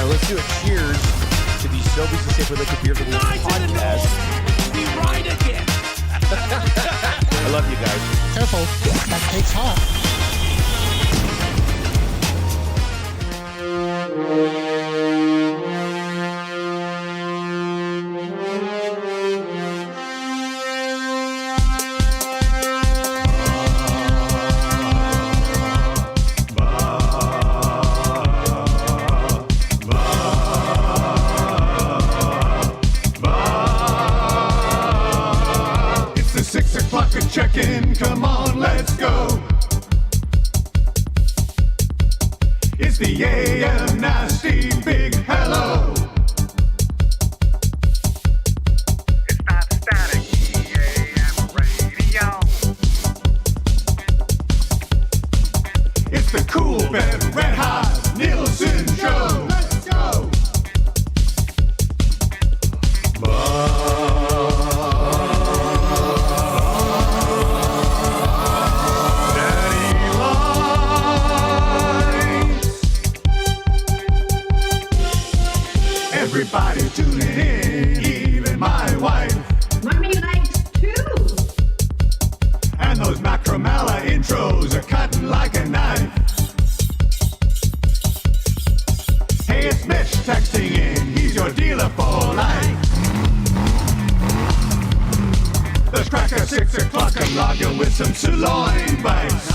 right, let's do a cheers to the Sobeys and Safely Liquid Beer Review podcast. We ride again. I love you guys. Careful, that cake's hot. Check-in, come on, let's go. It's the AM Nasty Big Hello. It's not static, AM radio. It's the Cool Bed Red Hot Nielson Show. Let's go. Everybody tuning in, even my wife. Mommy likes too. And those Macromella intros are cutting like a knife. Hey, it's Mitch texting in, he's your dealer for life. Let's crack at 6 o'clock and log you with some sirloin bites.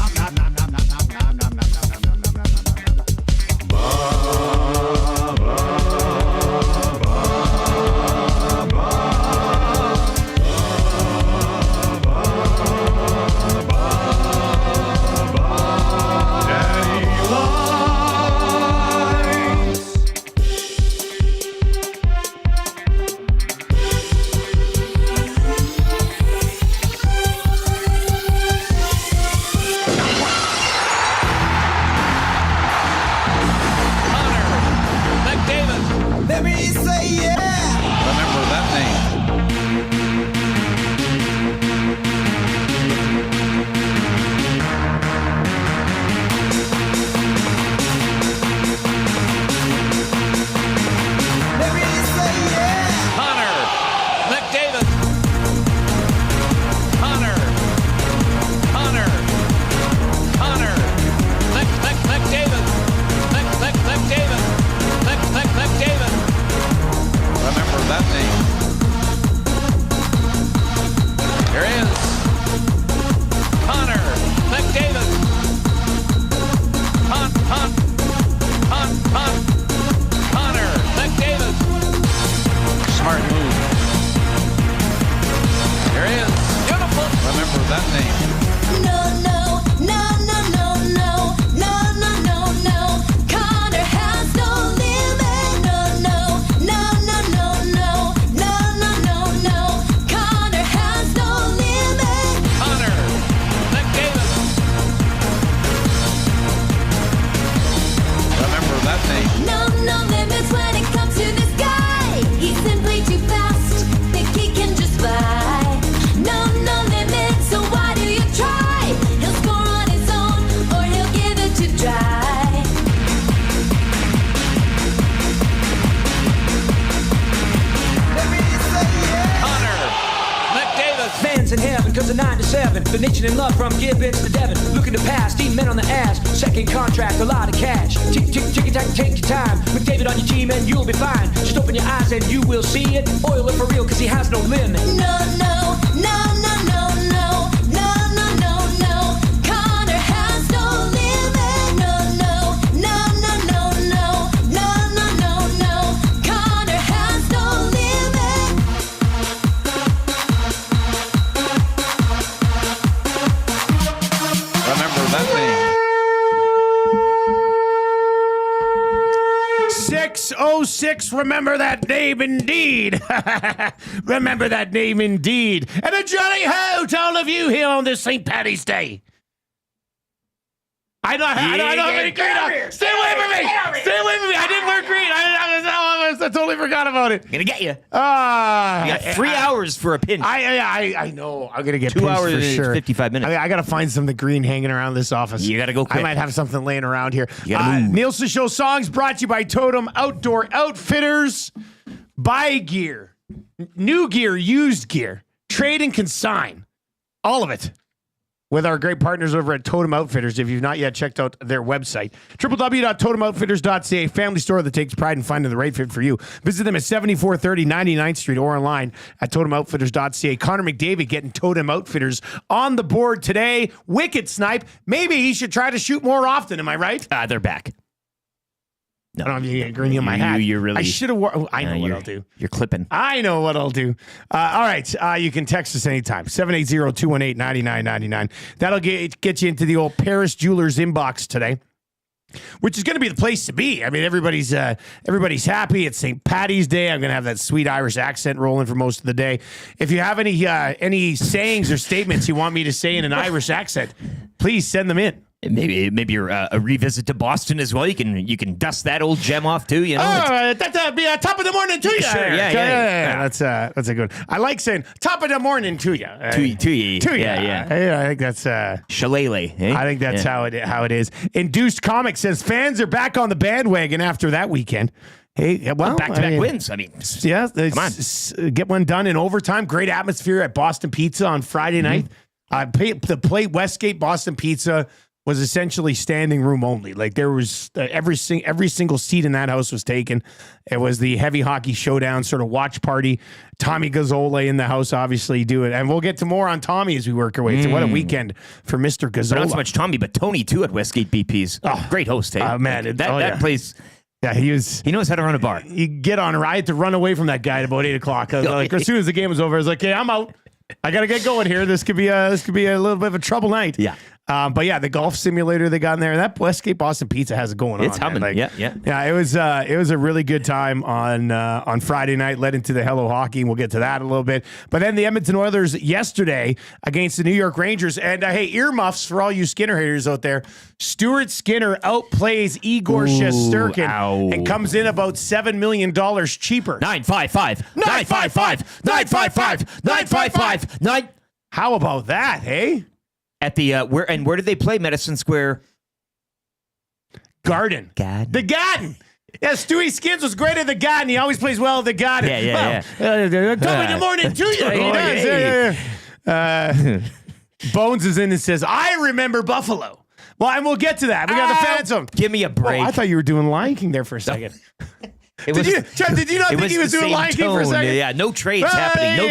The nation in love from Gibbons to Devon. Looking to pass, eating men on the ass. Second contract, a lot of cash. Tick, tick, tick, tack, take your time. McDavid on your team and you'll be fine. Just open your eyes and you will see it. Oil it for real cause he has no limit. No, no, no, no, no, no. No, no, no, no. Connor has no limit. No, no, no, no, no, no. No, no, no, no. Connor has no limit. Remember that name. 606, remember that name indeed. Remember that name indeed. And a jolly ho to all of you here on this St. Paddy's Day. I know. Stay away from me. Stay away from me. I didn't wear green. I totally forgot about it. Gonna get you. You Ah, got 3 hours for a pinch. I know. I'm gonna get 2 pinched hours for and sure. 55 minutes. I gotta find something green hanging around this office. You gotta go quick. I might have something laying around here. You gotta move. Nielson Show songs brought to you by Totem Outdoor Outfitters. Buy gear, new gear, used gear, trade and consign, all of it. With our great partners over at Totem Outfitters. If you've not yet checked out their website, www.totemoutfitters.ca, family store that takes pride in finding the right fit for you. Visit them at 7430 99th Street or online at totemoutfitters.ca. Connor McDavid getting Totem Outfitters on the board today. Wicked snipe. Maybe he should try to shoot more often. Am I right? They're back. I don't have any green in my hat. You're really. I should have. I know what I'll do. You're clipping. I know what I'll do. All right. You can text us anytime. 780-218-9999. That'll get you into the old Paris Jewelers inbox today, which is going to be the place to be. I mean, everybody's happy. It's St. Paddy's Day. I'm going to have that sweet Irish accent rolling for most of the day. If you have any sayings or statements you want me to say in an Irish accent, please send them in. Maybe you're a revisit to Boston as well. You can dust that old gem off too. You know. That'd be top of the morning to you. Sure, yeah. That's a good. I like saying top of the morning to you. To you. Yeah. I think that's Shillelagh. Eh? I think that's how it is. Induced Comics says fans are back on the bandwagon after that weekend. Hey, well, back-to-back wins. I mean, yeah, come on. Get one done in overtime. Great atmosphere at Boston Pizza on Friday night. The Plate Westgate Boston Pizza was essentially standing room only. Like there was every single seat in that house was taken. It was the heavy hockey showdown sort of watch party. Tommy Gazzola in the house, obviously doing, and we'll get to more on Tommy as we work our way. So what a weekend for Mr. Gazzola. But not so much Tommy, but Tony too at Westgate BP's. Oh, great host, hey? Man, that place. Yeah, he knows how to run a bar. You get on. I had to run away from that guy at about 8 o'clock. Like as soon as the game was over, I was like, "Okay, I'm out. I gotta get going here. This could be a little bit of a trouble night." Yeah. But yeah, the golf simulator they got in there. That Westgate Boston Pizza has it going on. It's humming. Man. Like, Yeah. It was a really good time on Friday night. Led into the Hello Hockey. And we'll get to that a little bit. But then the Edmonton Oilers yesterday against the New York Rangers. And hey, earmuffs for all you Skinner haters out there. Stuart Skinner outplays Igor Shesterkin and comes in about $7 million cheaper. 955. How about that? Hey. At the where did they play? Madison Square Garden. The Garden. Yeah, Stewie Skins was great at the Garden. He always plays well at the Garden. Yeah. Top in the morning to you. He does. Yeah. Bones is in and says, "I remember Buffalo." Well, and we'll get to that. We got the Phantom. Give me a break. Oh, I thought you were doing Lion King there for a second. Did you not think he was doing Lion King for a second? Yeah, no trades happening. No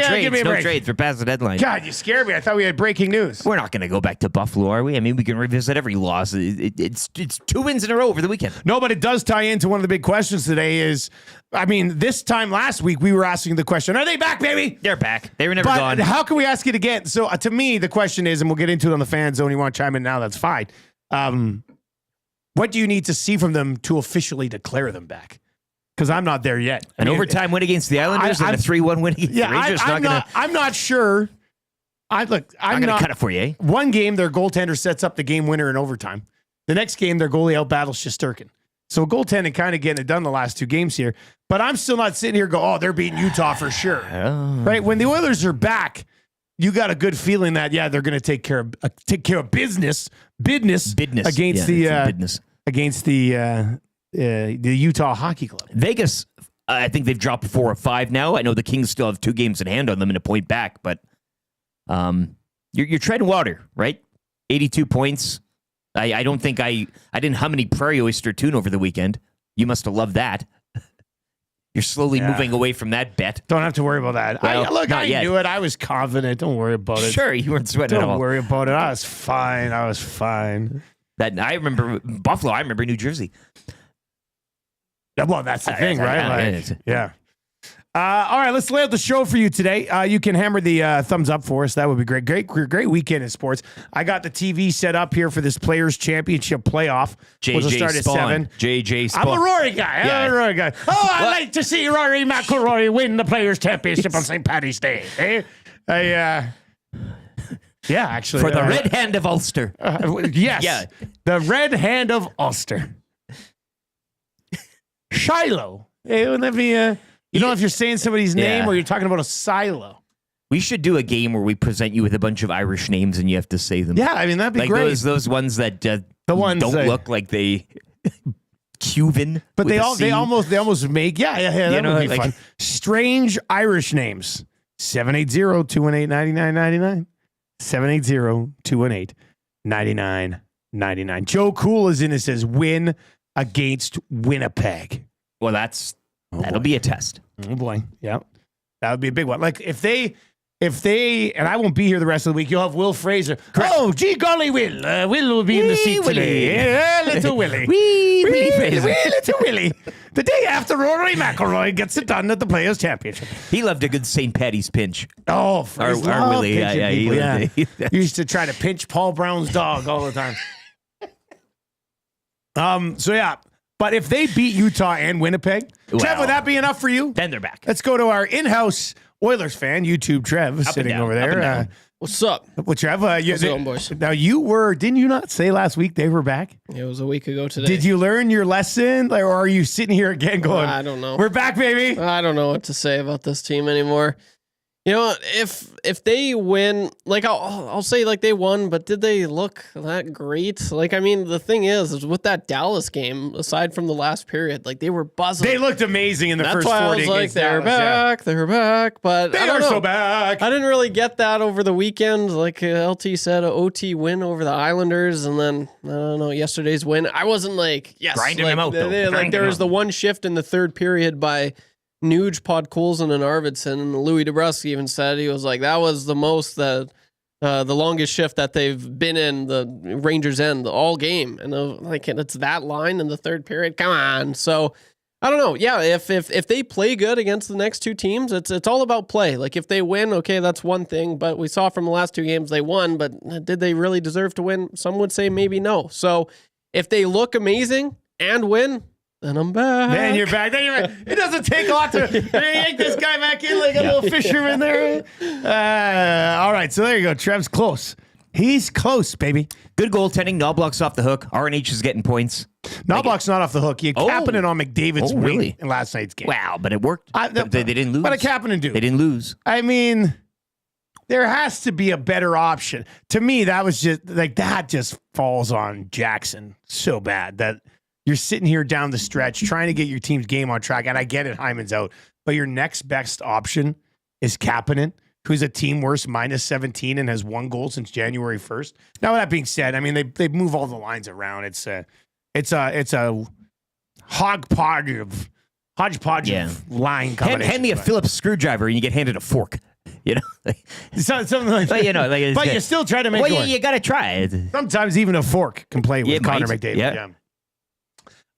trades. We're past the deadline. God, you scared me. I thought we had breaking news. We're not going to go back to Buffalo, are we? I mean, we can revisit every loss. It's 2 wins in a row over the weekend. No, but it does tie into one of the big questions today is, I mean, this time last week, we were asking the question, are they back, baby? They're back. They were never but gone. How can we ask it again? So to me, the question is, and we'll get into it on the fan zone. You want to chime in now, that's fine. What do you need to see from them to officially declare them back? Because I'm not there yet. An overtime win against the Islanders and a 3-1 win against the Rangers. I'm not sure. I'm not going to cut it for you, eh? One game, their goaltender sets up the game winner in overtime. The next game, their goalie outbattles Shesterkin. So goaltending kind of getting it done the last 2 games here. But I'm still not sitting here going, they're beating Utah for sure. Right? When the Oilers are back, you got a good feeling that, they're going to take care of business against the Utah Hockey Club. Vegas, I think they've dropped 4 or 5 now. I know the Kings still have 2 games in hand on them and a point back, but you're treading water, right? 82 points. I don't think I didn't hum any Prairie Oyster tune over the weekend. You must have loved that. You're slowly moving away from that bet. Don't have to worry about that. Well, I knew it. I was confident. Don't worry about it. Sure, you weren't sweating at all. Don't worry about it. I was fine. I remember Buffalo. I remember New Jersey. Well, that's the thing, right? Yeah. All right, let's lay out the show for you today. You can hammer the thumbs up for us. That would be great. Great weekend in sports. I got the TV set up here for this Players Championship playoff, which will start at 7. JJ Spawn. I'm a Rory guy. Oh, I like to see Rory McIlroy win the Players Championship on St. Paddy's Day. Yeah, actually. For the Red Hand of Ulster. Yes. Yeah. The Red Hand of Ulster. Shiloh Hey, wouldn't that be you know if you're saying somebody's name Yeah. or you're talking about a silo. We should do a game where we present you with a bunch of Irish names and you have to say them. Yeah, I mean that'd be like great. those ones that ones don't that- look like they Cuban. But with they a almost make that know, would be like- fun. Strange Irish names. 780-218-9999. 780-218-9999. Joe Cool is in and says win against Winnipeg. Well, that'll be a test. Oh boy. Yeah. That would be a big one. Like if they and I won't be here the rest of the week, you'll have Will Fraser. Oh, gee golly, Will. Will will be in the seat today. Yeah, little Willie. Willie Fraser. Little Willie. The day after Rory McIlroy gets it done at the Players' Championship. He loved a good St. Patty's pinch. Oh, Our Fraser. Willie. Yeah, he loved it. He used to try to pinch Paul Brown's dog all the time. So yeah. But if they beat Utah and Winnipeg, Trev, Well, would that be enough for you? Then they're back. Let's go to our in-house Oilers fan, YouTube Trev, sitting down, over up and there. down. What's up? Well, Trev, How's it going, boys? now didn't you not say last week they were back? It was a week ago today. Did you learn your lesson? Or are you sitting here again going, I don't know. We're back, baby? I don't know what to say about this team anymore. You know what? If they win, like I'll say like they won, but did they look that great? Like I mean, the thing is with that Dallas game, aside from the last period, like they were buzzing. They looked amazing in the That's first why 4 I was days. like, they're back, they're back. But They I don't are know. so back. I didn't really get that over the weekend. Like LT said, a OT win over the Islanders, and then I don't know yesterday's win. I wasn't like yes, Grinding like, them out, though. like Grinding there was them. the one shift in the third period by Nuge, Podkolzin, and Arvidsson, and Louis DeBrusk even said he was like that was the most the longest shift that they've been in the Rangers end all game, and like it's that line in the third period. Come on, so. I don't know. Yeah, if they play good against the next two teams, it's all about play. Like if they win, okay, that's one thing. But we saw from the last two games they won, but did they really deserve to win? Some would say maybe no. So if they look amazing and win, then I'm back. Then you're back. Then you're back. It doesn't take a lot to yank this guy back in like a little fisherman there. All right, so there you go. Trev's close. He's close, baby. Good goaltending. Knobloch's off the hook. RNH is getting points. Knobloch's not off the hook. You Oh. Kapanen on McDavid's Oh, wing really? in last night's game. Wow, but it worked. I- they didn't lose. What did Kapanen do? They didn't lose. I mean, there has to be a better option. To me, that was that just falls on Jackson so bad that you're sitting here down the stretch trying to get your team's game on track. And I get it, Hyman's out, but your next best option is Kapanen, who's a team worst -17 and has 1 goal since January 1st. Now, that being said, I mean, they move all the lines around. It's a hodgepodge of line combination. Hand me a Phillips screwdriver and you get handed a fork. You know, Something like but you know, like but you still try to make well, one. you got to try it. Sometimes even a fork can play with It Connor might, McDavid. yeah. Yeah.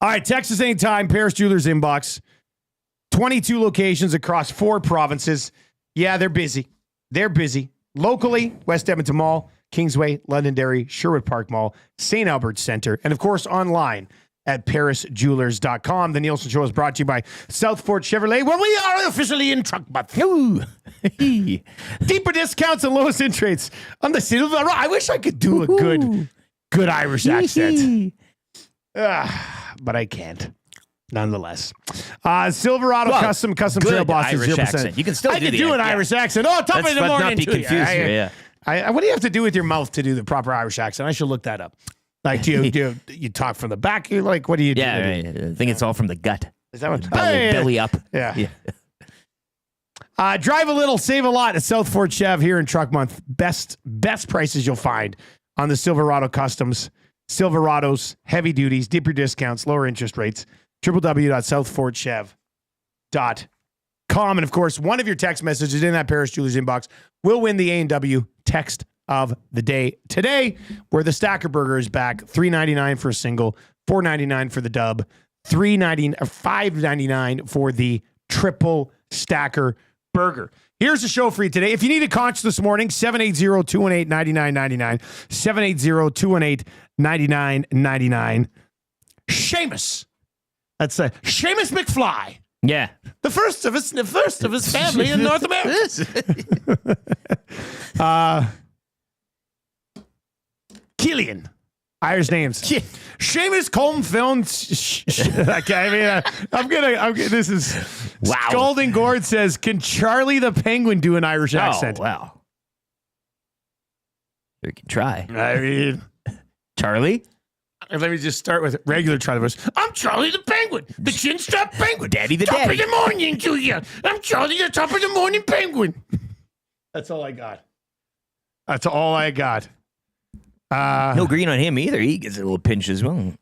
All right, Texas anytime, Paris Jewelers inbox. 22 locations across 4 provinces. Yeah, they're busy. They're busy. Locally, West Edmonton Mall, Kingsway, Londonderry, Sherwood Park Mall, St. Albert Center, and of course online at parisjewelers.com. The Nielsen Show is brought to you by Southport Chevrolet, where we are officially in truck month. Deeper discounts and lowest interest rates on the Silverado. I wish I could do a good Irish accent. But I can't. Nonetheless. Silverado Well, custom good trail Boston Irish 0%. accent. You can still I do can the do an yeah. Irish accent. Oh, top of Let's the morning. not be to you. confused here. Yeah. What do you have to do with your mouth to do the proper Irish accent? I should look that up. Like, do you talk from the back? You like, what do you do? Yeah, right. I think it's all from the gut. Is that what? Belly up. Yeah. Drive a little, save a lot at Southport Chev here in Truck Month. Best prices you'll find on the Silverado Customs. Silverados, heavy duties, deeper discounts, lower interest rates. www.southfortchev.com. And of course, one of your text messages in that Paris Jewelers inbox will win the A&W text of the day today, where the Stacker Burger is back. $3.99 for a single, $4.99 for the dub, $5.99 for the triple Stacker Burger. Here's the show for you today. If you need a conch this morning, 780-218-9999, 780-218-9999. Seamus. That's Seamus McFly. Yeah. The first of his family in North America. Killian. Irish names. Seamus Colm filmed. Okay, this is. Wow. Scalding Gord says, "Can Charlie the Penguin do an Irish accent?" Oh, wow. We can try. I mean, Charlie? let me just start with regular Charlie voice. "I'm Charlie the Penguin, the chin strap penguin. Daddy the top daddy. of the morning to you. I'm Charlie the top of the morning penguin." That's all I got. That's all I got. No green on him either. He gets a little pinch as well.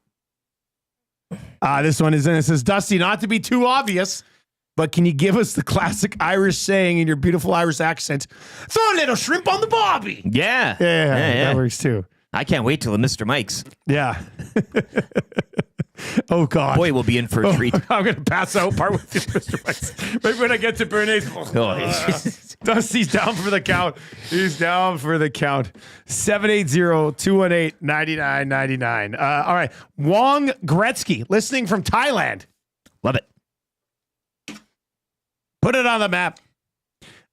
This one is in. It says, "Dusty, not to be too obvious, but can you give us the classic Irish saying in your beautiful Irish accent? Throw a little shrimp on the barbie." Yeah. Yeah, that works too. I can't wait till the Mr. Mike's. Yeah. Oh, God. Boy, we'll be in for a treat. I'm going to pass out part with you, Mr. Mike's. Right when I get to Bernays. Dusty's down for the count. He's down for the count. 780-218-9999. All right. Wong Gretzky, listening from Thailand. Love it. Put it on the map.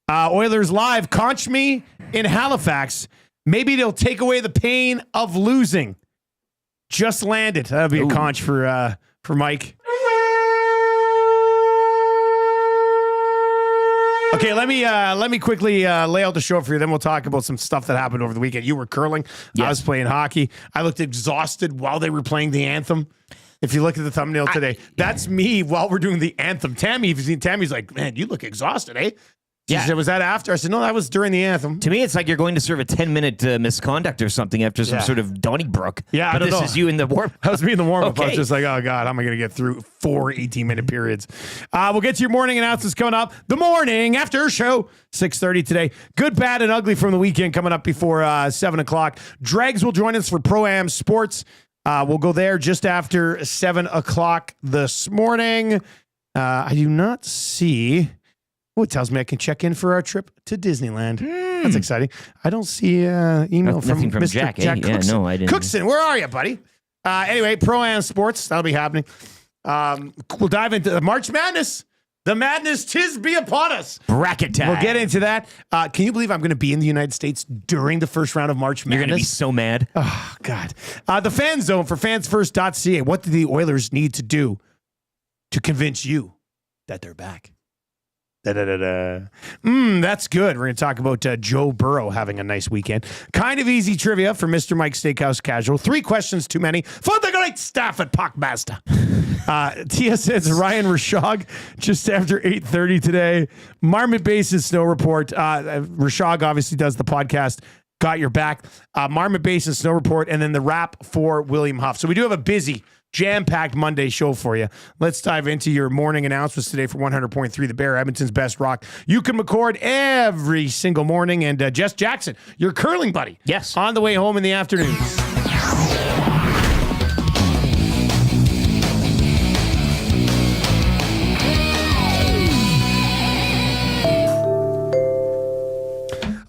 Oilers Live. Conch me in Halifax. Maybe they'll take away the pain of losing. Just landed. That'll be a conch for Mike. Okay, let me quickly lay out the show for you. Then we'll talk about some stuff that happened over the weekend. You were curling. Yes. I was playing hockey. I looked exhausted while they were playing the anthem. If you look at the thumbnail today, that's me while we're doing the anthem. Tammy's like, "Man, you look exhausted, eh?" She said, "Was that after?" I said, "No, that was during the anthem." To me, it's like you're going to serve a 10-minute misconduct or something after some sort of Donnybrook. Yeah, I but don't this know. is you in the warm. That was me in the warm-up. I was Okay. just like, "Oh, God, how am I going to get through 4 18-minute periods?" We'll get to your morning announcements coming up. The morning after show, 6:30 today. Good, bad, and ugly from the weekend coming up before 7 o'clock. Dregs will join us for Pro-Am Sports. We'll go there just after 7 o'clock this morning. I do not see... Oh, it tells me I can check in for our trip to Disneyland. That's exciting. I don't see email from Nothing from Mr. Jack, eh? Jack Yeah, Cookson. no, I didn't. Cookson, where are you, buddy? Anyway, Pro-Am Sports, that'll be happening. We'll dive into March Madness. The madness 'tis be upon us. Bracket time. We'll get into that. Can you believe I'm going to be in the United States during the first round of March Madness? You're going to be so mad. Oh, God. The Fan Zone for fansfirst.ca. What do the Oilers need to do to convince you that they're back? That's good. We're going to talk about Joe Burrow having a nice weekend. Kind of easy trivia for Mr. Mike Steakhouse Casual. 3 questions too many for the great staff at Parkmaster. TSN's Ryan Rishaug just after 8:30 today. Marmot Basin Snow Report. Rishaug obviously does the podcast. Got your back. Marmot Basin Snow Report, and then the wrap for William Huff. So we do have a busy, jam-packed Monday show for you. Let's dive into your morning announcements today for 100.3 The Bear, Edmonton's best rock. You can record every single morning. And Jess Jackson, your curling buddy. Yes. On the way home in the afternoon.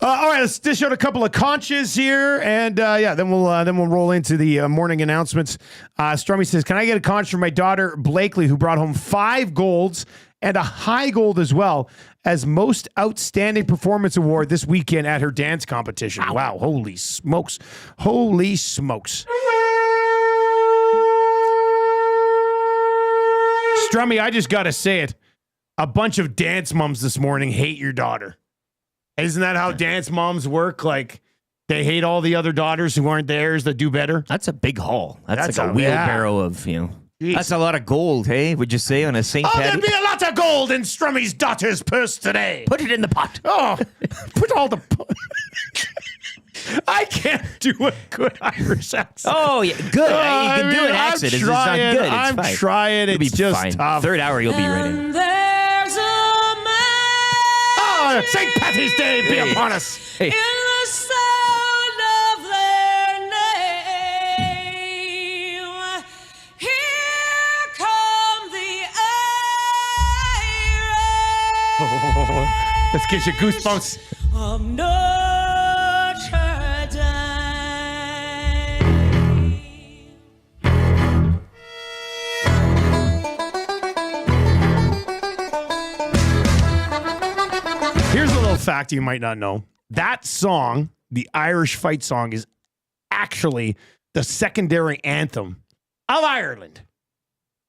All right, let's dish out a couple of conches here, and then we'll roll into the morning announcements. Strummy says, "Can I get a conch from my daughter Blakely, who brought home 5 golds and a high gold as well as most outstanding performance award this weekend at her dance competition?" Wow, holy smokes, holy smokes! Strummy, I just gotta say it. A bunch of dance mums this morning hate your daughter. Isn't that how dance moms work? Like, they hate all the other daughters who aren't theirs that do better? That's a big haul. That's That's like a a- wheelbarrow of, Jeez. That's a lot of gold, hey? Would you say on a St. Oh, there'd Patty? be a lot of gold in Strummy's daughter's purse today. Put it in the pot. Oh, put all the... I can't do a good Irish accent. Oh, yeah, good. You can do an accent. It's just not good. It's I'm fine. trying. You'll be It's just fine. tough. Third hour, you'll be ready. There's a man Oh, St. Patty's Day be upon us. Hey. in the sound of their name. Here come the Irish Let's get you goosebumps. of Notre Dame. Here's a little fact you might not know. That song, the Irish fight song, is actually the secondary anthem of Ireland.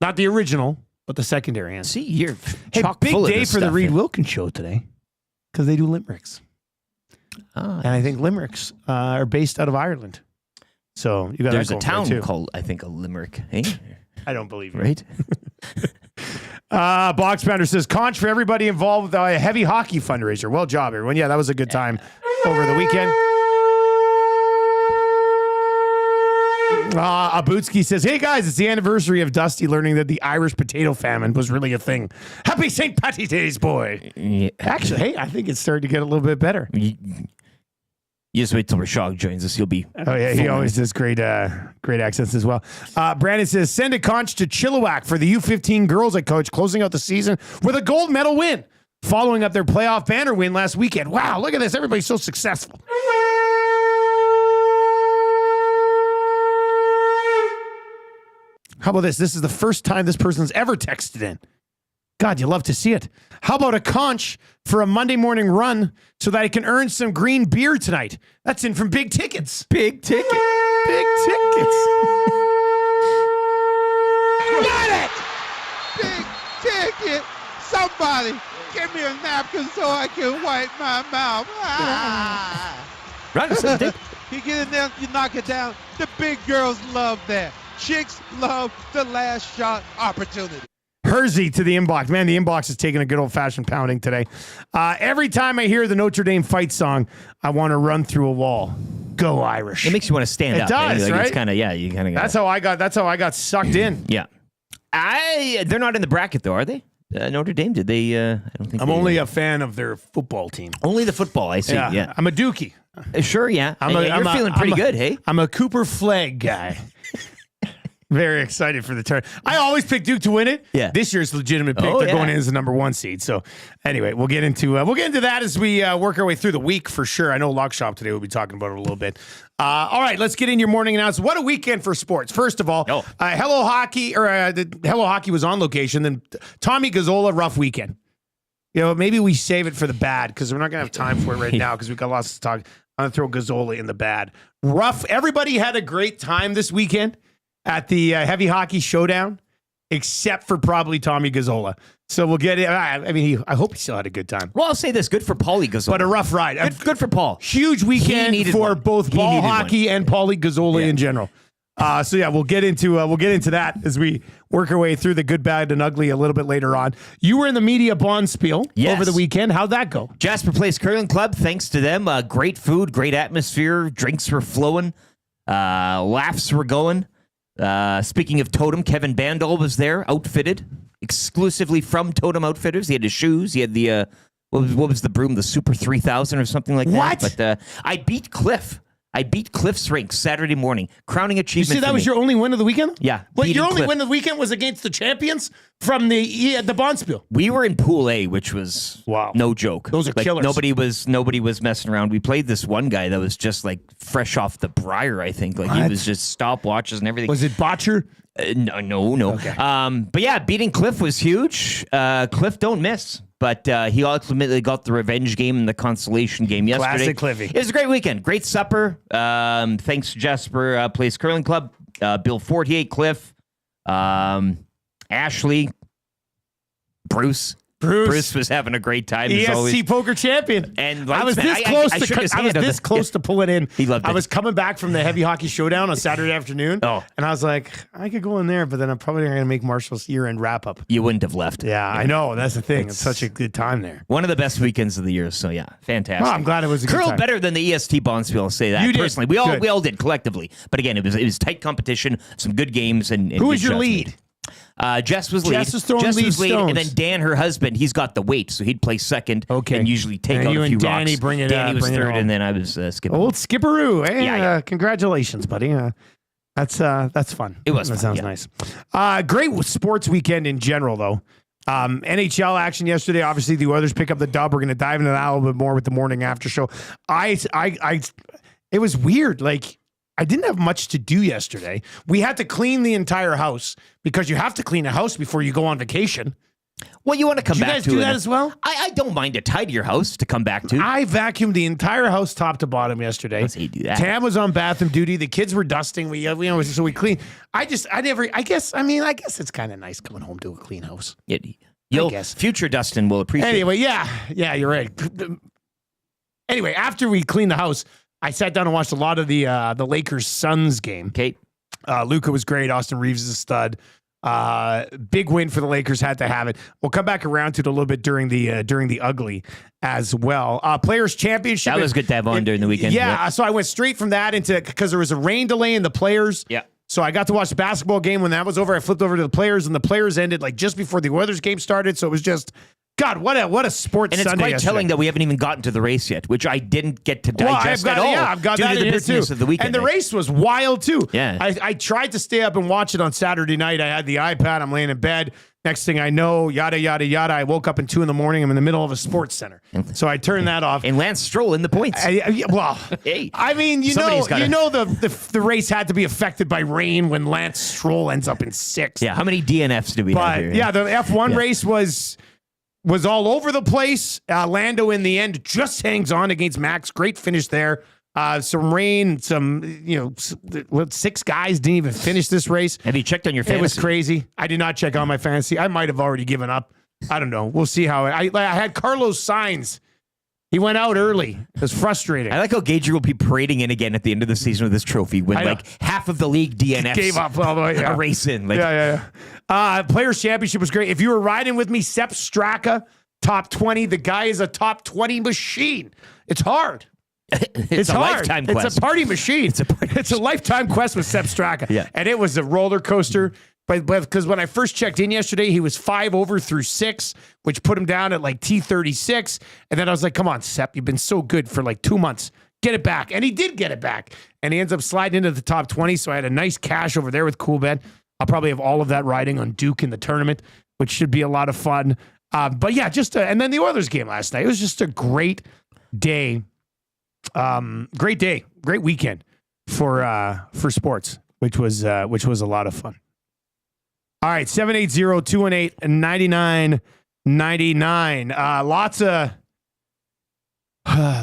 Not the original, but the secondary anthem. See, you're Hey, chock big full of day this for the stuff, Reed yeah. Wilkins show today because they do limericks. And I think limericks are based out of Ireland. So you got There's that a going for you, town too. called, I think, a Limerick. Hey? I don't believe you. Right? Box Pounder says, conch for everybody involved with a heavy hockey fundraiser. Well job, everyone. Yeah, that was a good time over the weekend. Abutsky says, hey guys, it's the anniversary of Dusty learning that the Irish potato famine was really a thing. Happy St. Patty's Days, boy. Yeah. Actually, hey, I think it's starting to get a little bit better. You just wait till Rishaug joins us. He'll be. Oh yeah, he always does great accents as well. Brandon says, send a conch to Chilliwack for the U15 girls I coach, closing out the season with a gold medal win, following up their playoff banner win last weekend. Wow, look at this. Everybody's so successful. How about this? This is the first time this person's ever texted in. God, you love to see it. How about a conch for a Monday morning run so that I can earn some green beer tonight? That's in from Big Tickets. Big ticket. Big Tickets. Got it! Big ticket! Somebody give me a napkin so I can wipe my mouth. Ah. Right, so Dick. You get in there, you knock it down. The big girls love that. Chicks love the last shot opportunity. Hersey to the inbox. Man, the inbox is taking a good old-fashioned pounding today. Every time I hear the Notre Dame fight song, I want to run through a wall. Go Irish. It makes you want to stand It up. does, Like, right? It's kind of, yeah, you kind of That's how I got sucked in. Yeah. They're not in the bracket, though, are they? Notre Dame, did they? I don't think I'm they, only a fan of their football team. Only the football, I see. Yeah. I'm a Dookie. Sure, yeah. You're feeling pretty good, hey? I'm a Cooper Flag guy. Very excited for the turn. I always pick Duke to win it. Yeah. This year's legitimate pick. Oh, They're yeah. going in as the number 1 seed. So anyway, we'll get into that as we work our way through the week for sure. I know Lock Shop today. We'll be talking about it a little bit. All right, let's get in your morning announcement. What a weekend for sports. First of all, Hello Hockey the Hello Hockey was on location. Then Tommy Gazzola, rough weekend. You know, maybe we save it for the bad because we're not going to have time for it right now because we've got lots to talk. I'm going to throw Gazzola in the bad. Rough. Everybody had a great time this weekend at the Heavy Hockey Showdown, except for probably Tommy Gazzola. So we'll get it. I mean, I hope he still had a good time. Well, I'll say this. Good for Paulie Gazzola. But a rough ride. Good for Paul. Huge weekend for one. both He ball needed hockey and Paulie Gazzola in general. So yeah, we'll get into that as we work our way through the good, bad, and ugly a little bit later on. You were in the media bond spiel over the weekend. How'd that go? Jasper Place Curling Club. Thanks to them. Great food, great atmosphere. Drinks were flowing. Laughs were going. Speaking of Totem, Kevin Bandol was there, outfitted exclusively from Totem Outfitters. He had his shoes. He had the what was the broom? The Super 3000 or something like that. What? But I beat Cliff. I beat Cliff's rink Saturday morning. Crowning achievement. You see, that for was me. your only win of the weekend? Yeah. But beating your only Cliff. win of the weekend was against the champions from the Bonspiel. We were in Pool A, which was no joke. Those are killers. Nobody was messing around. We played this one guy that was just like fresh off the briar. I think he was just stopwatches and everything. Was it Botcher? No. Okay. But yeah, beating Cliff was huge. Cliff don't miss. But he ultimately got the revenge game and the consolation game yesterday. Classic Cliffy. It was a great weekend. Great supper. Thanks to Jasper Place Curling Club, Bill Fortier, Cliff, Ashley, Bruce. Bruce was having a great time. as always. ESC poker champion. And I was this close to pulling in. He loved it. I was coming back from the Heavy Hockey Showdown on Saturday afternoon. Oh. And I was like, I could go in there, but then I'm probably not going to make Marshall's year-end wrap-up. You wouldn't have left. Yeah, I know. That's the thing. It's such a good time there. One of the best weekends of the year. So yeah, fantastic. Oh, I'm glad it was a good Curl time. better than the EST Bonspiel. I'll say that You did. personally. We all did collectively. But again, it was tight competition, some good games, and Who was good your shots lead? made. Jess was lead. Jess was throwing lead and stones. then Dan, her husband, he's got the weight, so he'd play second. Okay. And usually take And out you a few and Danny rocks. bring it Danny was bring it third, home. and then I was skipping. Old Skipperoo. Hey, Yeah. Congratulations, buddy. That's fun. It was That fun, sounds yeah. nice. Great sports weekend in general, though. NHL action yesterday. Obviously, the Oilers pick up the dub. We're going to dive into that a little bit more with the morning after show. It was weird. Like, I didn't have much to do yesterday. We had to clean the entire house because you have to clean a house before you go on vacation. Well, you want to come Do you back guys to do it. that as well? I don't mind a tidier house to come back to. I vacuumed the entire house top to bottom yesterday. Let's say you do that. Tam was on bathroom duty. The kids were dusting. So we cleaned. I guess it's kind of nice coming home to a clean house. You'll guess. future Dustin will appreciate. Anyway, yeah, you're right. Anyway, after we cleaned the house, I sat down and watched a lot of the Lakers Suns game. Okay. Luka was great. Austin Reeves is a stud. Big win for the Lakers. Had to have it. We'll come back around to it a little bit during the ugly as well. Players Championship. That was good to have on during the weekend. Yeah. So I went straight from that into because there was a rain delay in the players. Yeah. So I got to watch the basketball game. When that was over, I flipped over to the players, and the players ended like just before the Oilers game started. So it was just, God, what a sports And it's Sunday quite yesterday. telling that we haven't even gotten to the race yet, which I didn't get to digest at all. Yeah, I've got due that to in the here business too. of the weekend. And the race was wild too. Yeah. I tried to stay up and watch it on Saturday night. I had the iPad. I'm laying in bed. Next thing I know, yada, yada, yada. I woke up at 2 a.m. I'm in the middle of a sports center. So I turned that off. And Lance Stroll in the points. Hey, I mean, the race had to be affected by rain when Lance Stroll ends up in 6th. Yeah, how many DNFs do we have But here? yeah, the F1 race was all over the place. Lando in the end just hangs on against Max. Great finish there. Some rain, 6 guys didn't even finish this race. Have you checked on your fantasy? It was crazy. I did not check on my fantasy. I might have already given up. I don't know. We'll see how I had Carlos Sainz. He went out early. It was frustrating. I like how Gager will be parading in again at the end of the season with this trophy when like half of the league DNFs gave up all the way. a race in. Like, Players Championship was great. If you were riding with me, Sepp Straka, top 20. The guy is a top 20 machine. It's hard. it's a hard. lifetime quest. It's a party machine. It's a lifetime quest with Sepp Straka. Yeah. And it was a roller coaster. But because when I first checked in yesterday, he was 5 over through 6, which put him down at like T36. And then I was like, come on, Sepp, you've been so good for like 2 months. Get it back. And he did get it back. And he ends up sliding into the top 20. So I had a nice cash over there with Coolbet. I'll probably have all of that riding on Duke in the tournament, which should be a lot of fun. But yeah, and then the Oilers game last night. It was just a great day. Great day, great weekend for sports, which was a lot of fun. All right, 780-218-9999.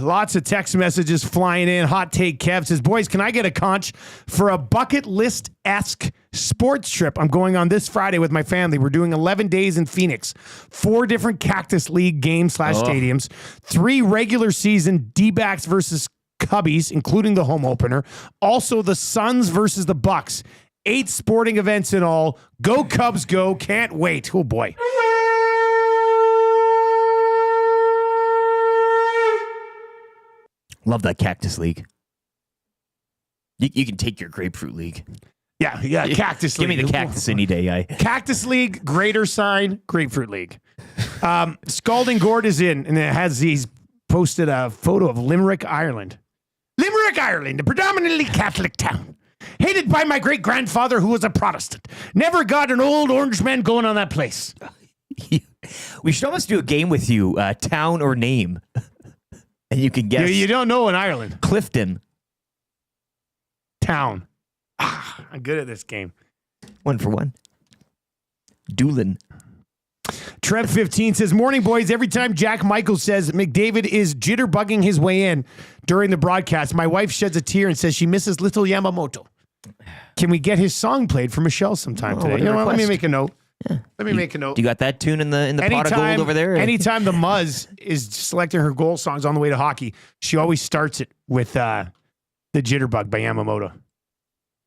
Lots of text messages flying in. Hot Take Kev says, boys, can I get a conch for a bucket list-esque sports trip I'm going on this Friday with my family? We're doing 11 days in Phoenix, 4 different Cactus League games / stadiums, 3 regular season D-backs versus Cubbies, including the home opener. Also the Suns versus the Bucks. 8 sporting events in all. Go Cubs, go. Can't wait. Oh, boy. Love that Cactus League. You can take your Grapefruit League. Yeah, Cactus League. Give me the Cactus any day, guy. Cactus League, Greater Sign, Grapefruit League. Scalding Gourd is in, and he's posted a photo of Limerick, Ireland. Limerick, Ireland, a predominantly Catholic town. Hated by my great-grandfather, who was a Protestant. Never got an old orange man going on that place. We should almost do a game with you, town or name. And you can guess. You don't know in Ireland. Clifton. Town. I'm good at this game. 1 for 1. Doolin. Trev 15 says, morning, boys. Every time Jack Michaels says McDavid is jitterbugging his way in during the broadcast, my wife sheds a tear and says she misses little Yamamoto. Can we get his song played for Michelle sometime today? You know what? Let me make a note. Yeah. Let me make a note. You got that tune in the pot of gold over there? Anytime the Muzz is selecting her goal songs on the way to hockey, she always starts it with the Jitterbug by Yamamoto.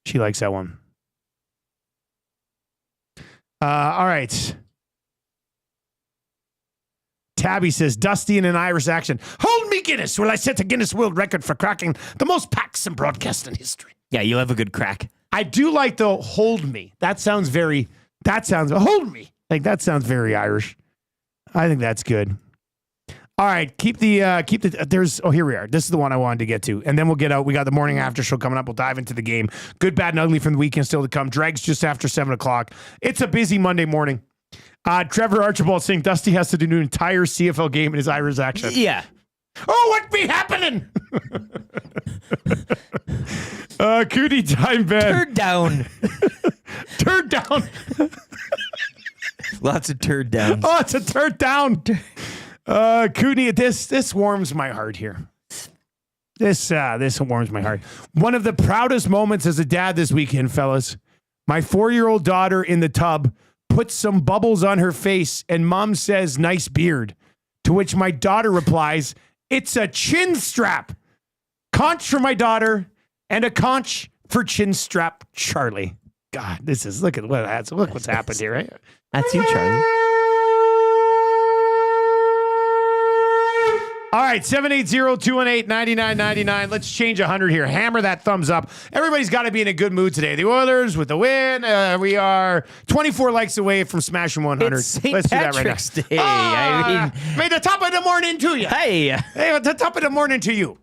She likes that one. All right. Tabby says, Dusty in an Irish accent. Hold me, Guinness. Will I set a Guinness World Record for cracking the most packs in broadcasting history? Yeah, you'll have a good crack. I do like the hold me. That sounds hold me. Like that sounds very Irish. I think that's good. All right, keep the here we are. This is the one I wanted to get to. And then we'll get out. We got the morning after show coming up. We'll dive into the game. Good, bad, and ugly from the weekend still to come. Dregs just after 7 o'clock. It's a busy Monday morning. Trevor Archibald saying Dusty has to do an entire CFL game in his Irish accent. Yeah. Oh, what be happening? Cootie time, Ben. Turn down. Turn down. Lots of turd downs. Oh, it's a turd down. Cooney, this warms my heart here. This warms my heart. One of the proudest moments as a dad this weekend, fellas. My 4-year-old daughter in the tub puts some bubbles on her face and mom says, "Nice beard." To which my daughter replies, "It's a chin strap." Conch for my daughter and a conch for chin strap Charlie. God, look what's happened here, right? That's you, Charlie. All right, 780-218-9999. Let's change 100 here. Hammer that thumbs up. Everybody's got to be in a good mood today. The Oilers with the win. We are 24 likes away from smashing 100. It's St. Let's Patrick's do that Day. right now. May the top of the morning to you. Hey. Hey, the top of the morning to you.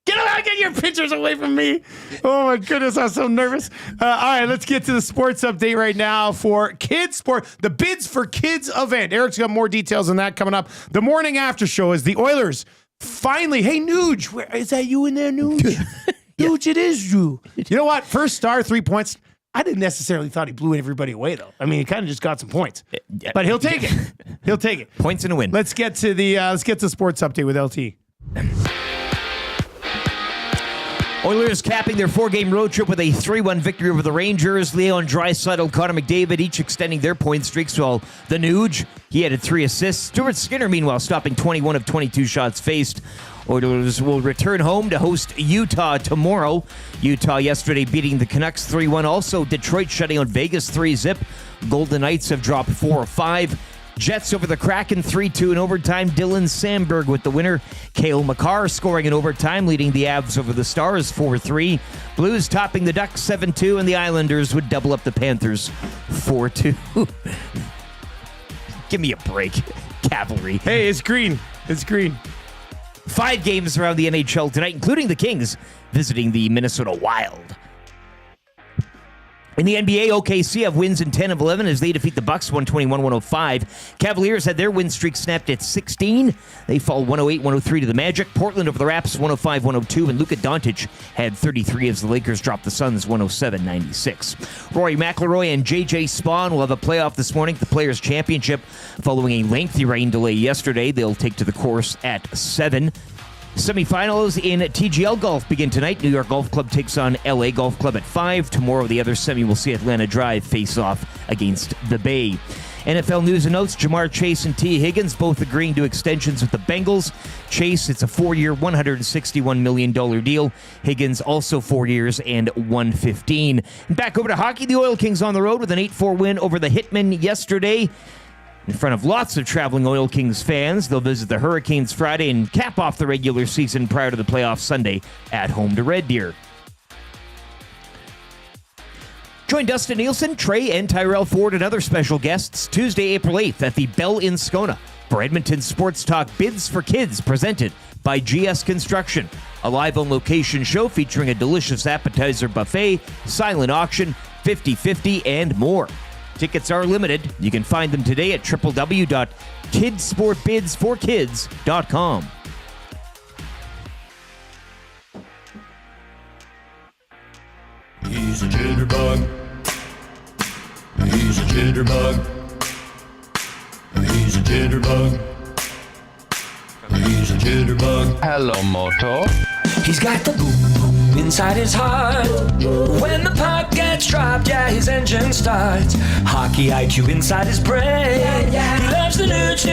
Get your pictures away from me. Oh, my goodness. I'm so nervous. All right, let's get to the sports update right now for Kids Sport. The Bids for Kids event. Eric's got more details on that coming up. The morning after show is the Oilers finally. Hey, Nuge. Is that you in there, Nuge? Nuge, it is you. You know what? First star, 3 points. I didn't necessarily thought he blew everybody away, though. I mean, he kind of just got some points. But he'll take it. He'll take it. Points and a win. Let's get to the sports update with LT. Oilers capping their 4-game road trip with a 3-1 victory over the Rangers. Leon Draisaitl, Connor McDavid, each extending their point streaks, while the Nuge, he added 3 assists. Stuart Skinner, meanwhile, stopping 21 of 22 shots faced. Oilers will return home to host Utah tomorrow. Utah yesterday beating the Canucks 3-1. Also, Detroit shutting out Vegas 3-0. Golden Knights have dropped 4 of 5. Jets over the Kraken 3-2 in overtime. Dylan Sandberg with the winner. Cale Makar scoring in overtime, leading the Avs over the Stars 4-3. Blues topping the Ducks 7-2, and the Islanders would double up the Panthers 4-2. Give me a break, Cavalry. Hey, it's green. It's green. 5 games around the NHL tonight, including the Kings visiting the Minnesota Wild. In the NBA, OKC have wins in 10 of 11 as they defeat the Bucks 121-105. Cavaliers had their win streak snapped at 16. They fall 108-103 to the Magic. Portland over the Raps 105-102, and Luka Doncic had 33 as the Lakers dropped the Suns 107-96. Rory McIlroy and JJ Spawn will have a playoff this morning at the Players' Championship. Following a lengthy rain delay yesterday, they'll take to the course at 7. Semifinals in TGL Golf begin tonight. New York Golf Club takes on LA Golf Club at 5. Tomorrow, the other semi will see Atlanta Drive face off against the Bay. NFL news and notes, Jamar Chase and T. Higgins both agreeing to extensions with the Bengals. Chase, it's a 4-year, $161 million deal. Higgins, also 4 years and $115. And back over to hockey, the Oil Kings on the road with an 8-4 win over the Hitmen yesterday. In front of lots of traveling Oil Kings fans, they'll visit the Hurricanes Friday and cap off the regular season prior to the playoffs Sunday at home to Red Deer. Join Dustin Nielsen, Trey, and Tyrell Ford and other special guests Tuesday, April 8th at the Bell in Scona for Edmonton Sports Talk Bids for Kids presented by GS Construction. A live on-location show featuring a delicious appetizer buffet, silent auction, 50-50, and more. Tickets are limited. You can find them today at www.kidsportbidsforkids.com. He's a jitterbug. He's a jitterbug. He's a jitterbug. He's a jitterbug. Hello, Moto. He's got the boom boom inside his heart. When the puck gets dropped, yeah, his engine starts. Hockey IQ inside his brain. He loves the nudes,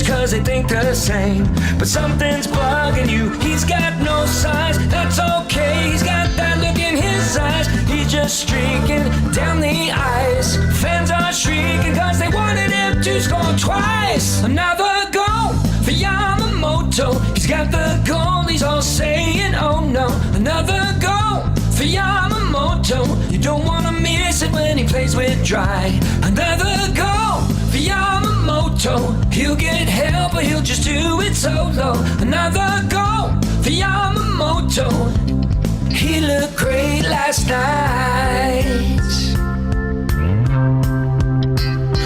cause they think the same. But something's bugging you. He's got no size, that's okay. He's got that look in his eyes. He's just streaking down the ice. Fans are shrieking cause they wanted him to score twice. Another goal for Yamamoto. He's got the goal, he's all saying, oh no. Another goal for Yamamoto. You don't want to miss it when he plays with Dry. Another goal for Yamamoto. He'll get help, but he'll just do it solo. Another goal for Yamamoto. He looked great last night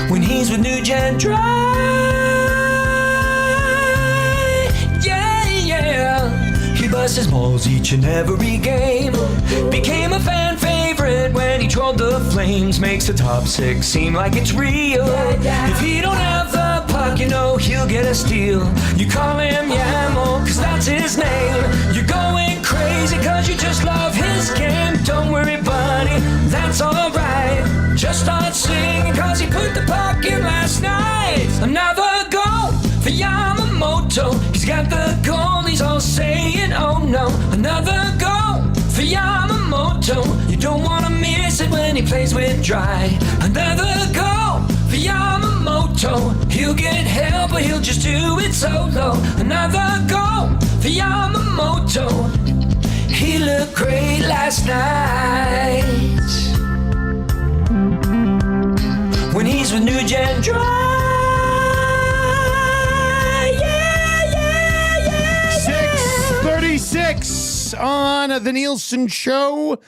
when he's with New Gen Dry. He busts his balls each and every game. Became a fan favorite it when he trolled the Flames. Makes the top six seem like it's real. If he don't have the puck, you know he'll get a steal. You call him Yamo, cause that's his name. You're going crazy cause you just love his game. Don't worry, buddy, that's alright. Just start singing cause he put the puck in last night. Another goal for Yamamoto. He's got the goal, he's all saying, oh no. Another goal for Yamamoto. You don't want to miss it when he plays with Dry. Another goal for Yamamoto. He'll get help, but he'll just do it solo. Another goal for Yamamoto. He looked great last night. When he's with New Gen Dry. Yeah, yeah, yeah, yeah. 6:36 on the Nielson Show.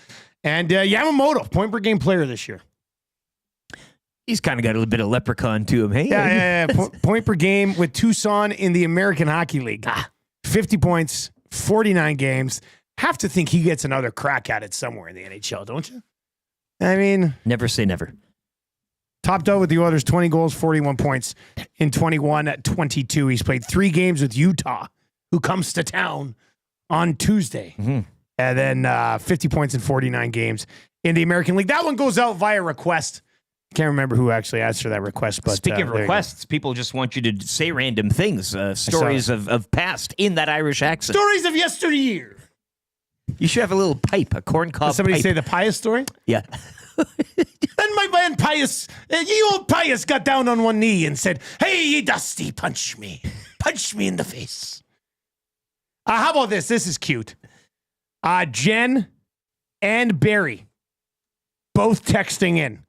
And Yamamoto, point per game player this year. He's kind of got a little bit of leprechaun to him, hey? Yeah. Point per game with Tucson in the American Hockey League. 50 points, 49 games. Have to think he gets another crack at it somewhere in the NHL, don't you? I mean, Never say never. topped out with the Oilers, 20 goals, 41 points in 21-22. He's played 3 games with Utah, who comes to town on Tuesday. Mm-hmm. And then 50 points in 49 games in the American League. That one goes out via request. Can't remember who actually asked for that request. But Speaking of there you requests, people just want you to say random things, stories of past in that Irish go. accent. Stories of yesteryear. You should have a little pipe, a corncob Did somebody pipe. say the Pius story? Yeah. Then my man Pius, ye old Pius, got down on one knee and said, "Hey, ye Dusty, punch me. Punch me in the face." How about this? This is cute. Jen and Barry both texting in,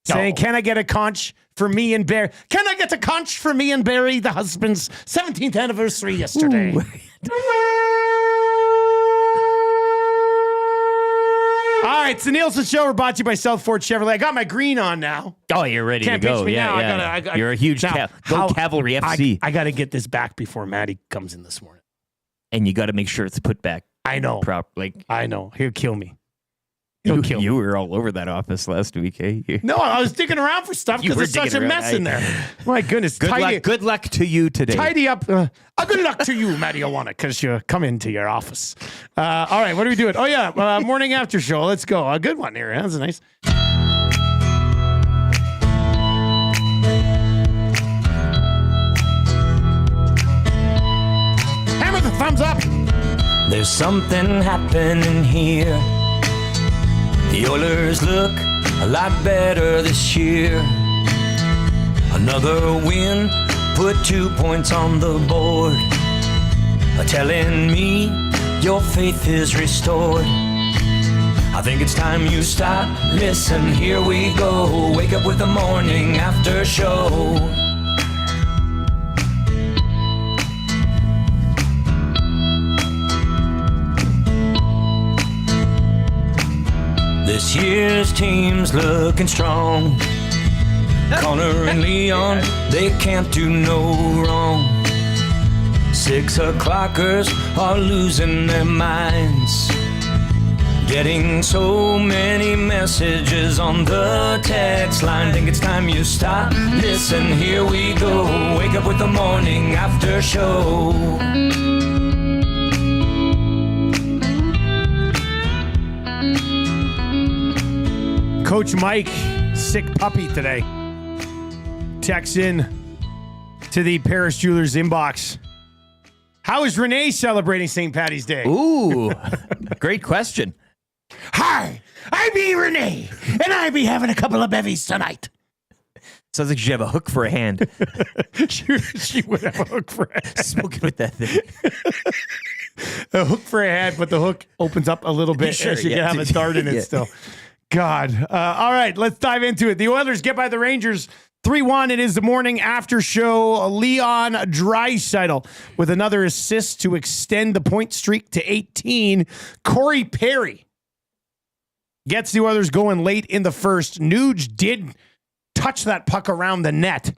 saying, "Can I get a conch for me and Barry? Can I get a conch for me and Barry, the husband's 17th anniversary yesterday?" All right, it's the Nielsen Show. We're brought to you by Southford Chevrolet. I got my green on now. Oh, you're ready Can't to go. pitch me Yeah, now. yeah. I gotta, You're a huge now, Cavalry FC. I got to get this back before Maddie comes in this morning. And you got to make sure it's put back I know. properly. I know. He'll kill me. He'll kill me. You were all over that office last week, eh? No, I was digging around for stuff You because were there's such a digging mess around. in there. My goodness. Good luck to you today. Tidy up. Good luck to you, Maddie Owana, because you come into your office. All right, what are we doing? Oh, yeah, morning after show. Let's go. A good one here. That's nice. Hammer the thumbs up. There's something happening here. The Oilers look a lot better this year. Another win, put 2 points on the board. Telling me your faith is restored. I think it's time you stop. Listen, here we go. Wake up with the morning after show. This year's team's looking strong. Connor and Leon, they can't do no wrong. 6 o'clockers are losing their minds. Getting so many messages on the text line. Think it's time you stop. Listen, here we go. Wake up with the morning after show. Coach Mike, sick puppy today. Text in to the Paris Jewelers inbox. How is Renee celebrating St. Patty's Day? Ooh, great question. Hi, I be Renee, and I be having a couple of bevies tonight. Sounds like you have a hook for a hand. she would have a hook for a hand. Smoking with that thing. A hook for a hand, but the hook opens up a little bit, Sure, and she yeah. can have a dart in it Yeah. still. God. All right, let's dive into it. The Oilers get by the Rangers 3-1. It is the morning after show. Leon Draisaitl with another assist to extend the point streak to 18. Corey Perry gets the Oilers going late in the first. Nuge did touch that puck around the net.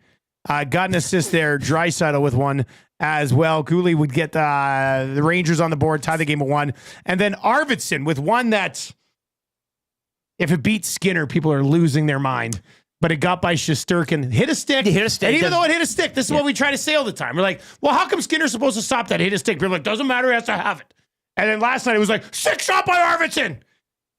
Got an assist there. Draisaitl with one as well. Cooley would get the Rangers on the board, tie the game at 1. And then Arvidsson with one that if it beats Skinner, people are losing their mind. But it got by Shesterkin. Hit a stick. Hit a stick. And even though it hit a stick, this is what we try to say all the time. We're like, well, how come Skinner's supposed to stop that hit a stick? We're like, doesn't matter, he has to have it. And then last night it was like, 6 shot by Arvidsson.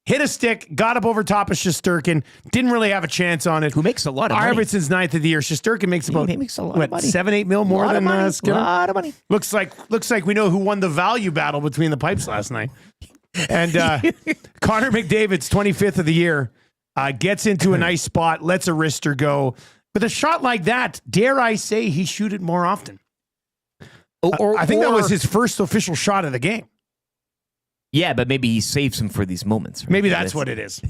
Hit a stick, got up over top of Shesterkin, didn't really have a chance on it. Who makes a lot of money. Arvidsson's 9th of the year. Shesterkin makes about He makes a lot of money. 7-8 mil more than Skinner. A lot of money. Looks like we know who won the value battle between the pipes last night. And Connor McDavid's 25th of the year. Gets into a nice spot, lets a wrister go. With a shot like that, dare I say he shoot it more often? I think that was his first official shot of the game. Yeah, but maybe he saves him for these moments. Right? Maybe that's what it is.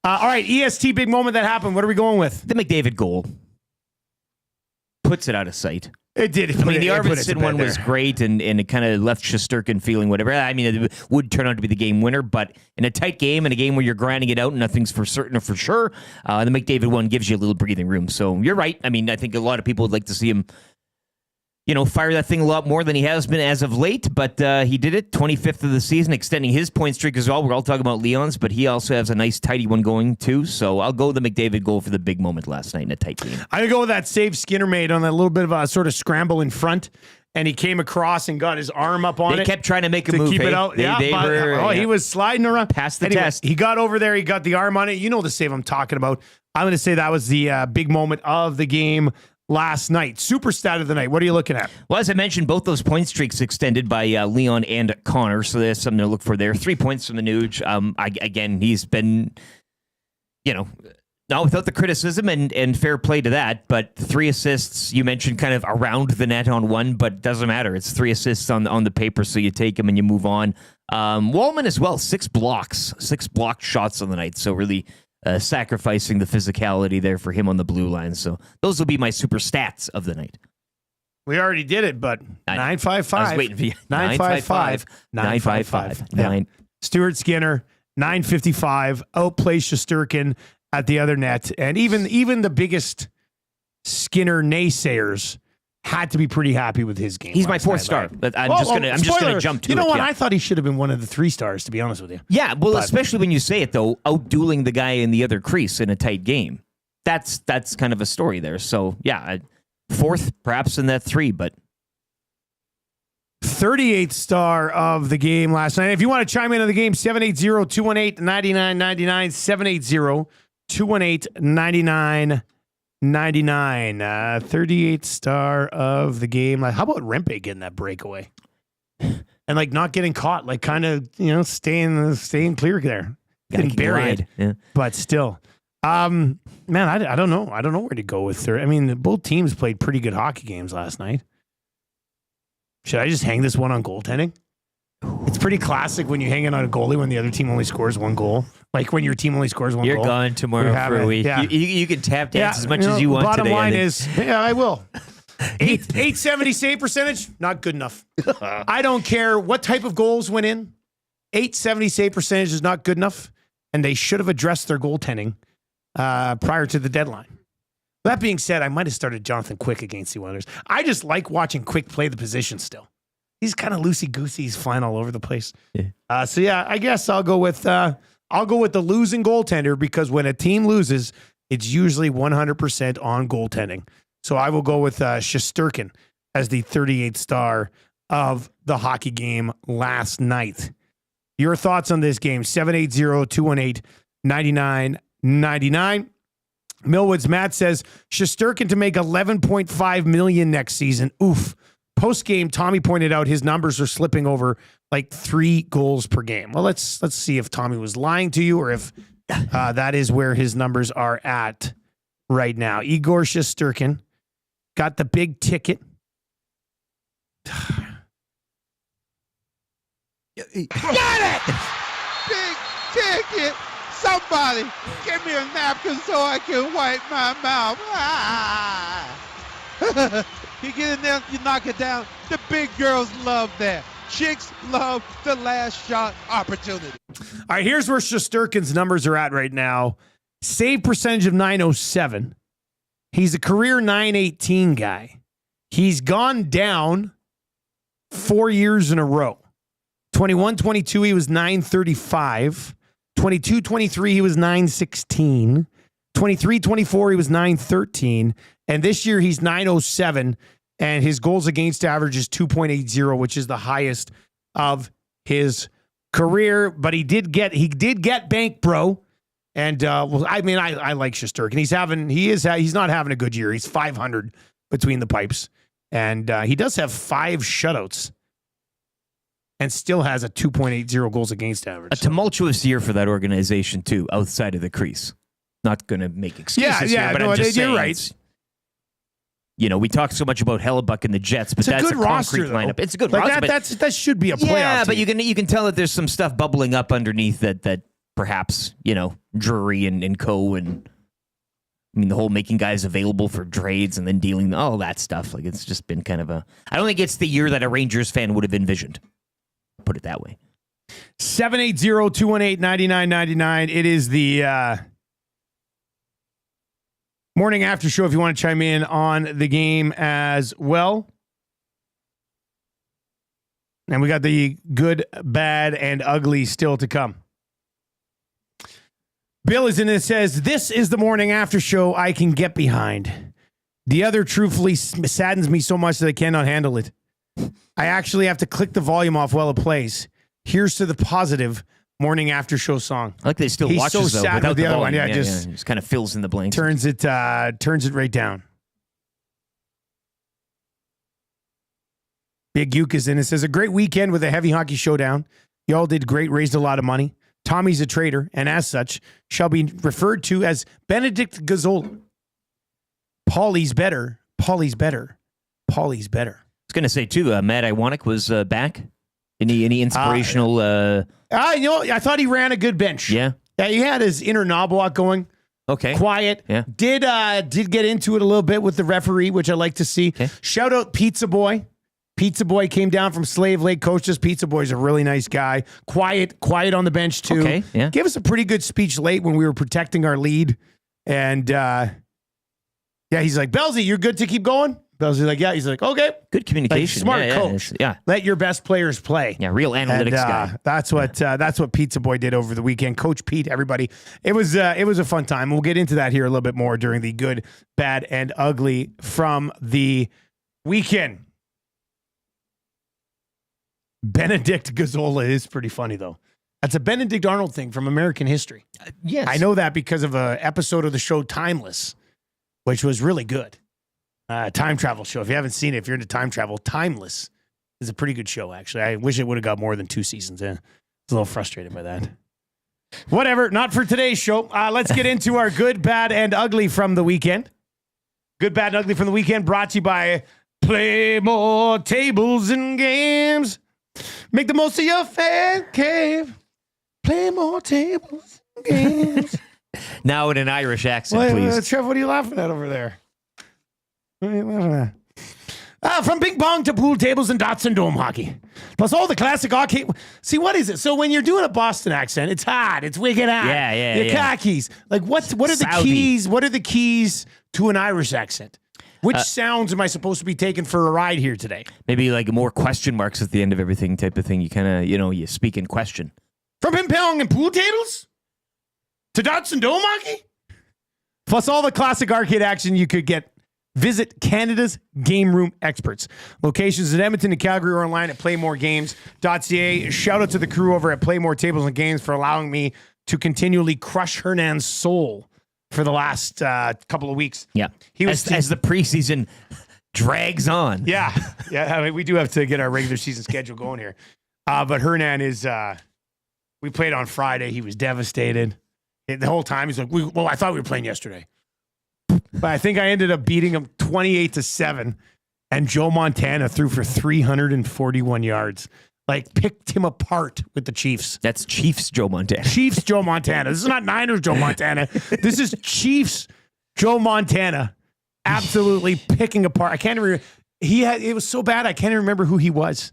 All right, EST big moment that happened. What are we going with? The McDavid goal puts it out of sight. It did. I mean, the Arvidsson one was great, and it kind of left Shesterkin feeling whatever. I mean, it would turn out to be the game winner, but in a tight game, in a game where you're grinding it out and nothing's for certain or for sure, the McDavid one gives you a little breathing room. So you're right. I mean, I think a lot of people would like to see him, fire that thing a lot more than he has been as of late, but he did it, 25th of the season, extending his point streak as well. We're all talking about Leon's, but he also has a nice, tidy one going, too. So I'll go with the McDavid goal for the big moment last night in a tight game. I'm going to go with that save Skinner made on that little bit of a sort of scramble in front, and he came across and got his arm up on it. They kept trying to make a move. Keep it out. He was sliding around. Passed the test. He got over there. He got the arm on it. You know the save I'm talking about. I'm going to say that was the big moment of the game last night. Super stat of the night. What are you looking at? Well, as I mentioned, both those point streaks extended by Leon and Connor, so there's something to look for there. 3 points from the Nuge. Again, he's been, not without the criticism and fair play to that, but 3 assists, you mentioned kind of around the net on one, but doesn't matter. It's 3 assists on the paper, so you take them and you move on. Wallman as well, 6 blocks, 6 blocked shots on the night, so really sacrificing the physicality there for him on the blue line. So those will be my super stats of the night. We already did it, but 955. I was waiting for you. 955. 955. Yeah. Stuart Skinner, 955. Outplays Shesterkin at the other net. And even the biggest Skinner naysayers had to be pretty happy with his game. He's my 4th star. But I'm just gonna jump to it. You know what? Yeah. I thought he should have been one of the 3 stars, to be honest with you. Yeah, well, especially when you say it though, outdueling the guy in the other crease in a tight game. That's kind of a story there. So yeah, 4th perhaps in that 3, but 38th star of the game last night. If you want to chime in on the game, 780-218-9999, 780-218-9999. 38th star of the game. Like, how about Rempe getting that breakaway and not getting caught, kind of staying clear there, getting buried, but still, man, I don't know. I don't know where to go with her. I mean, both teams played pretty good hockey games last night. Should I just hang this one on goaltending? It's pretty classic when you hang it on a goalie when the other team only scores 1 goal. Like when your team only scores 1 goal. You're gone tomorrow for a week. Yeah. You can tap dance as much as you want bottom today. Bottom line is, I will. 870 save percentage, not good enough. I don't care what type of goals went in. 870 save percentage is not good enough, and they should have addressed their goaltending prior to the deadline. That being said, I might have started Jonathan Quick against the Oilers. I just like watching Quick play the position still. He's kind of loosey-goosey. He's flying all over the place. Yeah. I guess I'll go with the losing goaltender, because when a team loses, it's usually 100% on goaltending. So I will go with Shesterkin as the 38th star of the hockey game last night. Your thoughts on this game? 780-218-9999. Millwood's Matt says Shesterkin to make $11.5 million next season. Oof. Post game, Tommy pointed out his numbers are slipping over 3 goals per game. Well, let's see if Tommy was lying to you or if that is where his numbers are at right now. Igor Shesterkin got the big ticket. Got it! Big ticket. Somebody give me a napkin so I can wipe my mouth. You get in there, you knock it down. The big girls love that. Chicks love the last shot opportunity. All right, here's where Shesterkin's numbers are at right now. Save percentage of .907. He's a career .918 guy. He's gone down 4 years in a row. 21-22, he was .935. 22-23, he was 916. 23-24, he was 913. And this year, he's 907. And his goals against average is 2.80, which is the highest of his career. But he did get Bank Bro. And I like Shesterkin. He's not having a good year. He's 500 between the pipes. And he does have 5 shutouts. And still has a 2.80 goals against average. A tumultuous year for that organization, too, outside of the crease. Not going to make excuses here, but I'm just saying. You're right. We talk so much about Hellebuck and the Jets, but It's that's a good roster, concrete lineup. though. It's a good like roster. that should be a playoff Yeah, but team. you can tell that there's some stuff bubbling up underneath that perhaps, Drury and co. And the whole making guys available for trades and then dealing all that stuff. Like, it's just been kind of I don't think it's the year that a Rangers fan would have envisioned. Put it that way. 780-218-9999. It is the morning after show if you want to chime in on the game as well. And we got the good, bad, and ugly still to come. Bill is in it, says, this is the morning after show I can get behind. The other truthfully saddens me so much that I cannot handle it. I actually have to click the volume off while it plays. Here's to the positive morning after show song. I like they still He's watch so us, though, sad without with the other volume. one. Yeah, just kind of fills in the blanks. turns it right down. Big Uke is in it, says, a great weekend with a heavy hockey showdown. Y'all did great, raised a lot of money. Tommy's a traitor, and as such, shall be referred to as Benedict Gazzola. Paulie's better. Paulie's better. Paulie's better. I was going to say, too, Matt Iwanek was back. Any inspirational... I thought he ran a good bench. Yeah. He had his inner knoblock going. Okay. Quiet. Yeah. Did get into it a little bit with the referee, which I like to see. Okay. Shout out Pizza Boy. Pizza Boy came down from Slave Lake, coached us. Pizza Boy's a really nice guy. Quiet on the bench, too. Okay, yeah. Gave us a pretty good speech late when we were protecting our lead. And, he's like, Belsey, you're good to keep going? Belsey's like, yeah. He's like, okay. Good communication. Like, smart yeah, coach. Yeah. Let your best players play. Yeah, real analytics guy. That's what Pizza Boy did over the weekend. Coach Pete, everybody. It was a fun time. We'll get into that here a little bit more during the good, bad, and ugly from the weekend. Benedict Gazzola is pretty funny, though. That's a Benedict Arnold thing from American history. Yes. I know that because of an episode of the show Timeless, which was really good. Time travel show. If you haven't seen it, if you're into time travel, Timeless is a pretty good show, actually. I wish it would have got more than 2 seasons in. I was a little frustrated by that. Whatever, not for today's show. Let's get into our good, bad, and ugly from the weekend. Good, bad, and ugly from the weekend brought to you by Play More Tables and Games. Make the most of your fan cave. Play more tables and games. Now in an Irish accent, please. Trev, what are you laughing at over there? What are you laughing at? From ping pong to pool tables and dots and dome hockey. Plus all the classic arcade. See, what is it? So when you're doing a Boston accent, it's hot. It's wicked hot. Yeah. Your car keys. Like what are the Saudi. keys? What are the keys to an Irish accent? Which sounds am I supposed to be taking for a ride here today? Maybe like more question marks at the end of everything type of thing. You kind of, you speak in question. From ping pong and pool tables to dots and dome hockey? Plus all the classic arcade action you could get. Visit Canada's Game Room experts. Locations in Edmonton and Calgary or online at playmoregames.ca. Shout out to the crew over at Playmore Tables and Games for allowing me to continually crush Hernan's soul for the last couple of weeks. Yeah. He was as the preseason drags on. Yeah. I mean, we do have to get our regular season schedule going here. But Hernan is, we played on Friday. He was devastated. The whole time he's like, I thought we were playing yesterday. But I think I ended up beating him 28-7. And Joe Montana threw for 341 yards. Like, picked him apart with the Chiefs. That's Chiefs Joe Montana. Chiefs Joe Montana. This is not Niners Joe Montana. This is Chiefs Joe Montana. Absolutely picking apart. I can't remember. It was so bad, I can't even remember who he was.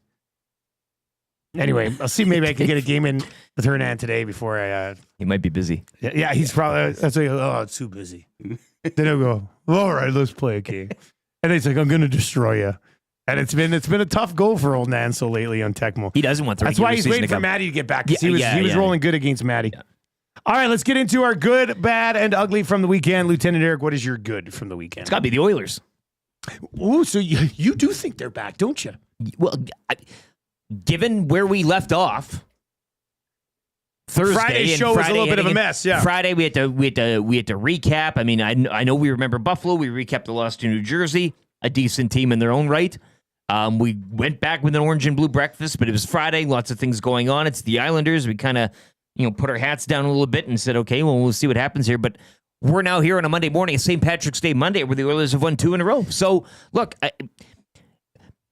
Anyway, I'll see. Maybe I can get a game in with Hernan today before I. He might be busy. Yeah, he's probably. That's like, it's too busy. Then I'll go, all right, let's play a game. And he's like, I'm going to destroy you. And it's been a tough goal for old Nanso lately on Tecmo. He doesn't want the That's why regular he's season waiting to for come. Maddie to get back. He was rolling good against Maddie. Yeah. All right, let's get into our good, bad, and ugly from the weekend. Lieutenant Eric, what is your good from the weekend? It's got to be the Oilers. Ooh, so you do think they're back, don't you? Well, given where we left off, Thursday Friday's show was a little bit of a mess. Yeah, Friday we had to recap. I mean, I know we remember Buffalo. We recapped the loss to New Jersey, a decent team in their own right. We went back with an orange and blue breakfast, but it was Friday. Lots of things going on. It's the Islanders. We kind of put our hats down a little bit and said, okay, well, we'll see what happens here. But we're now here on a Monday morning, St. Patrick's Day Monday, where the Oilers have won 2 in a row. So look,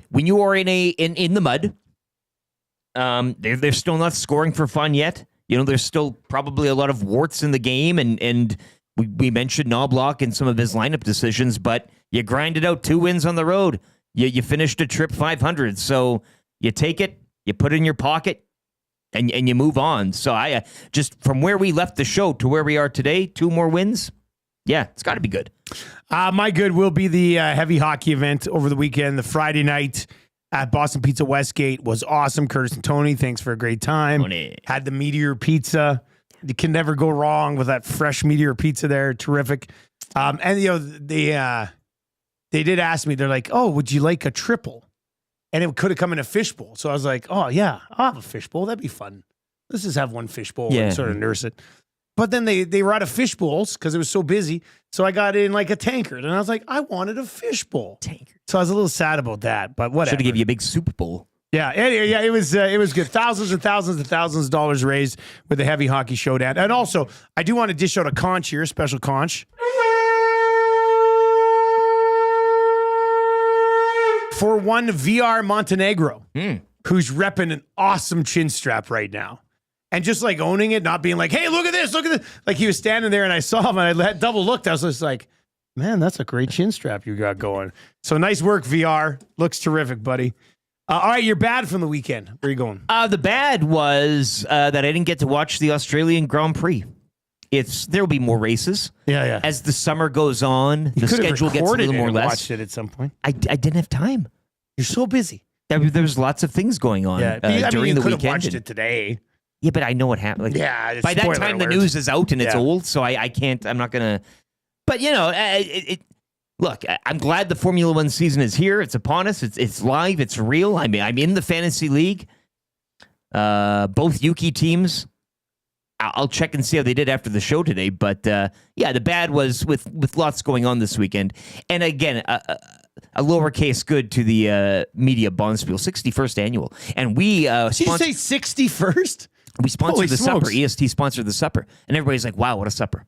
when you are in the mud, they're still not scoring for fun yet. There's still probably a lot of warts in the game, and we mentioned Knobloch and some of his lineup decisions, but you grinded out 2 wins on the road. You finished a trip 500, so you take it, you put it in your pocket, and you move on. So I just from where we left the show to where we are today, 2 more wins. Yeah, it's got to be good. My good will be the heavy hockey event over the weekend. The Friday night at Boston Pizza Westgate was awesome. Curtis and Tony, thanks for a great time. Tony. Had the Meteor Pizza. You can never go wrong with that fresh Meteor Pizza there. Terrific. And they did ask me, they're like, oh, would you like a triple? And it could have come in a fishbowl. So I was like, oh, yeah, I'll have a fishbowl. That'd be fun. Let's just have one fishbowl and sort of nurse it. But then they were out of fishbowls because it was so busy. So I got in like a tankard. And I was like, I wanted a fishbowl. Tankard. So I was a little sad about that. But whatever. Should have given you a big Super Bowl. Yeah, it was good. Thousands and thousands and thousands of dollars raised with the heavy hockey showdown. And also, I do want to dish out a conch here, a special conch. For one VR Montenegro, who's repping an awesome chin strap right now. And just like owning it, not being like, hey, look at this. Like he was standing there and I saw him and I double looked. I was just like, man, that's a great chin strap you got going. So nice work, VR. Looks terrific, buddy. All right, you're bad from the weekend. Where are you going? The bad was that I didn't get to watch the Australian Grand Prix. There'll be more races. Yeah. As the summer goes on, the schedule gets a little more less. Watched it at some point. I didn't have time. You're so busy. There was lots of things going on during the could weekend. have watched it today. Yeah, but I know what happened. It's by that spoiler time, alert. the news is out and it's old, so I can't. I'm not gonna. But look, I'm glad the Formula One season is here. It's upon us. It's live. It's real. I mean, I'm in the fantasy league. Both Yuki teams. I'll check and see how they did after the show today. But the bad was with lots going on this weekend. And again, a lowercase good to the Media Bonspiel 61st annual. And we Did you say 61st? We sponsored Holy the smokes. supper. EST sponsored the supper, and everybody's like, "Wow, what a supper!"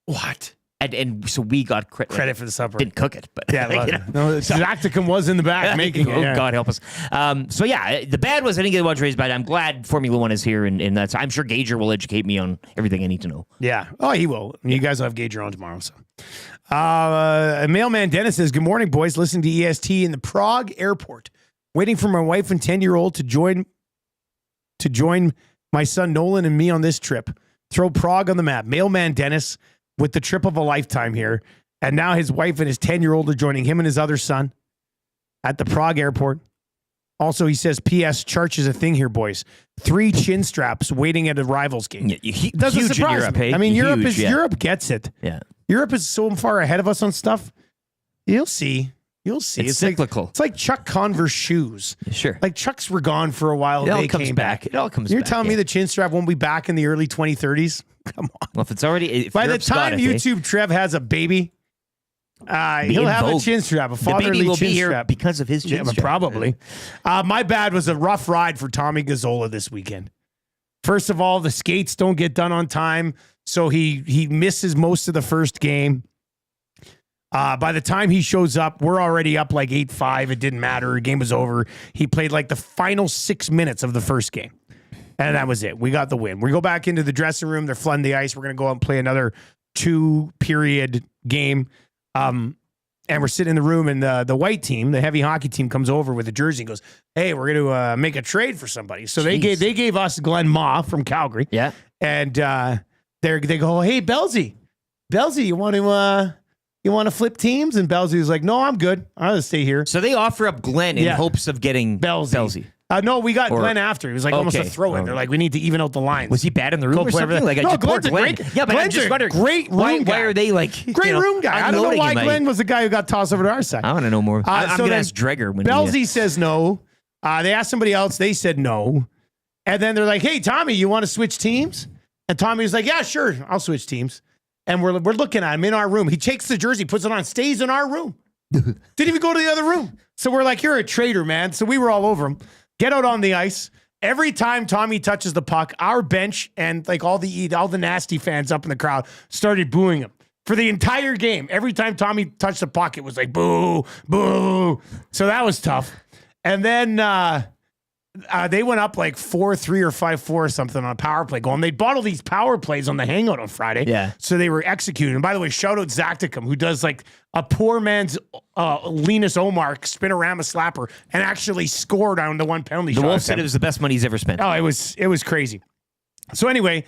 What? And so we got Credit for the supper. Didn't cook it, but Yeah, no, Zacticum was in the back making it. Yeah. God help us. The bad was I didn't get to watch race, but I'm glad Formula One is here, and that's I'm sure Gager will educate me on everything I need to know. Yeah. Oh, he will. You guys will have Gager on tomorrow. So, Mailman Dennis says, "Good morning, boys. Listening to EST in the Prague airport, waiting for my wife and 10-year-old to join my son Nolan and me on this trip. Throw Prague on the map." Mailman Dennis with the trip of a lifetime here. And now his wife and his 10-year-old are joining him and his other son at the Prague airport. Also, he says, P.S. Church is a thing here, boys. 3 chin straps waiting at a rivals game. Yeah, doesn't huge surprise in Europe, me. hey? I mean, Huge, Europe gets it. Yeah. Europe is so far ahead of us on stuff. You'll see. It's cyclical. It's like Chuck Converse shoes. Sure. Like Chucks were gone for a while. It all They comes came back. It all comes You're back, telling me yeah. the chin strap won't be back in the early 2030s? Come on. Well, if it's already By the Europe's got time it, YouTube Trev has a baby, he'll in have a vogue. chin strap, a the fatherly baby will chin be here strap. because of his chin Yeah, strap. probably. My bad was a rough ride for Tommy Gazzola this weekend. First of all, the skates don't get done on time, so he misses most of the first game. By the time he shows up, we're already up like 8-5. It didn't matter. The game was over. He played like the final 6 minutes of the first game. And that was it. We got the win. We go back into the dressing room. They're flooding the ice. We're going to go out and play another 2-period game. And we're sitting in the room, and the white team, the heavy hockey team, comes over with a jersey and goes, "Hey, we're going to make a trade for somebody." So they gave us Glenn Ma from Calgary. Yeah. And they go, "Hey, Belzy, you want to flip teams?" And Belzy was like, "No, I'm good. I'll just stay here." So they offer up Glenn in hopes of getting Belzy. No, we got Or- Glenn after. He was like almost a Okay. throw-in. They're like, we need to even out the lines. Was he bad in the room Go or play something? over there. Like, I No, just poor Glenn's a Glenn. great- Yeah, but Glenn's I'm just a wondering, great why room guy. are they like Great room guy. I don't know unloading why him? Glenn was the guy who got tossed over to our side. I want to know more. I'm so going to then ask Dreger when Belsey says no. They asked somebody else. They said no. And then they're like, hey, Tommy, you want to switch teams? And Tommy was like, yeah, sure. I'll switch teams. And we're looking at him in our room. He takes the jersey, puts it on, stays in our room. Didn't even go to the other room. So we're like, you're a traitor, man. So we were all over him. Get out on the ice. Every time Tommy touches the puck, our bench and like all the nasty fans up in the crowd started booing him. For the entire game, every time Tommy touched the puck, it was like, boo, boo. So that was tough. And then they went up like 4-3 or 5-4 or something on a power play goal. And they bought all these power plays on the hangout on Friday. Yeah. So they were executed. And by the way, shout out Zacticum, who does like a poor man's Linus Omar spinorama slapper and actually scored on the one penalty The shot. Wolf said it was the best money he's ever spent. Oh, it was crazy. So anyway,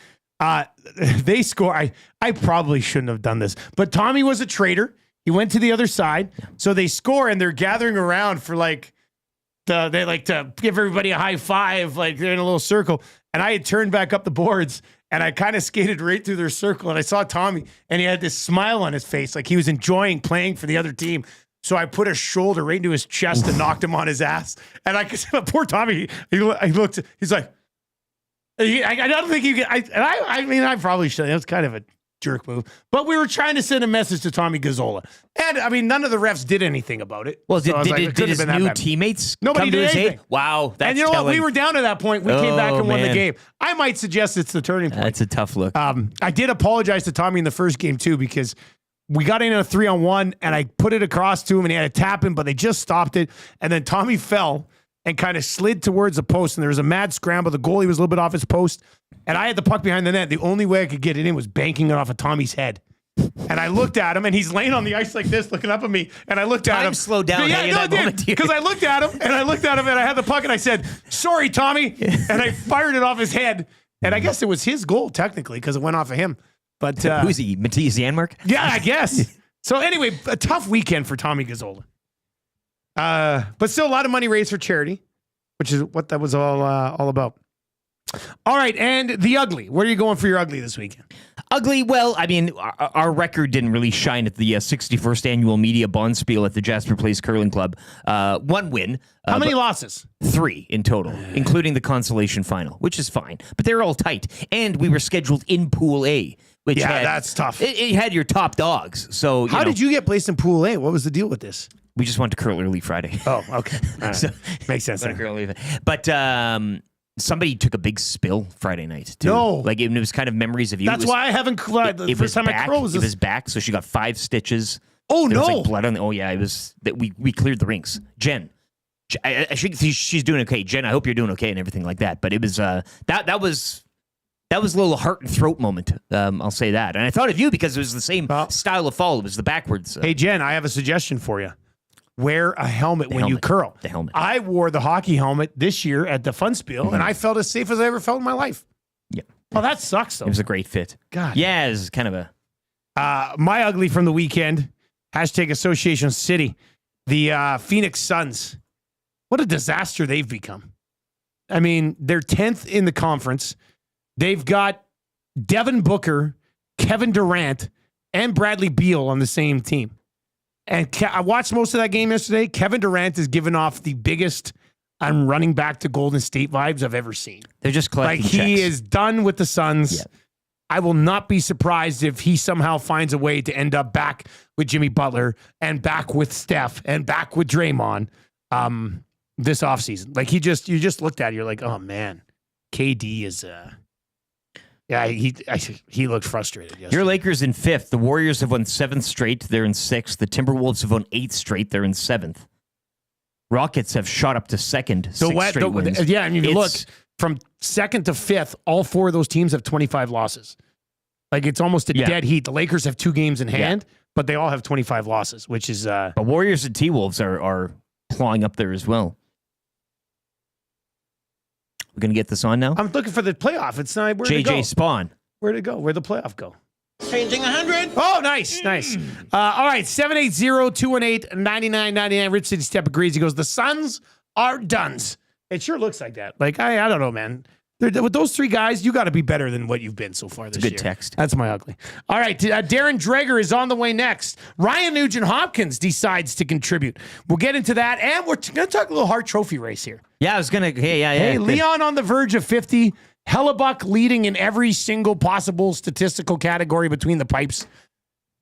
they score. I probably shouldn't have done this, but Tommy was a traitor. He went to the other side. So they score and they're gathering around for like, they like to give everybody a high five, like they're in a little circle. And I had turned back up the boards and I kind of skated right through their circle. And I saw Tommy and he had this smile on his face, like he was enjoying playing for the other team. So I put a shoulder right into his chest and knocked him on his ass. And poor Tommy, he looked, he's like, I don't think you get, I mean, I probably should. It was kind of a jerk move, but we were trying to send a message to Tommy Gazzola. And I mean, none of the refs did anything about it. Well, So I was like, it did couldn't his have been that new bad. teammates Nobody come to did his anything. aid? Wow, that's And you know what? We telling. were down to that point. We came back Oh, and won the man. game. I might suggest it's the turning point. That's a tough look. I did apologize to Tommy in the first game too, because we got in a 3-on-1 and I put it across to him and he had to tap him, but they just stopped it. And then Tommy fell and kind of slid towards the post and there was a mad scramble. The goalie was a little bit off his post and I had the puck behind the net. The only way I could get it in was banking it off of Tommy's head. And I looked at him and he's laying on the ice like this, looking up at me. And I looked at him. Slowed down. Yeah, hey, in no, that it moment, did. dear. Because I looked at him and I had the puck and I said, sorry, Tommy. And I fired it off his head. And I guess it was his goal, technically, because it went off of him. But Who's he? Matthias Janmark? yeah, I guess. So anyway, a tough weekend for Tommy Gazzola. But still a lot of money raised for charity, which is what that was all about. All right, and the ugly. Where are you going for your ugly this weekend? Ugly. Well, I mean, our record didn't really shine at the 61st annual media bonspiel at the Jasper Place Curling Club. One win. How many but losses? 3 in total, including the consolation final, which is fine. But they're all tight. And we were scheduled in Pool A, which Yeah, had, that's tough. It had your top dogs. So How did you get placed in Pool A? What was the deal with this? We just went to curl early Friday. Oh, okay. All right. So- Makes sense. Went to then. curl early. But somebody took a big spill Friday night, too. No. Like, it was kind of memories of you. That's why I haven't. The first time I curled was It this. was back, so she got 5 stitches. Oh, There was no. like blood on the. Oh yeah, it was that we cleared the rinks. Jen, I she's doing okay. Jen, I hope you're doing okay and everything like that. But it was that was a little heart and throat moment. I'll say that. And I thought of you because it was the same style of fall. It was the backwards. Hey, Jen, I have a suggestion for you. Wear a helmet when you helmet. curl. The helmet. I wore the hockey helmet this year at the Fun Spiel, and I felt as safe as I ever felt in my life. Yeah. Well, that sucks, though. It was a great fit. God. Yeah, it was kind of a. My ugly from the weekend, #Association City, the Phoenix Suns. What a disaster they've become. I mean, they're 10th in the conference. They've got Devin Booker, Kevin Durant, and Bradley Beal on the same team. And I watched most of that game yesterday. Kevin Durant is giving off the biggest I'm running back to Golden State vibes I've ever seen. They're just collecting Like, he checks. is done with the Suns. Yeah. I will not be surprised if he somehow finds a way to end up back with Jimmy Butler and back with Steph and back with Draymond this offseason. Like, you just looked at it, you're like, oh man, KD is yeah, he looked frustrated yesterday. Your Lakers in 5th. The Warriors have won 7th straight. They're in 6th. The Timberwolves have won 8th straight. They're in 7th. Rockets have shot up to 2nd. So 6 straight wins. yeah, I mean, you look It's- from 2nd to 5th, all 4 of those teams have 25 losses. Like, it's almost a Yeah. dead heat. The Lakers have 2 games in hand, but they all have 25 losses, which is But Warriors and T-Wolves are clawing up there as well. We're going to get this on now? I'm looking for the playoff. It's not where to go. JJ Spawn. Where'd it go? Where'd the playoff go? Changing 100. Oh, nice. All right, 780-218-9999. Rich City Step agrees. He goes, the Suns are duns. It sure looks like that. Like, I don't know, man. With those three guys, you got to be better than what you've been so far this year. Good text. That's my ugly. All right, Darren Dreger is on the way next. Ryan Nugent-Hopkins decides to contribute. We'll get into that, and we're going to talk a little Hart Trophy race here. Yeah, I was going to. Yeah. Hey, Leon on the verge of 50. Hellebuck leading in every single possible statistical category between the pipes.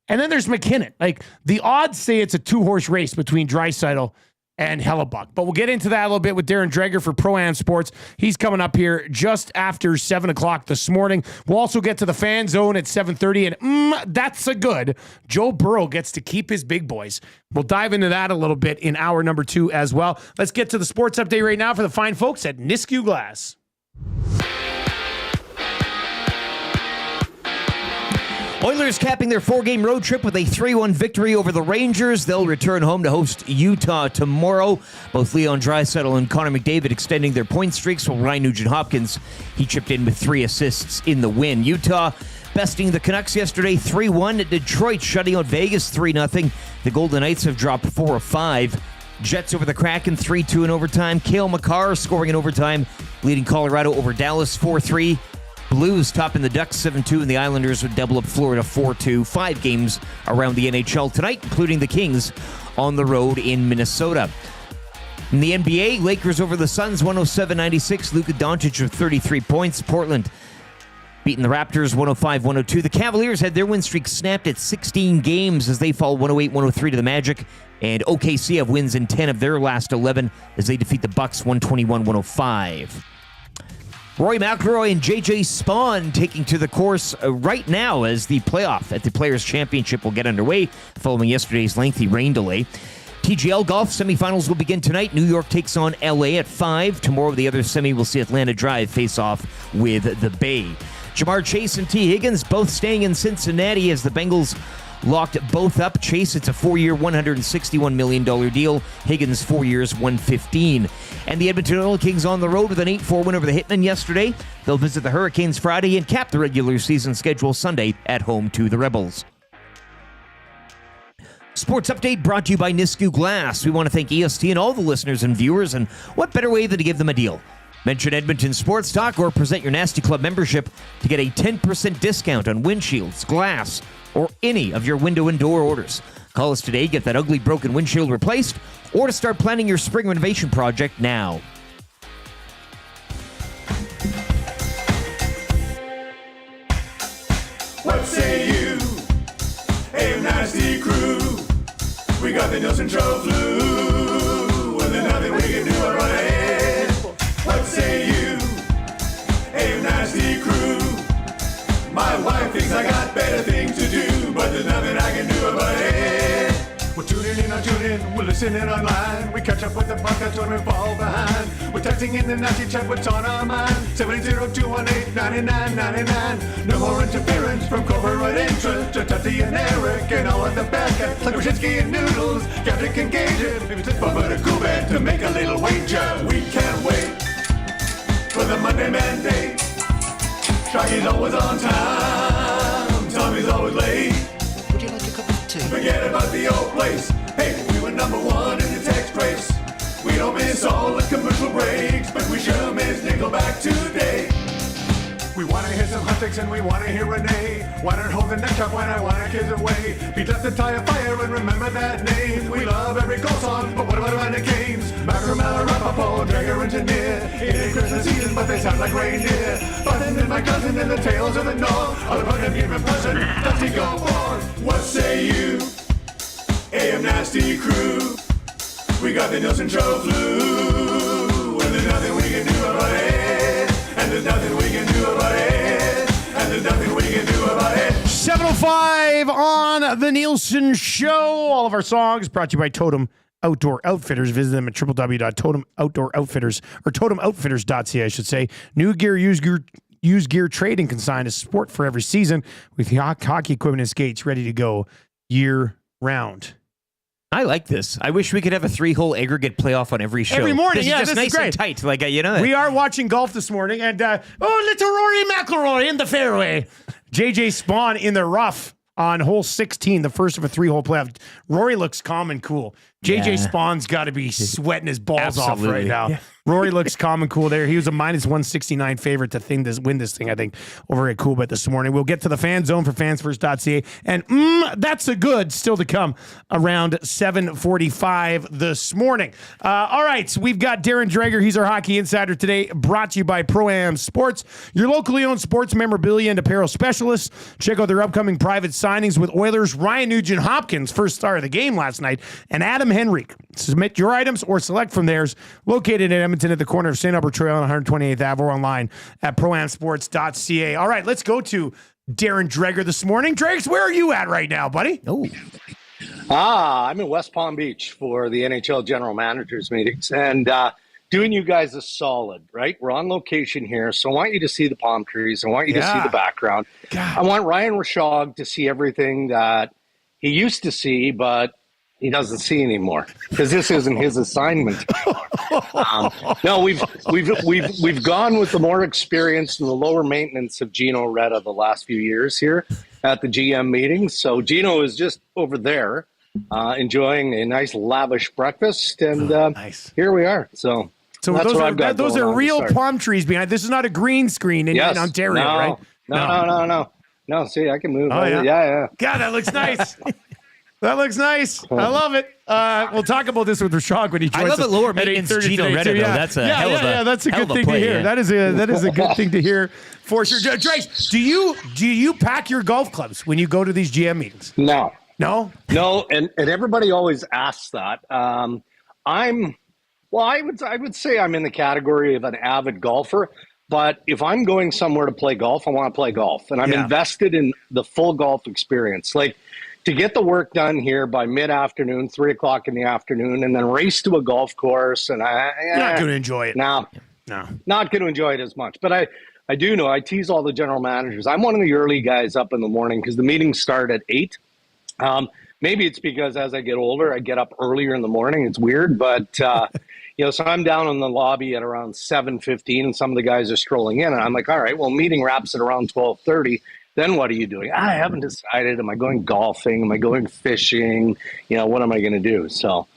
And then there's McKinnon. Like, the odds say it's a 2-horse race between Draisaitl and Hellebuck. But we'll get into that a little bit with Darren Dreger for Pro-Am Sports. He's coming up here just after 7 o'clock this morning. We'll also get to the Fan Zone at 7:30. And that's a good. Joe Burrow gets to keep his big boys. We'll dive into that a little bit in hour number 2 as well. Let's get to the sports update right now for the fine folks at Nisku Glass. Oilers capping their 4-game road trip with a 3-1 victory over the Rangers. They'll return home to host Utah tomorrow. Both Leon Draisaitl and Connor McDavid extending their point streaks, while Ryan Nugent-Hopkins, he chipped in with 3 assists in the win. Utah besting the Canucks yesterday 3-1 at Detroit, shutting out Vegas 3-0. The Golden Knights have dropped 4 of 5. Jets over the Kraken 3-2 in overtime. Cale Makar scoring in overtime, leading Colorado over Dallas 4-3. Blues topping the Ducks 7-2, and the Islanders would double up Florida 4-2. 5 games around the NHL tonight, including the Kings on the road in Minnesota. In the NBA, Lakers over the Suns 107-96. Luka Doncic with 33 points. Portland beating the Raptors 105-102. The Cavaliers had their win streak snapped at 16 games as they fall 108-103 to the Magic. And OKC have wins in 10 of their last 11 as they defeat the Bucks 121-105. Rory McIlroy and J.J. Spawn taking to the course right now as the playoff at the Players' Championship will get underway following yesterday's lengthy rain delay. TGL Golf semifinals will begin tonight. New York takes on L.A. at 5. Tomorrow, the other semi will see Atlanta Drive face off with the Bay. Jamar Chase and T. Higgins both staying in Cincinnati as the Bengals locked both up. Chase, it's a 4-year, $161 million deal. Higgins, 4 years, $115. And the Edmonton Oil Kings on the road with an 8-4 win over the Hitmen yesterday. They'll visit the Hurricanes Friday and cap the regular season schedule Sunday at home to the Rebels. Sports Update brought to you by Nisku Glass. We want to thank EST and all the listeners and viewers, and what better way than to give them a deal? Mention Edmonton Sports Talk or present your Nasty Club membership to get a 10% discount on windshields, glass, or any of your window and door orders. Call us today, get that ugly broken windshield replaced, or to start planning your spring renovation project now. What say you? Hey, nasty crew. We got the Nielson Show flu. And there's nothing we can do about it. What say you? Hey, nasty crew. My wife thinks I got better things to do, but there's nothing I can do about it. We're tuning in on TuneIn, we're listening online. We catch up with the podcast when we fall behind. We're texting in the nasty chat, what's on our mind. 780-218-9999. No more interference from corporate interest. Just Tati and Eric and all of the bad guys. Like Rishaug and Noodles, Captain can gauge it. Maybe it's but a cool bed to make a little wager. We can't wait for the Monday Mandate. Shaggy's always on time. Tommy's always late. Would you like a cup of tea? Forget about the old place. Hey, we were number 1 in the text race. We don't miss all the commercial breaks, but we sure miss Nickelback today. We wanna hear some hot takes and we wanna hear Renee. Why not hold the neck up when I wanna kiss away? Beat up the tire fire and remember that name. We love every goal song, but what about the games? Macramel, Rapaport, Dreger, Engineer. It ain't Christmas season, but they sound like reindeer. Button and my cousin and the tales of the North. All about him in person, Dusty go forth. What say you? AM Nasty crew. We got the Nielson Show flu. And there's nothing we can do about it. And there's nothing we can do about it. And there's nothing we can do about it. 7:05 on the Nielson Show. All of our songs brought to you by Totem Outdoor Outfitters. Visit them at www.totemoutdooroutfitters or totemoutfitters.ca, I should say. New gear, used gear, trade and consign is sport for every season with hockey equipment and skates ready to go year round. I like this. I wish we could have a 3-hole aggregate playoff on every show. Every morning, this yeah, is just this is nice great. and tight. Like, you know, We are watching golf this morning, and little Rory McIlroy in the fairway. J.J. Spawn in the rough on hole 16, the first of a 3-hole playoff. Rory looks calm and cool. J.J. Spawn's got to be sweating his balls off right now. Yeah. Rory looks calm and cool there. He was a minus 169 favorite to win this thing, I think, over at Coolbet this morning. We'll get to the fan zone for fansfirst.ca. And that's a good still to come around 7:45 this morning. All right, so we've got Darren Dreger. He's our hockey insider today, brought to you by Pro-Am Sports, your locally owned sports memorabilia and apparel specialists. Check out their upcoming private signings with Oilers Ryan Nugent-Hopkins, first star of the game last night, and Adam Henrique. Submit your items or select from theirs, located in Edmonton at the corner of St. Albert Trail and 128th Ave, or online at proamsports.ca. All right, let's go to Darren Dreger this morning. Dregs, where are you at right now, buddy? Oh, I'm in West Palm Beach for the NHL General Managers meetings and doing you guys a solid, right? We're on location here, so I want you to see the palm trees. I want you to see the background. God. I want Ryan Rishaug to see everything that he used to see, but he doesn't see anymore because this isn't his assignment. No, we've gone with the more experienced and the lower maintenance of Gino Retta the last few years here at the GM meetings. So Gino is just over there enjoying a nice lavish breakfast, and nice. Here we are. So that's those what are I've got those going are on to real start. palm trees behind. This is not a green screen in Ontario, right? No. See, I can move. Oh, yeah? Yeah. God, that looks nice. That looks nice. I love it. We'll talk about this with Rishaug when he joins us. I love it. Lower at maintenance 8:30 Gino today, Retta, too. though. That's a hell of a that's a hell good of a thing play, to hear. yeah. That is a good thing to hear for sure. Drace, do you pack your golf clubs when you go to these GM meetings? No. No, and everybody always asks that. I would say I'm in the category of an avid golfer, but if I'm going somewhere to play golf, I want to play golf, and I'm invested in the full golf experience. Like, to get the work done here by mid-afternoon, 3 o'clock in the afternoon, and then race to a golf course, and you're not going to enjoy it. No, not going to enjoy it as much. But I do know, I tease all the general managers. I'm one of the early guys up in the morning because the meetings start at 8. Maybe it's because as I get older, I get up earlier in the morning. It's weird, but so I'm down in the lobby at around 7:15, and some of the guys are strolling in, and I'm like, all right, well, meeting wraps at around 12:30. Then what are you doing? I haven't decided. Am I going golfing? Am I going fishing? What am I going to do? So,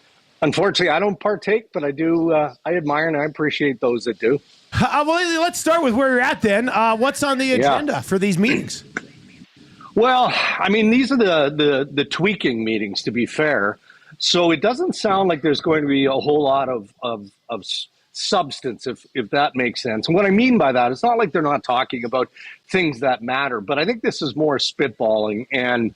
unfortunately, I don't partake, but I do. I admire and I appreciate those that do. Well, let's start with where you're at then. What's on the agenda for these meetings? Well, I mean, these are the tweaking meetings, to be fair. So it doesn't sound like there's going to be a whole lot of substance, if that makes sense. And what I mean by that, it's not like they're not talking about things that matter, but I think this is more spitballing and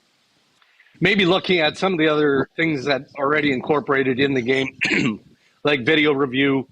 maybe looking at some of the other things that are already incorporated in the game, like video review,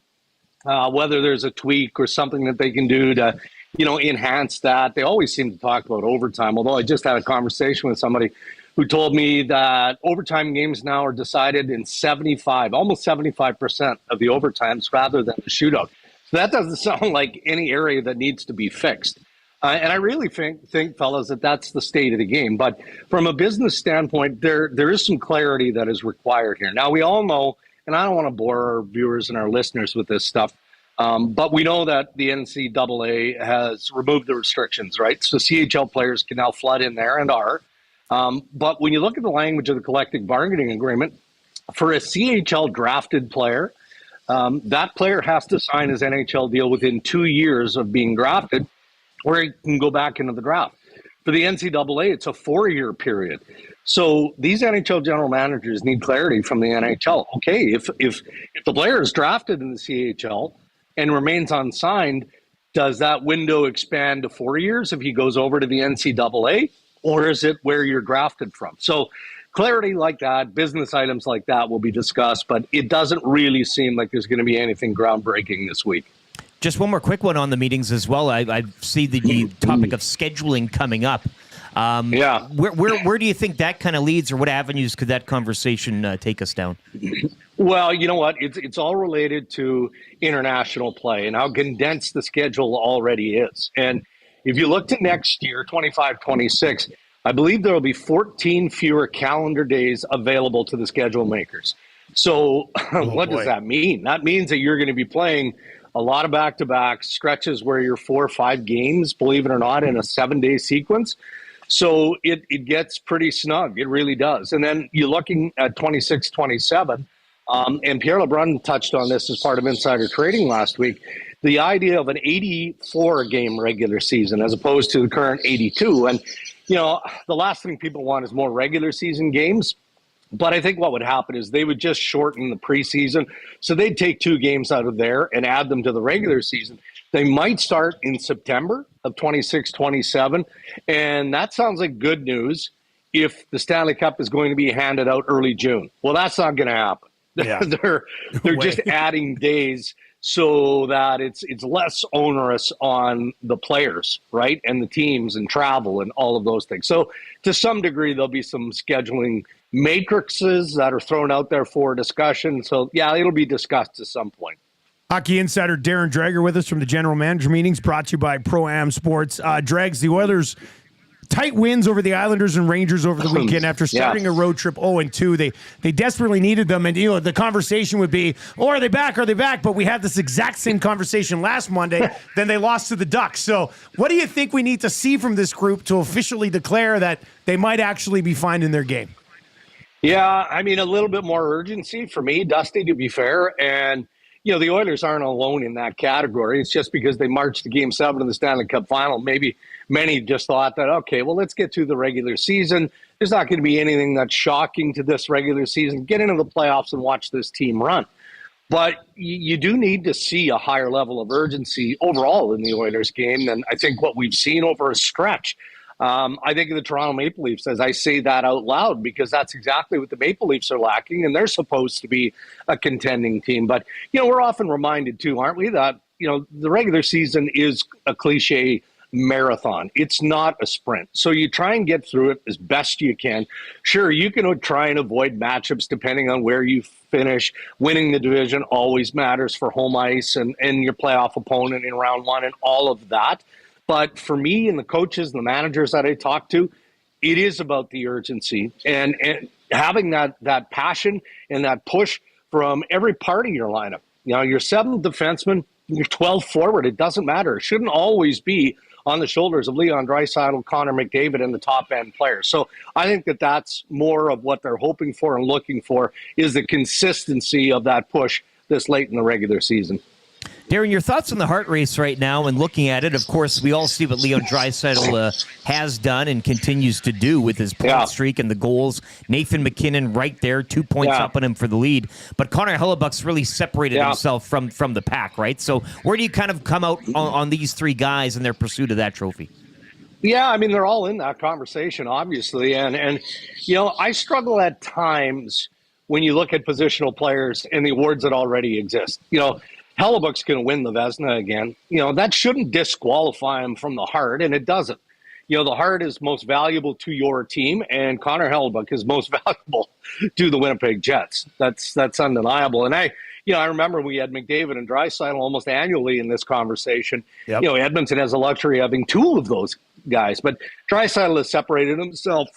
whether there's a tweak or something that they can do to enhance that. They always seem to talk about overtime, although I just had a conversation with somebody who told me that overtime games now are decided in almost 75% of the overtimes rather than the shootout. So that doesn't sound like any area that needs to be fixed. And I really think, fellas, that that's the state of the game. But from a business standpoint, there is some clarity that is required here. Now, we all know, and I don't want to bore our viewers and our listeners with this stuff, but we know that the NCAA has removed the restrictions, right? So CHL players can now flood in there and are. But when you look at the language of the collective bargaining agreement, for a CHL drafted player, that player has to sign his NHL deal within 2 years of being drafted, where he can go back into the draft. For the NCAA, it's a 4-year period. So these NHL general managers need clarity from the NHL. Okay, if the player is drafted in the CHL and remains unsigned, does that window expand to 4 years if he goes over to the NCAA? Or is it where you're drafted from? So clarity like that, business items like that will be discussed, but it doesn't really seem like there's going to be anything groundbreaking this week. Just one more quick one on the meetings as well. I see the topic of scheduling coming up. Where do you think that kind of leads, or what avenues could that conversation take us down? Well, you know what? It's all related to international play and how condensed the schedule already is. And if you look to next year, 25-26, I believe there will be 14 fewer calendar days available to the schedule makers. So what does that mean? That means that you're going to be playing a lot of back-to-back stretches where you're 4 or 5 games, believe it or not, in a 7-day sequence. So it gets pretty snug. It really does. And then you're looking at 26-27. And Pierre LeBrun touched on this as part of insider trading last week. The idea of an 84-game regular season as opposed to the current 82. And, the last thing people want is more regular season games. But I think what would happen is they would just shorten the preseason. So they'd take 2 games out of there and add them to the regular season. They might start in September of 26-27. And that sounds like good news if the Stanley Cup is going to be handed out early June. Well, that's not going to happen. Yeah. they're just adding days so that it's less onerous on the players, right? And the teams and travel and all of those things. So to some degree, there'll be some scheduling matrices that are thrown out there for discussion. So, yeah, it'll be discussed at some point. Hockey insider Darren Dreger with us from the general manager meetings brought to you by Pro-Am Sports. Dregs, the Oilers tight wins over the Islanders and Rangers over the weekend after starting a road trip 0-2. They desperately needed them, and the conversation would be, are they back? Are they back? But we had this exact same conversation last Monday. Then they lost to the Ducks. So what do you think we need to see from this group to officially declare that they might actually be finding their game? Yeah, I mean, a little bit more urgency for me, Dusty, to be fair. And, the Oilers aren't alone in that category. It's just because they marched to Game 7 of the Stanley Cup Final. Maybe many just thought that, okay, well, let's get to the regular season. There's not going to be anything that's shocking to this regular season. Get into the playoffs and watch this team run. But you do need to see a higher level of urgency overall in the Oilers game than I think what we've seen over a stretch. I think of the Toronto Maple Leafs as I say that out loud because that's exactly what the Maple Leafs are lacking, and they're supposed to be a contending team. But, we're often reminded too, aren't we, that, the regular season is a cliche marathon. It's not a sprint. So you try and get through it as best you can. Sure, you can try and avoid matchups depending on where you finish. Winning the division always matters for home ice and your playoff opponent in round 1 and all of that. But for me and the coaches and the managers that I talk to, it is about the urgency and having that passion and that push from every part of your lineup. Your 7th defenseman, your 12th forward, it doesn't matter. It shouldn't always be on the shoulders of Leon Draisaitl, Connor McDavid, and the top-end players. So I think that's more of what they're hoping for and looking for is the consistency of that push this late in the regular season. Darren, your thoughts on the Hart race right now and looking at it? Of course, we all see what Leon Draisaitl has done and continues to do with his point streak and the goals. Nathan McKinnon right there, 2 points up on him for the lead. But Connor Hellebuck's really separated himself from the pack, right? So where do you kind of come out on these 3 guys in their pursuit of that trophy? Yeah, I mean, they're all in that conversation, obviously. And I struggle at times when you look at positional players and the awards that already exist. Hellebuck's going to win the Vezina again. That shouldn't disqualify him from the Hart, and it doesn't. The Hart is most valuable to your team, and Connor Hellebuck is most valuable to the Winnipeg Jets. That's undeniable. And I remember we had McDavid and Draisaitl almost annually in this conversation. Yep. Edmonton has the luxury of having 2 of those guys, but Draisaitl has separated himself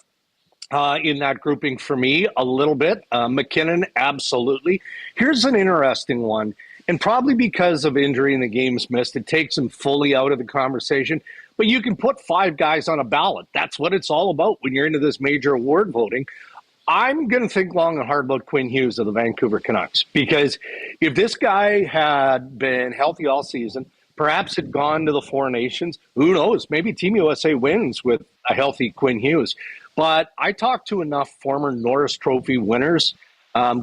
in that grouping for me a little bit. McKinnon, absolutely. Here's an interesting one. And probably because of injury and the games missed, it takes him fully out of the conversation. But you can put 5 guys on a ballot. That's what it's all about when you're into this major award voting. I'm going to think long and hard about Quinn Hughes of the Vancouver Canucks. Because if this guy had been healthy all season, perhaps had gone to the 4 Nations, who knows? Maybe Team USA wins with a healthy Quinn Hughes. But I talked to enough former Norris Trophy winners,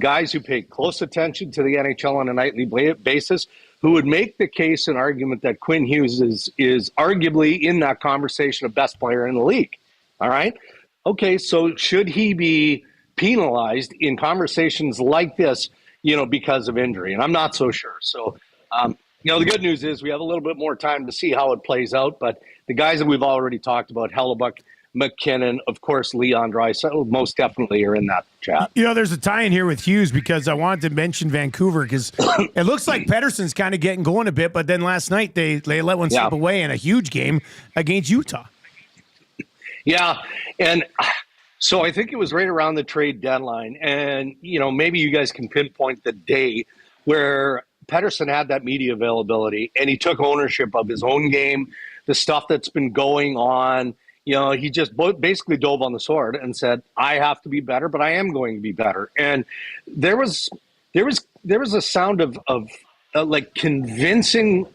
guys who pay close attention to the NHL on a nightly basis, who would make the case and argument that Quinn Hughes is arguably in that conversation of best player in the league. All right? Okay, so should he be penalized in conversations like this, because of injury? And I'm not so sure. So, the good news is we have a little bit more time to see how it plays out. But the guys that we've already talked about, Hellebuck, McKinnon, of course, Leon Draisaitl, most definitely are in that chat. There's a tie-in here with Hughes because I wanted to mention Vancouver because it looks like Pettersson's kind of getting going a bit, but then last night they let one slip away in a huge game against Utah. Yeah, and so I think it was right around the trade deadline, and, maybe you guys can pinpoint the day where Pettersson had that media availability, and he took ownership of his own game, the stuff that's been going on. He just basically dove on the sword and said, I have to be better, but I am going to be better. And there was there was a sound of like convincing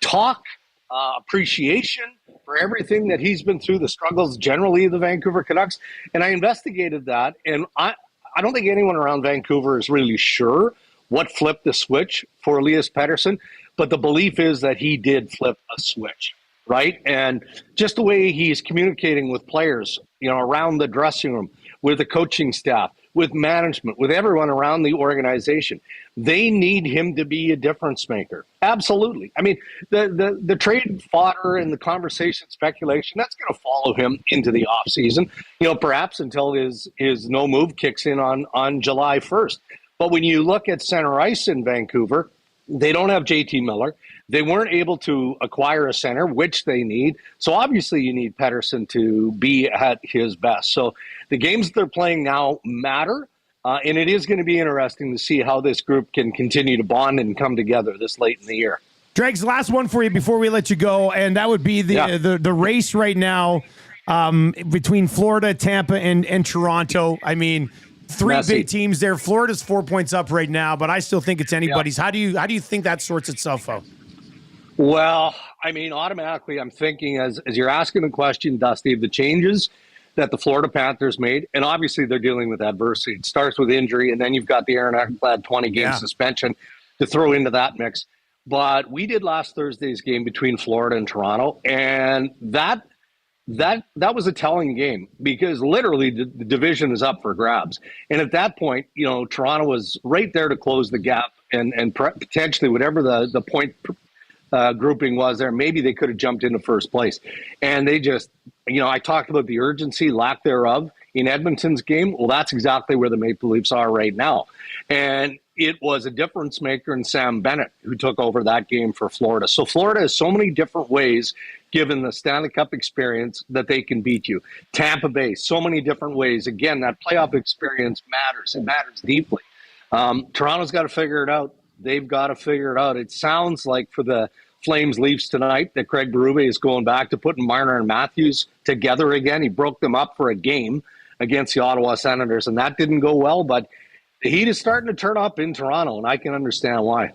talk, appreciation for everything that he's been through, the struggles generally of the Vancouver Canucks. And I investigated that, and I don't think anyone around Vancouver is really sure what flipped the switch for Elias Pettersson, but the belief is that he did flip a switch, right? And just the way he's communicating with players, around the dressing room, with the coaching staff, with management, with everyone around the organization. They need him to be a difference maker. Absolutely. I mean, the trade fodder and the conversation speculation, that's going to follow him into the offseason, perhaps until his no move kicks in on July 1st. But when you look at center ice in Vancouver, they don't have JT Miller. They weren't able to acquire a center, which they need. So obviously you need Pettersson to be at his best. So the games that they're playing now matter, and it is going to be interesting to see how this group can continue to bond and come together this late in the year. Dregs, last one for you before we let you go, and that would be the race right now between Florida, Tampa, and Toronto. I mean, three big teams there. Florida's 4 points up right now, but I still think it's anybody's. How do you think that sorts itself out? Well, I mean, automatically I'm thinking as you're asking the question, Dusty, of the changes that the Florida Panthers made, and obviously they're dealing with adversity. It starts with injury, and then you've got the Aaron Ekblad 20-game suspension to throw into that mix. But we did last Thursday's game between Florida and Toronto, and that was a telling game because literally the division is up for grabs. And at that point, Toronto was right there to close the gap and potentially whatever the point grouping was there, maybe they could have jumped into first place. And they just, I talked about the urgency, lack thereof in Edmonton's game. Well, that's exactly where the Maple Leafs are right now. And it was a difference maker in Sam Bennett who took over that game for Florida. So Florida has so many different ways, given the Stanley Cup experience, that they can beat you. Tampa Bay, so many different ways. Again, that playoff experience matters. It matters deeply. Toronto's got to figure it out. They've got to figure it out. It sounds like for the Flames Leafs tonight that Craig Berube is going back to putting Marner and Matthews together again. He broke them up for a game against the Ottawa Senators, and that didn't go well. But the heat is starting to turn up in Toronto, and I can understand why.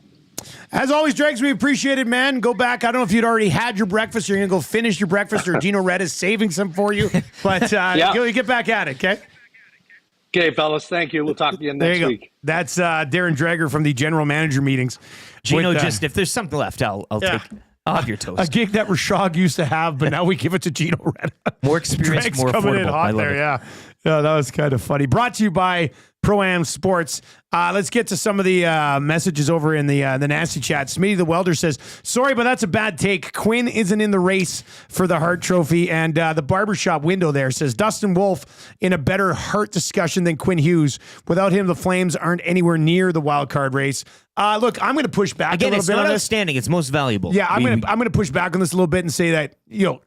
As always, Dregs, we appreciate it, man. Go back. I don't know if you'd already had your breakfast or you're going to go finish your breakfast or Gino Red is saving some for you. But you get back at it, okay? Okay, fellas. Thank you. We'll talk to you next week. That's Darren Dreger from the general manager meetings. Gino, just if there's something left, I'll have your toast. A gig that Rishaug used to have, but now we give it to Gino Red. More experience, Dregs more coming in affordable. hot there, yeah. Yeah, that was kind of funny. Brought to you by Pro-Am Sports. Let's get to some of the messages over in the nasty chat. Smitty the Welder says, sorry, but that's a bad take. Quinn isn't in the race for the Hart Trophy. And the barbershop window there says, Dustin Wolf in a better Hart discussion than Quinn Hughes. Without him, the Flames aren't anywhere near the wild card race. Look, I'm going to push back Again, a little it's bit not on this. outstanding. It's most valuable. Yeah, I'm going to push back on this a little bit and say that,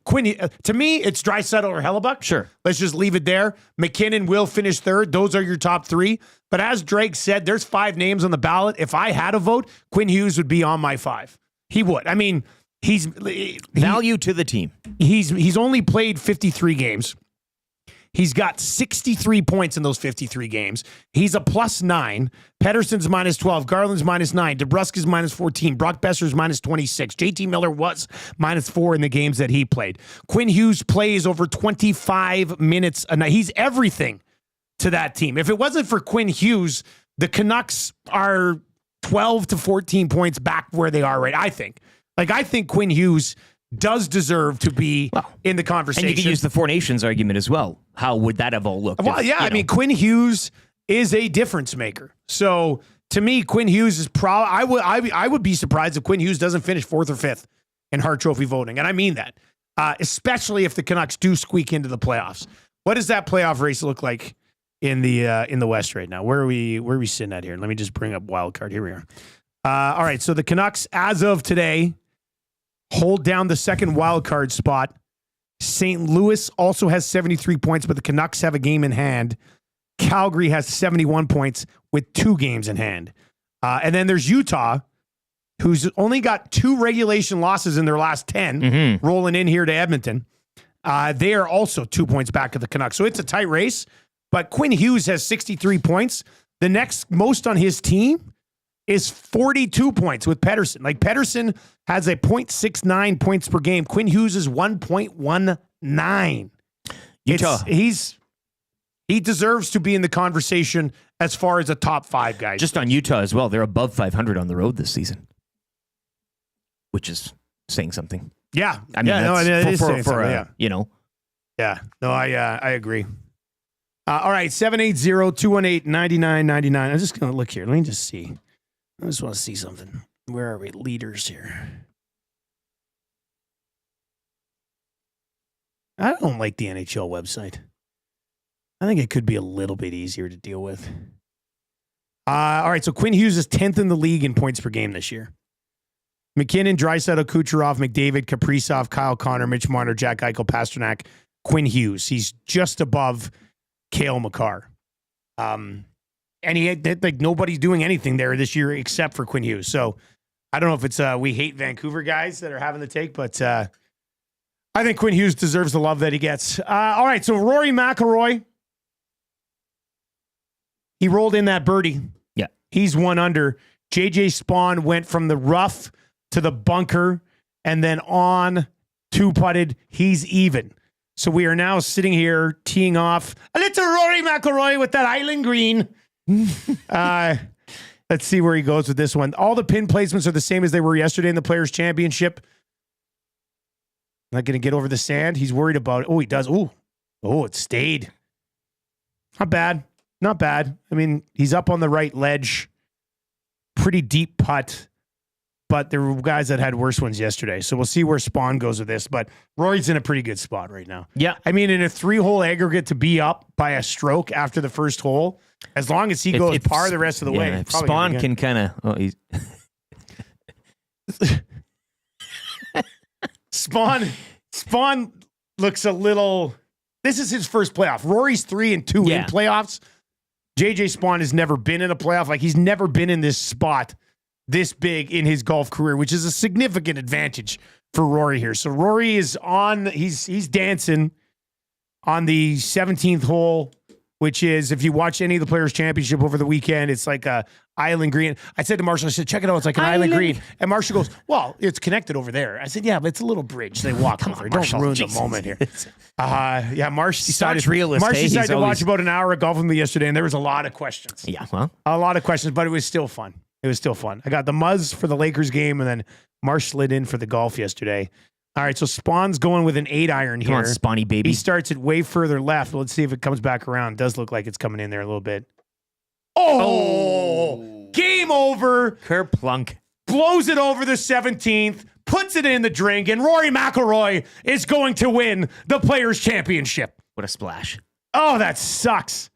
Quinn, to me, it's Draisaitl or Hellebuck. Sure. Let's just leave it there. McKinnon will finish third. Those are your top three. But as Drake said, there's 5 names on the ballot. If I had a vote, Quinn Hughes would be on my 5. He would. I mean, he's value to the team. He's only played 53 games. He's got 63 points in those 53 games. He's a +9. Pettersson's -12. Garland's -9. DeBrusk's -14. Brock Besser's -26. JT Miller was -4 in the games that he played. Quinn Hughes plays over 25 minutes a night. He's everything to that team. If it wasn't for Quinn Hughes, the Canucks are 12 to 14 points back where they are right, I think. I think Quinn Hughes does deserve to be in the conversation. And you can use the Four Nations argument as well. How would that have all looked? Well, I mean, Quinn Hughes is a difference maker. So to me, Quinn Hughes is probably. I would be surprised if Quinn Hughes doesn't finish 4th or 5th in Hart Trophy voting, and I mean that, especially if the Canucks do squeak into the playoffs. What does that playoff race look like in the West right now? Where are we sitting at here? Let me just bring up wild card. Here we are. All right, so the Canucks, as of today, hold down the second wild card spot. St. Louis also has 73 points, but the Canucks have a game in hand. Calgary has 71 points with 2 games in hand. And then there's Utah, who's only got 2 regulation losses in their last 10, rolling in here to Edmonton. They are also 2 points back of the Canucks. So it's a tight race, but Quinn Hughes has 63 points. The next most on his team is 42 points with Pettersson. Like Pettersson has a 0.69 points per game. Quinn Hughes is 1.19. Utah. He deserves to be in the conversation as far as a top 5 guy. Just on Utah as well. They're above 500 on the road this season, which is saying something. Yeah. I mean, it is saying something, yeah. You know. Yeah. No, I agree. All right. 780-218-9999. I'm just going to look here. Let me just see. I just want to see something. Where are we? Leaders here. I don't like the NHL website. I think it could be a little bit easier to deal with. All right, so Quinn Hughes is 10th in the league in points per game this year. McKinnon, Draisaitl, Kucherov, McDavid, Kaprizov, Kyle Connor, Mitch Marner, Jack Eichel, Pasternak, Quinn Hughes. He's just above Cale Makar. And he had, like, nobody's doing anything there this year except for Quinn Hughes. So I don't know if it's we hate Vancouver guys that are having the take, but I think Quinn Hughes deserves the love that he gets. All right, so Rory McIlroy. He rolled in that birdie. Yeah. He's 1 under. JJ Spawn went from the rough to the bunker and then on 2-putted. He's even. So we are now sitting here teeing off a little Rory McIlroy with that island green. Let's see where he goes with this one. All the pin placements are the same as they were yesterday in the Players' Championship. Not going to get over the sand. He's worried about it. Oh, he does. Oh, it stayed. Not bad. Not bad. I mean, he's up on the right ledge. Pretty deep putt. But there were guys that had worse ones yesterday. So we'll see where Spawn goes with this. But Rory's in a pretty good spot right now. Yeah. I mean, in a 3-hole aggregate to be up by a stroke after the first hole, as long as he goes par the rest of the way. If Spawn can kind of... Oh, he's... Spawn looks a little... This is his first playoff. Rory's 3-2 in playoffs. JJ Spawn has never been in a playoff. Like, he's never been in this spot this big in his golf career, which is a significant advantage for Rory here. So Rory is on, he's dancing on the 17th hole, which is, if you watch any of the Players' Championship over the weekend, it's like a island green. I said to Marshall, I said, check it out. It's like an island green. And Marshall goes, well, it's connected over there. I said, yeah, but it's a little bridge. They walk over. Don't ruin the moment here. Yeah, Marsh decided to watch about an hour of golf with me yesterday, and there was a lot of questions. Yeah, well. A lot of questions, but it was still fun. It was still fun. I got the Muzz for the Lakers game, and then Marsh slid in for the golf yesterday. All right, so Spawn's going with an 8-iron here. Come on, Spawny baby. He starts it way further left. Let's see if it comes back around. It does look like it's coming in there a little bit. Oh! Game over. Kerplunk. Blows it over the 17th, puts it in the drink, and Rory McIlroy is going to win the Players' Championship. What a splash. Oh, that sucks.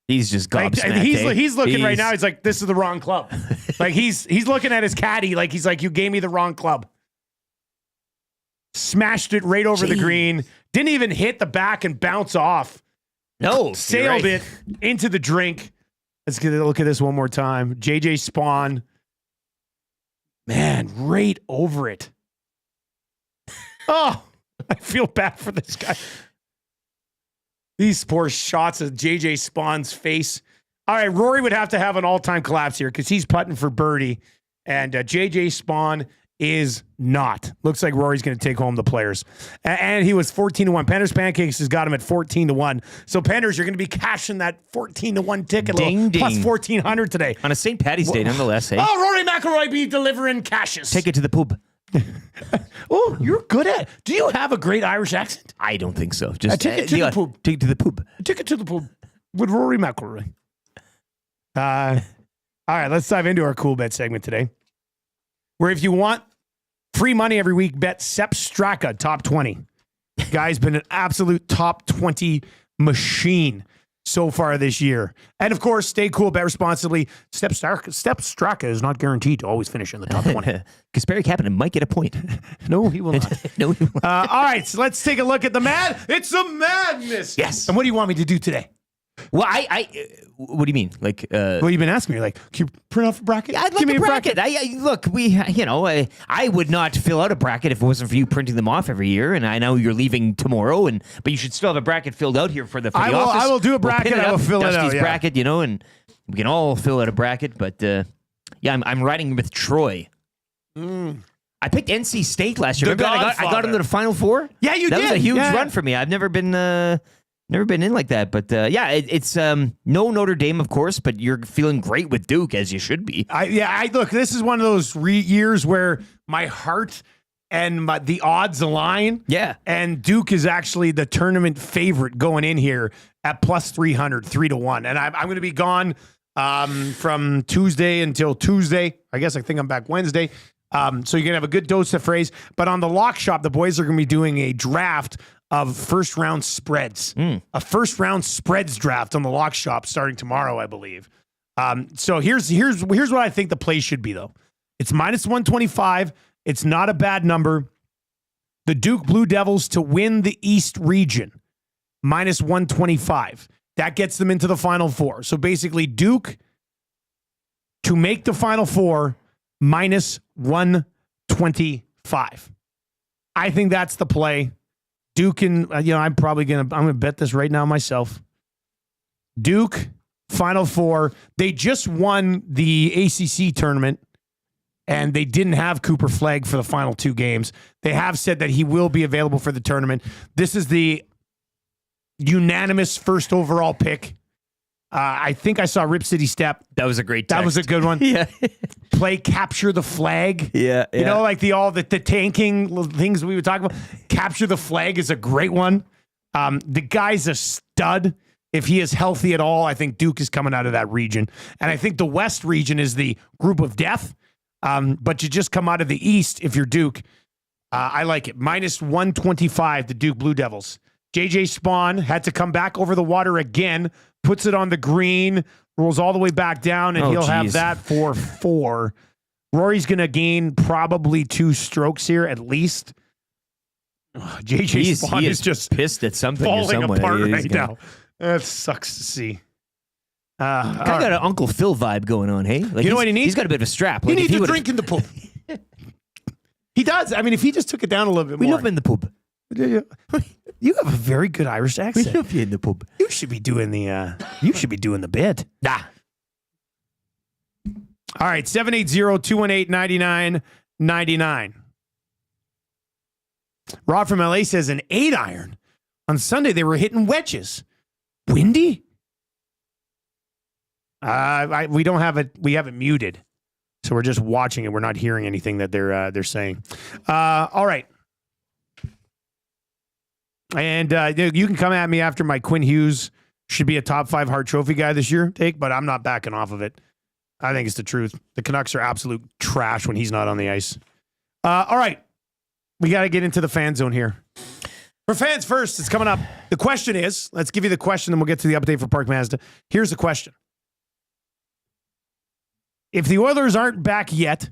He's just gobsmacked. He's looking right now. He's like, this is the wrong club. Like, he's looking at his caddy like he's like, you gave me the wrong club. Smashed it right over the green. Didn't even hit the back and bounce off. No. Sailed it into the drink. Let's get a look at this one more time. JJ Spawn. Man, right over it. Oh, I feel bad for this guy. These poor shots of JJ Spawn's face. All right, Rory would have to have an all-time collapse here because he's putting for birdie, and JJ Spawn is not. Looks like Rory's going to take home the Players. And he was 14-1. Penner's Pancakes has got him at 14-1. So Penner's, you're going to be cashing that 14-1 ticket. Ding, ding. Plus 1,400 today. On a St. Patty's Day, nonetheless. Hey? Oh, Rory McIlroy be delivering cashes. Take it to the pub. Oh, you're good at it. Do you have a great Irish accent? I don't think so. Just take it to the pub. Take it to the pub. Take it to the pub with Rory McIlroy. All right, let's dive into our cool bet segment today. Where if you want free money every week, bet Sepp Straka top 20. Guy's been an absolute top 20 machine so far this year. And of course, stay cool, bet responsibly. Sepp Straka is not guaranteed to always finish in the top 20. Kasperi Kapanen might get a point. No, he will not. No, he won't. All right, so let's take a look at the It's the madness. Yes. And what do you want me to do today? Well, what do you mean? Like, Well, you've been asking me, like, can you print off a bracket? I'd like Give me a bracket. Look, I would not fill out a bracket if it wasn't for you printing them off every year. And I know you're leaving tomorrow, but you should still have a bracket filled out here for the office. I will do a bracket. We'll pin it I will up, fill it Dusty's out. Yeah. bracket, and we can all fill out a bracket. But I'm riding with Troy. I picked NC State last year. The Remember I got into the Final Four. Yeah, you did. That was a huge Yeah. run for me. I've never been in like that. But it's no Notre Dame, of course. But you're feeling great with Duke, as you should be. Look, this is one of those years where my heart and the odds align. Yeah. And Duke is actually the tournament favorite going in here at plus 300, 3-1. And I'm going to be gone from Tuesday until Tuesday. I think I'm back Wednesday. So you're going to have a good dose of phrase. But on the Lock Shop, the boys are going to be doing a draft of first round spreads. A first round spreads draft on the Lock Shop starting tomorrow, I believe. So here's what I think the play should be, though. It's minus 125. It's not a bad number. The Duke Blue Devils to win the East region, minus 125. That gets them into the Final Four. So basically, Duke to make the Final Four, minus 125. I think that's the play. Duke and I'm gonna bet this right now myself. Duke Final Four. They just won the ACC tournament, and they didn't have Cooper Flagg for the final two games. They have said that he will be available for the tournament. This is the unanimous first overall pick. I think I saw Rip City Step. That was a great text. That was a good one. Yeah. Play Capture the Flag. Yeah. You know, like the tanking things we would talk about. Capture the Flag is a great one. The guy's a stud. If he is healthy at all, I think Duke is coming out of that region. And I think the West region is the group of death. But you just come out of the East if you're Duke. I like it. Minus 125, the Duke Blue Devils. JJ Spawn had to come back over the water again, puts it on the green, rolls all the way back down, and he'll have that for 4. Rory's going to gain probably 2 strokes here at least. JJ Spawn is just pissed at something falling or apart right now. That sucks to see. Kind of got an Uncle Phil vibe going on, hey? Like, you know what he needs? He's got a bit of a strap. He needs to drink in the pool. He does. I mean, if he just took it down a little bit more. We love him in the pub. You have a very good Irish accent. We love you in the pub. You should be doing the. You should be doing the bit. Nah. All right, 780-218-9999. Rod from LA says an 8-iron. On Sunday, they were hitting wedges. Windy? We don't have it. We have it muted, so we're just watching it. We're not hearing anything that they're saying. All right, and you can come at me after my Quinn Hughes should be a top 5 Hart Trophy guy this year take, but I'm not backing off of it. I think it's the truth. The Canucks are absolute trash when he's not on the ice. All right, we got to get into the fan zone here. For fans first, it's coming up. The question is, let's give you the question, and we'll get to the update for Park Mazda. Here's the question. If the Oilers aren't back yet,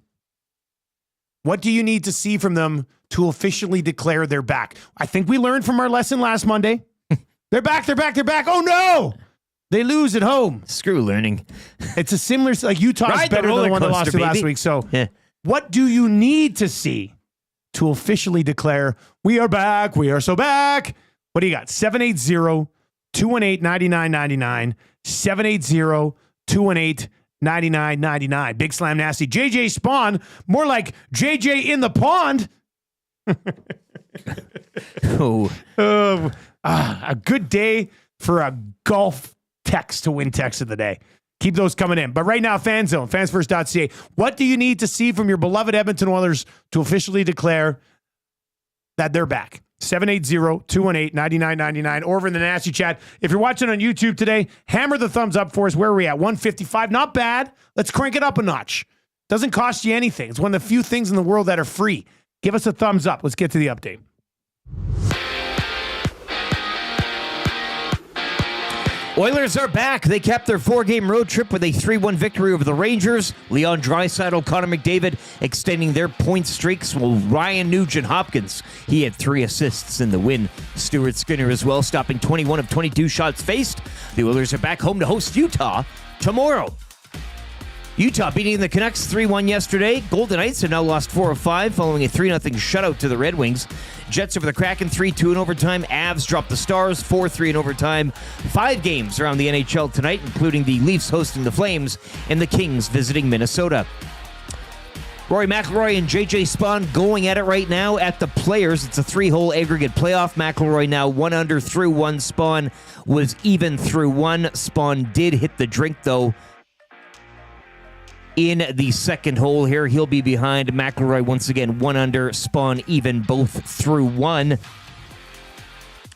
what do you need to see from them to officially declare they're back? I think we learned from our lesson last Monday. They're back, they're back, they're back. Oh, no! They lose at home. Screw learning. It's a similar, like Utah's better than the one they lost to last week. So what do you need to see to officially declare we are back, we are so back? What do you got? 780-218-9999. 780-218-9999. Big Slam Nasty. JJ Spawn, more like JJ in the pond. A good day for a golf text to win text of the day. Keep those coming in. But right now, Fan Zone, fansfirst.ca. What do you need to see from your beloved Edmonton Oilers to officially declare that they're back? 780-218-9999 or over in the Nasty Chat. If you're watching on YouTube today, hammer the thumbs up for us. Where are we at? 155. Not bad. Let's crank it up a notch. Doesn't cost you anything. It's one of the few things in the world that are free. Give us a thumbs up. Let's get to the update. Oilers are back. They kept their 4-game road trip with a 3-1 victory over the Rangers. Leon Draisaitl, Connor McDavid extending their point streaks, while Ryan Nugent-Hopkins, he had 3 assists in the win. Stuart Skinner as well, stopping 21 of 22 shots faced. The Oilers are back home to host Utah tomorrow. Utah beating the Canucks 3-1 yesterday. Golden Knights have now lost 4 of 5 following a 3-0 shutout to the Red Wings. Jets over the Kraken 3-2 in overtime. Avs dropped the Stars 4-3 in overtime. 5 games around the NHL tonight, including the Leafs hosting the Flames and the Kings visiting Minnesota. Rory McIlroy and JJ Spawn going at it right now at the Players. It's a 3-hole aggregate playoff. McIlroy now 1 under through 1. Spawn was even through 1. Spawn did hit the drink, though, in the second hole here. He'll be behind McIlroy once again, 1 under, Spawn even, both through 1.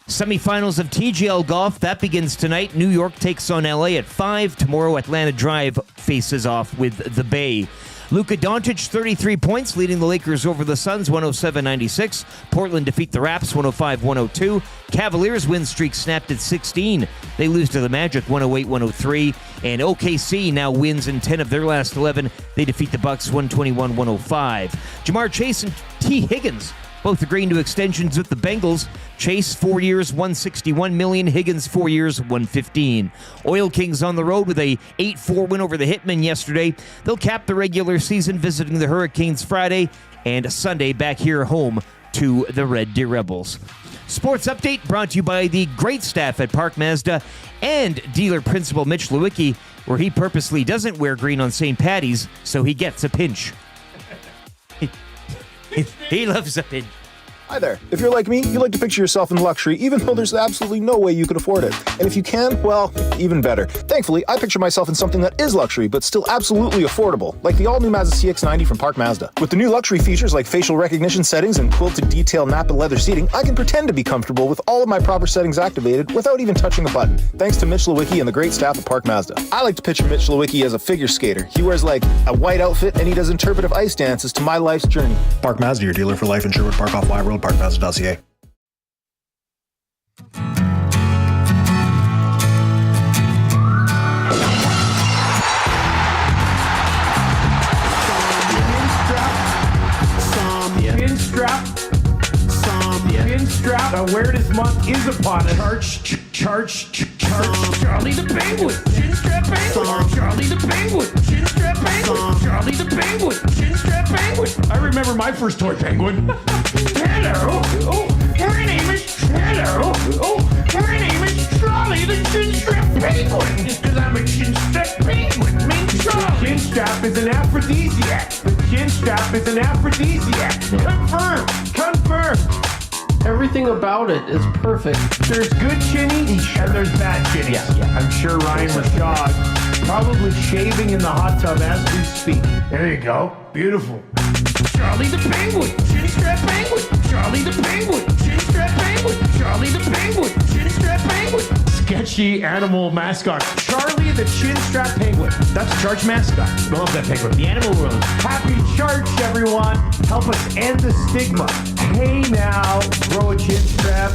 Semifinals of TGL Golf, that begins tonight. New York takes on LA at 5. Tomorrow, Atlanta Drive faces off with the Bay. Luka Doncic, 33 points, leading the Lakers over the Suns, 107-96. Portland defeat the Raps, 105-102. Cavaliers win streak snapped at 16. They lose to the Magic, 108-103. And OKC now wins in 10 of their last 11. They defeat the Bucks, 121-105. Jamar Chase and T. Higgins both agreeing to extensions with the Bengals. Chase, 4 years, $161 million. Higgins, 4 years, $115. Oil Kings on the road with a 8-4 win over the Hitmen yesterday. They'll cap the regular season visiting the Hurricanes Friday and Sunday back here home to the Red Deer Rebels. Sports Update brought to you by the great staff at Park Mazda and dealer principal Mitch Lewicki, where he purposely doesn't wear green on St. Patty's so he gets a pinch. He loves a pinch. Hi there. If you're like me, you like to picture yourself in luxury, even though there's absolutely no way you could afford it. And if you can, well, even better. Thankfully, I picture myself in something that is luxury, but still absolutely affordable, like the all-new Mazda CX-90 from Park Mazda. With the new luxury features like facial recognition settings and quilted detail Napa leather seating, I can pretend to be comfortable with all of my proper settings activated without even touching a button, thanks to Mitch Lewicki and the great staff at Park Mazda. I like to picture Mitch Lewicki as a figure skater. He wears like a white outfit and he does interpretive ice dances to my life's journey. Park Mazda, your dealer for life in Sherwood Park off Y Road, parkmazda.ca. Pin strap. The weirdest month is upon us. Charge. Charlie the Penguin. Chin strap Penguin. Charlie the Penguin. Chin strap Penguin. Charlie the Penguin. Chin strap Penguin. I remember my first toy penguin. Hello. Oh, my name is. Hello. Oh, my name is Charlie the Chin strap Penguin. Because I'm a chin strap penguin. Named Charlie. Chin strap is an aphrodisiac. The chin strap is an aphrodisiac. Confirm. Everything about it is perfect. There's good chinny and there's bad chinny. Yeah. I'm sure Ryan Rishaug probably shaving in the hot tub as we speak. There you go. Beautiful. Charlie the Penguin. Chin strap penguin. Charlie the Penguin. Chin strap penguin. Charlie the Penguin. Chin strap penguin. Sketchy animal mascot. Charlie the chin strap penguin. That's Charge mascot. I love that penguin. The animal world. Happy Charge, everyone. Help us end the stigma. Hey now, grow a chin strap.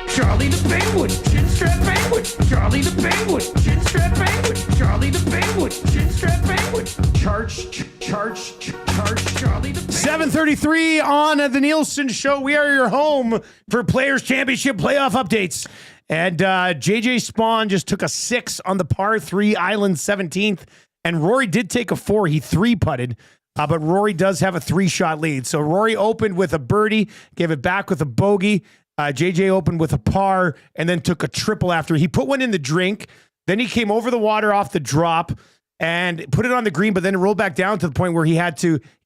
Charlie the Penguin, chin strap penguin. Charlie the Penguin, chin strap penguin. Charlie the Penguin, chin strap penguin. Charge. Charlie the Penguin. 7:33 on the Nielson Show. We are your home for Players Championship playoff updates. And JJ Spawn just took a 6 on the par 3 Island 17th. And Rory did take a 4. He 3-putted. But Rory does have a 3-shot lead. So Rory opened with a birdie, gave it back with a bogey. JJ opened with a par and then took a triple after. He put one in the drink. Then he came over the water off the drop and put it on the green, but then it rolled back down to the point where he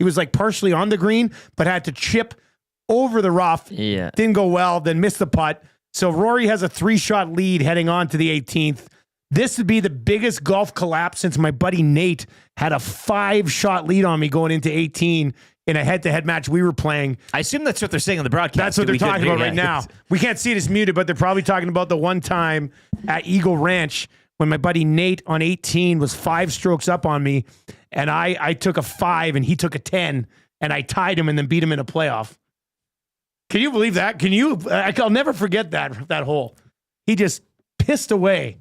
was like partially on the green, but had to chip over the rough. Yeah. Didn't go well, then missed the putt. So Rory has a 3-shot lead heading on to the 18th. This would be the biggest golf collapse since my buddy Nate had a 5-shot lead on me going into 18 in a head-to-head match we were playing. I assume that's what they're saying on the broadcast. That's what they're talking about right now. We can't see it, it's muted, but they're probably talking about the one time at Eagle Ranch when my buddy Nate on 18 was 5 strokes up on me, and I took a 5 and he took a 10, and I tied him and then beat him in a playoff. Can you believe that? I'll never forget that hole. He just pissed away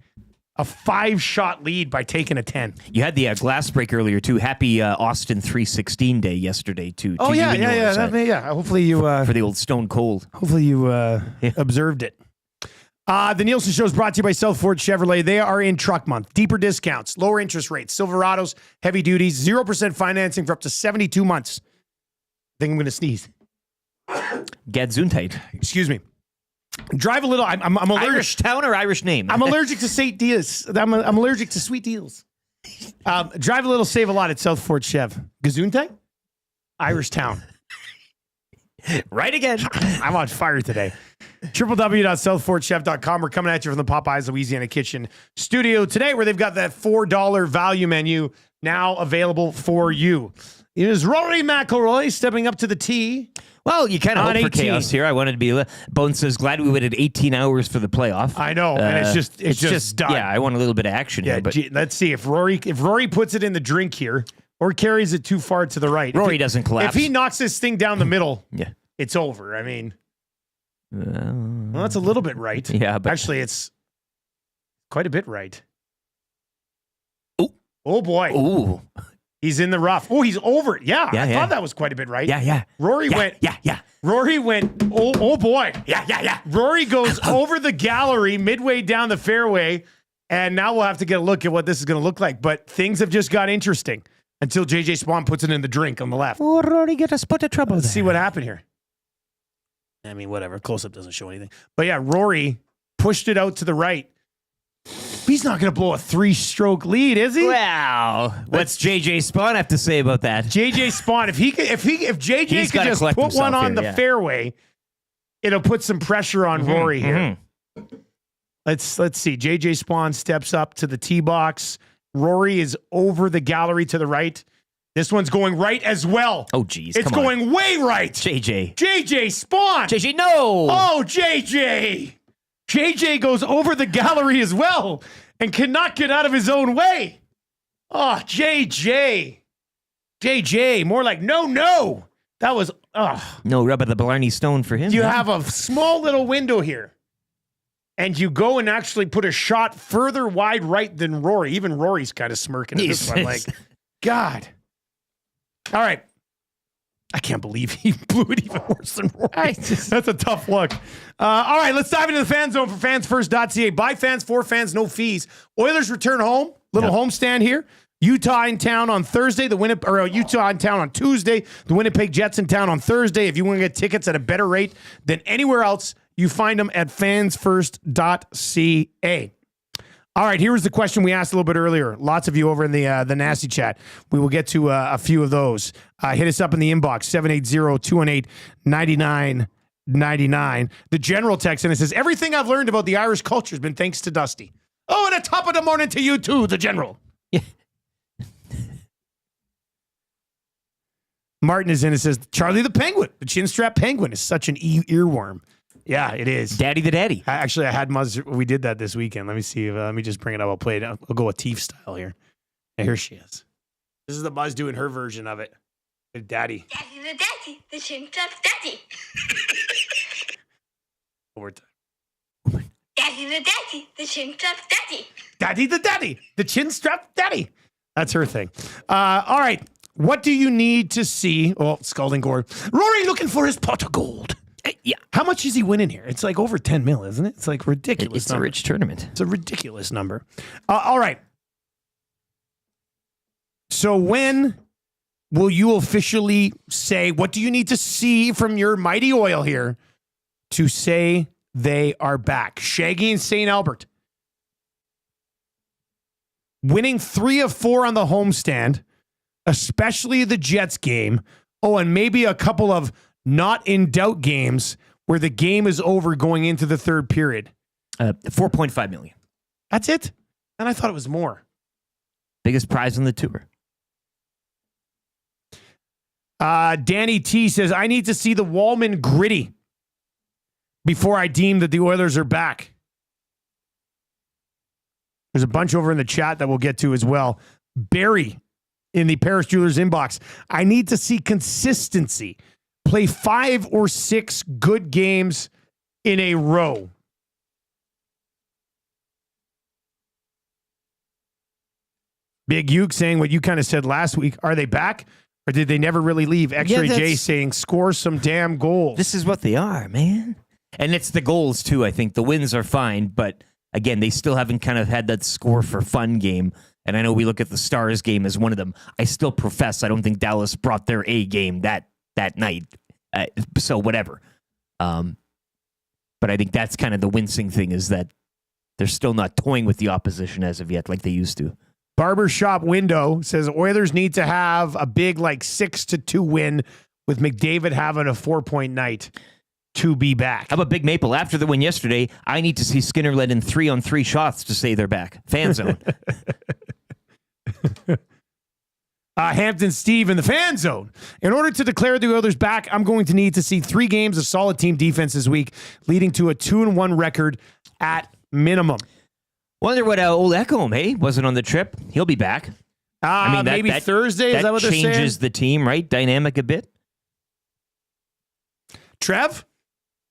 a 5-shot lead by taking a 10. You had the glass break earlier, too. Happy Austin 316 day yesterday, too. Oh, to yeah, you and yours. Hopefully you... for the old Stone Cold. Hopefully you observed it. The Nielsen Show is brought to you by South Ford Chevrolet. They are in truck month. Deeper discounts, lower interest rates, Silverados, heavy duties, 0% financing for up to 72 months. I think I'm going to sneeze. Gesundheit. Excuse me. Drive a little. I'm allergic. Irish town or Irish name? I'm allergic to sweet deals. I'm allergic to sweet deals. Drive a little, save a lot at South Ford Chev. Gesundheit? Irish town. Right again. I'm on fire today. www.southfordchef.com. We're coming at you from the Popeyes Louisiana Kitchen studio today, where they've got that $4 value menu now available for you. It is Rory McIlroy stepping up to the tee. Well, you kind of On hope for 18. chaos here. I wanted to be... Bones says, glad we waited 18 hours for the playoff. I know, and it's just done. Yeah, I want a little bit of action here. But Let's see if Rory puts it in the drink here or carries it too far to the right. Rory doesn't collapse. If he knocks this thing down the middle, yeah, it's over. I mean, well, that's a little bit right. Yeah, but actually, it's quite a bit right. Ooh. Oh boy. Ooh. He's in the rough. Oh, he's over it. Yeah, I yeah. thought that was quite a bit right. Yeah. Rory went. Yeah. Rory went. Oh boy. Yeah. Rory goes over the gallery midway down the fairway, and now we'll have to get a look at what this is going to look like. But things have just got interesting until JJ Spawn puts it in the drink on the left. Oh, Rory got a spot of trouble. Let's see what happened here. I mean, whatever. Close up doesn't show anything. But yeah, Rory pushed it out to the right. He's not going to blow a 3-stroke lead, is he? Wow. What's JJ Spawn have to say about that? JJ Spawn, if JJ He's could gotta just collect put one himself on here, the fairway, it'll put some pressure on Rory here. Let's see. JJ Spawn steps up to the tee box. Rory is over the gallery to the right. This one's going right as well. Oh, geez. It's going way right. JJ Spawn. JJ, no. Oh, JJ. JJ goes over the gallery as well and cannot get out of his own way. Oh, JJ. JJ, more like no. That was, No rub of the Blarney Stone for him. You have a small little window here, and you go and actually put a shot further wide right than Rory. Even Rory's kind of smirking at this one. Like, God. All right. I can't believe he blew it even worse than Rory. That's a tough look. All right, let's dive into the fan zone for fansfirst.ca. By fans, for fans, no fees. Oilers return home. Little homestand here. Utah in town on Thursday. Utah in town on Tuesday. The Winnipeg Jets in town on Thursday. If you want to get tickets at a better rate than anywhere else, you find them at fansfirst.ca. All right, here was the question we asked a little bit earlier. Lots of you over in the nasty chat. We will get to a few of those. Hit us up in the inbox, 780-218-9999. The general text in it says, everything I've learned about the Irish culture has been thanks to Dusty. Oh, and a top of the morning to you too, the general. Yeah. Martin is in and says, Charlie the Penguin, the chin-strap penguin is such an earworm. Yeah, it is. Daddy the Daddy. I had Muzz. We did that this weekend. Let me see. Let me just bring it up. I'll play it. I'll go with Teef style here. And here she is. This is the Muzz doing her version of it. With Daddy. Daddy, the chin-strap daddy. One more time. Daddy, the chin-strap daddy. Daddy the Daddy. The chin-strap daddy. That's her thing. All right. What do you need to see? Oh, Scalding Gore. Rory looking for his pot of gold. Yeah. How much is he winning here? It's like over 10 mil, isn't it? It's like ridiculous. It's a rich tournament. It's a ridiculous number. All right. So when will you officially say, what do you need to see from your mighty oil here to say they are back? Shaggy and St. Albert. Winning 3 of 4 on the homestand, especially the Jets game. Oh, and maybe a couple of not in doubt games where the game is over going into the third period. 4.5 million. That's it? And I thought it was more. Biggest prize on the tour. Danny T says, I need to see the Wallman gritty before I deem that the Oilers are back. There's a bunch over in the chat that we'll get to as well. Barry in the Paris Jewelers inbox. I need to see consistency. play 5 or 6 good games in a row. Big Uke saying what you kind of said last week. Are they back? Or did they never really leave? X-Ray J saying, score some damn goals. This is what they are, man. And it's the goals, too. I think the wins are fine, but again, they still haven't kind of had that score for fun game. And I know we look at the Stars game as one of them. I still profess I don't think Dallas brought their A game that night. So whatever. But I think that's kind of the wincing thing, is that they're still not toying with the opposition as of yet like they used to. Barbershop Window says Oilers need to have a big 6-2 win with McDavid having a 4-point night to be back. How about Big Maple? After the win yesterday, I need to see Skinner let in 3-on-3 shots to say they're back. Fan zone. Hampton Steve in the fan zone. In order to declare the Oilers back, I'm going to need to see 3 games of solid team defense this week, leading to a 2-1 record at minimum. Wonder what old Ekholm, hey, wasn't on the trip. He'll be back. Maybe Thursday. Is that what they're saying? Changes the team, right? Dynamic a bit. Trev,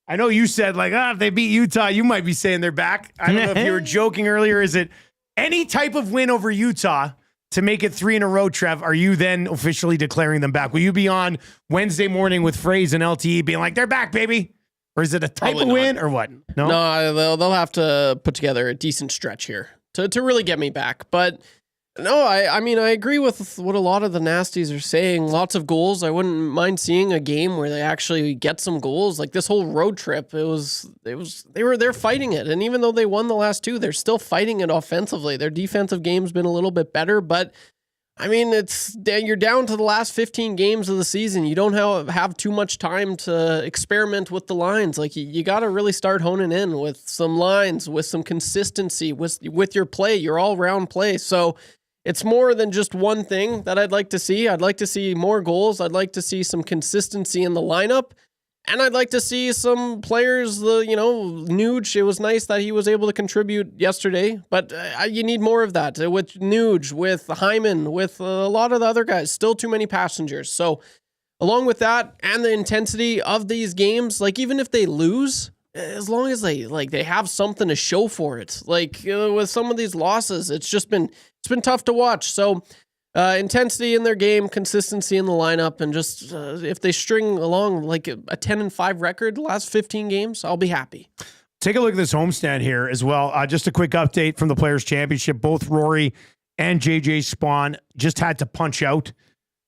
I know you said if they beat Utah, you might be saying they're back. I don't know if you were joking earlier. Is it any type of win over Utah to make it 3 in a row, Trev? Are you then officially declaring them back? Will you be on Wednesday morning with Fraze and LTE being like, they're back, baby? Or is it a type of win or what? No, they'll have to put together a decent stretch here to really get me back. But no, I mean, I agree with what a lot of the nasties are saying. Lots of goals. I wouldn't mind seeing a game where they actually get some goals. Like this whole road trip, they're fighting it. And even though they won the last 2, they're still fighting it offensively. Their defensive game's been a little bit better, but I mean, you're down to the last 15 games of the season. You don't have too much time to experiment with the lines. Like you got to really start honing in with some lines, with some consistency, with your play, your all-round play. So it's more than just one thing that I'd like to see. I'd like to see more goals. I'd like to see some consistency in the lineup. And I'd like to see some players, Nuge. It was nice that he was able to contribute yesterday, but you need more of that with Nuge, with Hyman, with a lot of the other guys. Still too many passengers. So along with that and the intensity of these games, even if they lose, as long as they have something to show for it. With some of these losses, it's been tough to watch. So intensity in their game, consistency in the lineup, and just if they string along a 10-5 record the last 15 games, I'll be happy. Take a look at this homestand here as well. Just a quick update from the Players' Championship. Both Rory and JJ Spawn just had to punch out.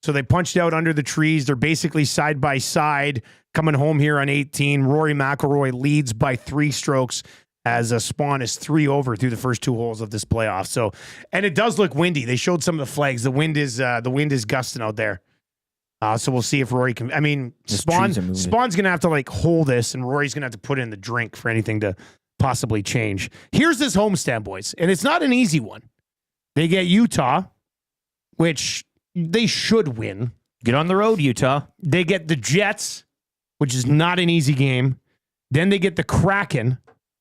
So they punched out under the trees. They're basically side by side coming home here on 18. Rory McIlroy leads by 3 strokes as Spawn is 3 over through the first 2 holes of this playoff. So, and it does look windy. They showed some of the flags. The wind is gusting out there. So we'll see if Rory can. I mean, Spawn's going to have to hold this, and Rory's going to have to put in the drink for anything to possibly change. Here's this homestand, boys, and it's not an easy one. They get Utah, which they should win. Get on the road, Utah. They get the Jets, which is not an easy game. Then they get the Kraken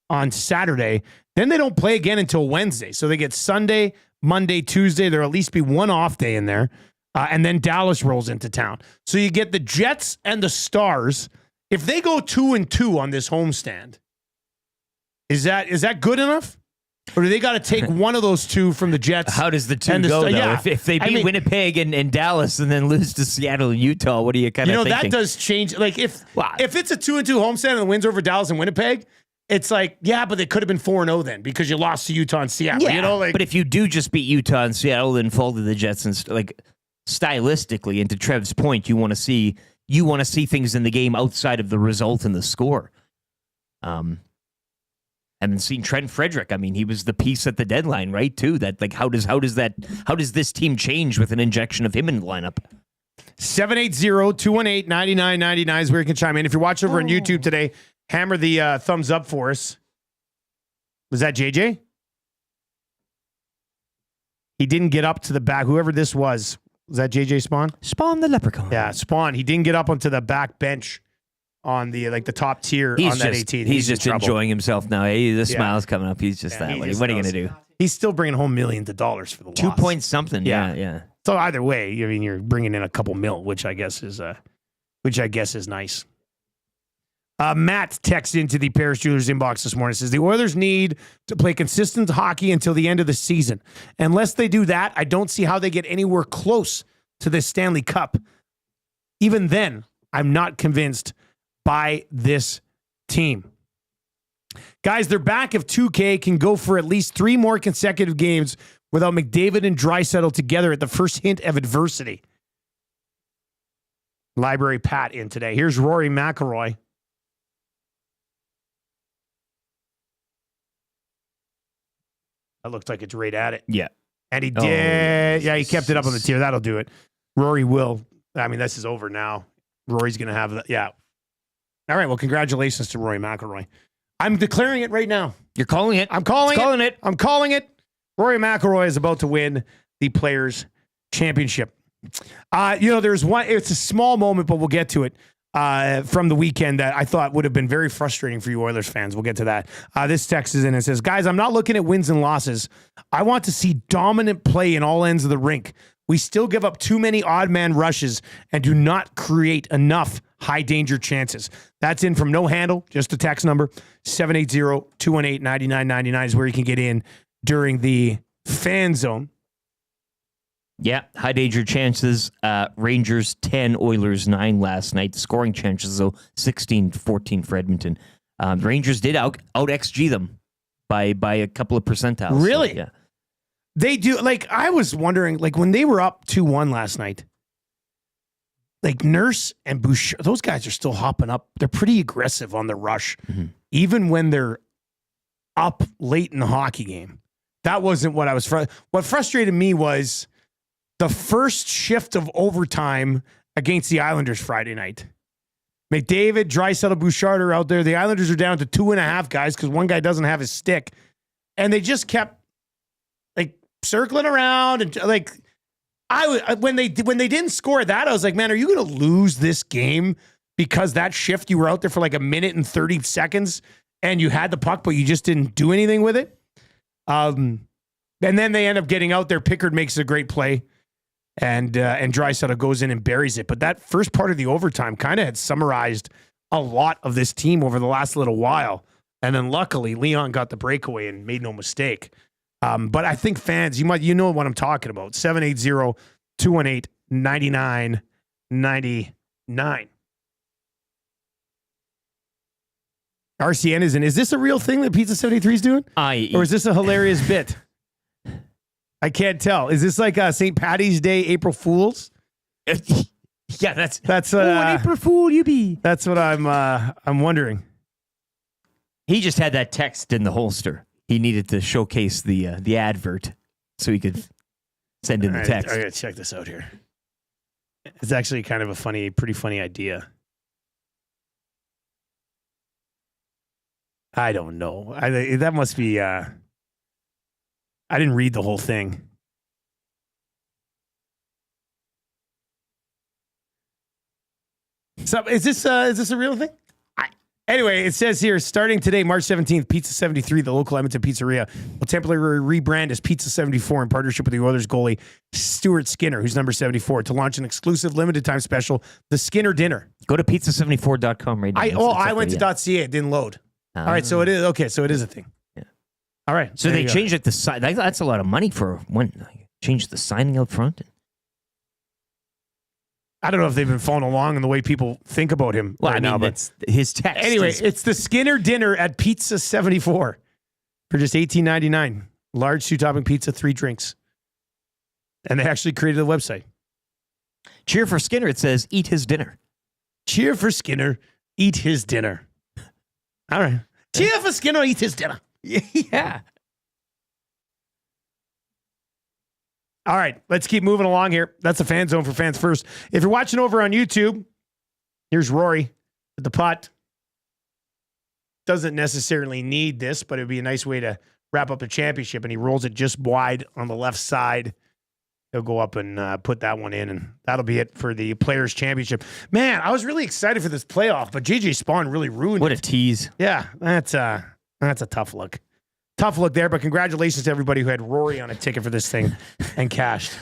on Saturday. Then they don't play again until Wednesday. So they get Sunday, Monday, Tuesday. There'll at least be one off day in there. And then Dallas rolls into town. So you get the Jets and the Stars. If they go 2-2 on this homestand, is that good enough? Or do they got to take one of those 2 from the Jets? How does the 2 go, though? Yeah. If they beat Winnipeg and Dallas and then lose to Seattle and Utah, what are you kind of thinking? That does change. If it's a 2-2 homestand and the wins over Dallas and Winnipeg, it's but they could have been 4-0 then because you lost to Utah and Seattle. Yeah, but if you do just beat Utah and Seattle and fall to the Jets and stylistically, and to Trev's point, you want to see things in the game outside of the result and the score. And then seeing Trent Frederick, I mean, he was the piece at the deadline, right? Too. That how does this team change with an injection of him in the lineup? 780-218-9999 is where you can chime in. If you're watching over on YouTube today, hammer the thumbs up for us. Was that JJ? He didn't get up to the back. Whoever this was that JJ Spawn? Spawn the leprechaun. Yeah, Spawn. He didn't get up onto the back bench on the the top tier on that 18. He's just enjoying himself now. Hey, the smile's coming up. He's just that way. What are you going to do? He's still bringing home millions of dollars for the loss. 2 point something. Yeah. So either way, I mean, you're bringing in a couple mil, which I guess is which I guess is nice. Matt texts into the Paris Jewelers inbox this morning, says the Oilers need to play consistent hockey until the end of the season. Unless they do that, I don't see how they get anywhere close to the Stanley Cup. Even then, I'm not convinced by this team. Guys, they're back if 2K can go for at least 3 more consecutive games without McDavid and Draisaitl together at the first hint of adversity. Library Pat in today. Here's Rory McIlroy. That looks like it's right at it. Yeah. And he did. Yeah, he kept it up on the tier. That'll do it. Rory will. I mean, this is over now. Rory's going to have that. Yeah. All right. Well, congratulations to Rory McIlroy. I'm declaring it right now. You're calling it. I'm calling it. I'm calling it. Rory McIlroy is about to win the Players' Championship. There's one. It's a small moment, but we'll get to it. From the weekend that I thought would have been very frustrating for you Oilers fans. We'll get to that. This text is in and says, guys, I'm not looking at wins and losses. I want to see dominant play in all ends of the rink. We still give up too many odd man rushes and do not create enough high danger chances. That's in from No Handle, just a text number, 780-218-9999 is where you can get in during the fan zone. Yeah, high danger chances. Rangers 10, Oilers 9 last night. The scoring chances, though, 16-14 for Edmonton. The Rangers did out XG them by a couple of percentiles. Really? So, yeah. They do. Like, I was wondering, like, when they were up 2-1 last night, like, Nurse and Bouchard, those guys are still hopping up. They're pretty aggressive on the rush, even when they're up late in the hockey game. That wasn't what I was... What frustrated me was the first shift of overtime against the Islanders Friday night. McDavid, Draisaitl, Bouchard are out there. The Islanders are down to 2.5 guys because one guy doesn't have his stick. And they just kept like circling around. And like, when they didn't score that, I was like, man, are you going to lose this game because that shift you were out there for like 1 minute and 30 seconds and you had the puck, but you just didn't do anything with it? And then they end up getting out there. Pickard makes a great play. And Draisaitl goes in and buries it. But that first part of the overtime kind of had summarized a lot of this team over the last little while. And then luckily, Leon got the breakaway and made no mistake. But I think fans, you know what I'm talking about. 780-218-9999. RCN is in. Is this a real thing that Pizza 73 is doing? Or is this a hilarious bit? I can't tell. Is this like St. Paddy's Day, April Fools? Yeah, that's an April Fool you be. That's what I'm wondering. He just had that text in the holster. He needed to showcase the advert so he could send in the text. I gotta check this out here. It's actually kind of a pretty funny idea. I don't know. That must be. I didn't read the whole thing. So is this a real thing? Anyway, it says here, starting today, March 17th, Pizza 73, the local Edmonton pizzeria, will temporarily rebrand as Pizza 74 in partnership with the Oilers goalie Stuart Skinner, who's number 74, to launch an exclusive limited time special, the Skinner Dinner. Go to pizza74.com right now. I went to .ca, it didn't load. All right, so it is okay. So it is a thing. Yeah. All right. So they changed it to sign. That's a lot of money for when change the signing out front. I don't know if they've been following along in the way people think about him now, but that's his text. Anyway, it's the Skinner Dinner at Pizza 74 for just $18.99. Large 2-topping pizza, 3 drinks. And they actually created a website. Cheer for Skinner, it says, eat his dinner. Cheer for Skinner, eat his dinner. All right. Cheer for Skinner, eat his dinner. Yeah. All right, let's keep moving along here. That's the fan zone for fans first. If you're watching over on YouTube, here's Rory at the putt. Doesn't necessarily need this, but it would be a nice way to wrap up the championship. And he rolls it just wide on the left side. He'll go up and put that one in, and that'll be it for the Players' Championship. Man, I was really excited for this playoff, but JJ Spawn really ruined it. What a tease. Yeah, that's a tough look. Tough look there, but congratulations to everybody who had Rory on a ticket for this thing and cashed.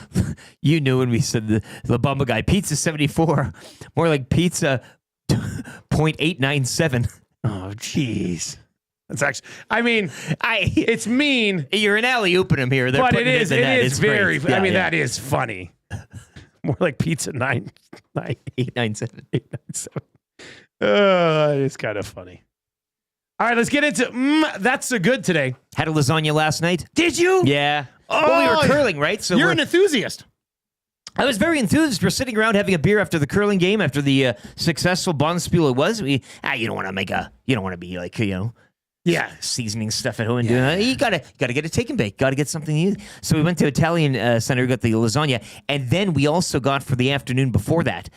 You knew when we said the Bumba guy. Pizza 74. More like pizza 0.897. Oh, jeez. That's actually, I mean, it's mean. You're an alley-ooping him here. They're But putting it is It's very, great. I mean, that is funny. More like pizza 897. 897. It's kind of funny. All right, let's get into that's so good today. Had a lasagna last night. Did you? Yeah. Oh, well, we were curling, right? So you're an enthusiast. I was very enthused. We're sitting around having a beer after the curling game, after the successful bonspiel it was. You don't want to be like, seasoning stuff at home and doing that. You gotta get a take and bake. Gotta get something to eat. So we went to Italian Center, got the lasagna, and then we also got for the afternoon before that.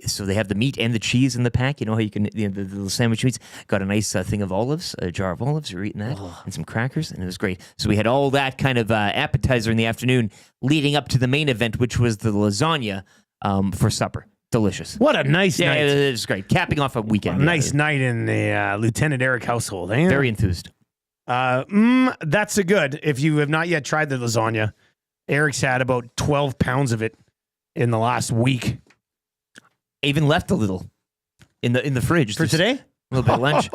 So they have the meat and the cheese in the pack. You know how you can the little sandwich meats. Got a nice thing of olives, a jar of olives. We're eating that and some crackers, and it was great. So we had all that kind of appetizer in the afternoon, leading up to the main event, which was the lasagna for supper. Delicious. What a nice night. It was great. Capping off a weekend. Nice night in the Lieutenant Eric household. Eh? Very enthused. That's a good. If you have not yet tried the lasagna, Eric's had about 12 pounds of it in the last week. I even left a little in the fridge. For today? A little bit of lunch.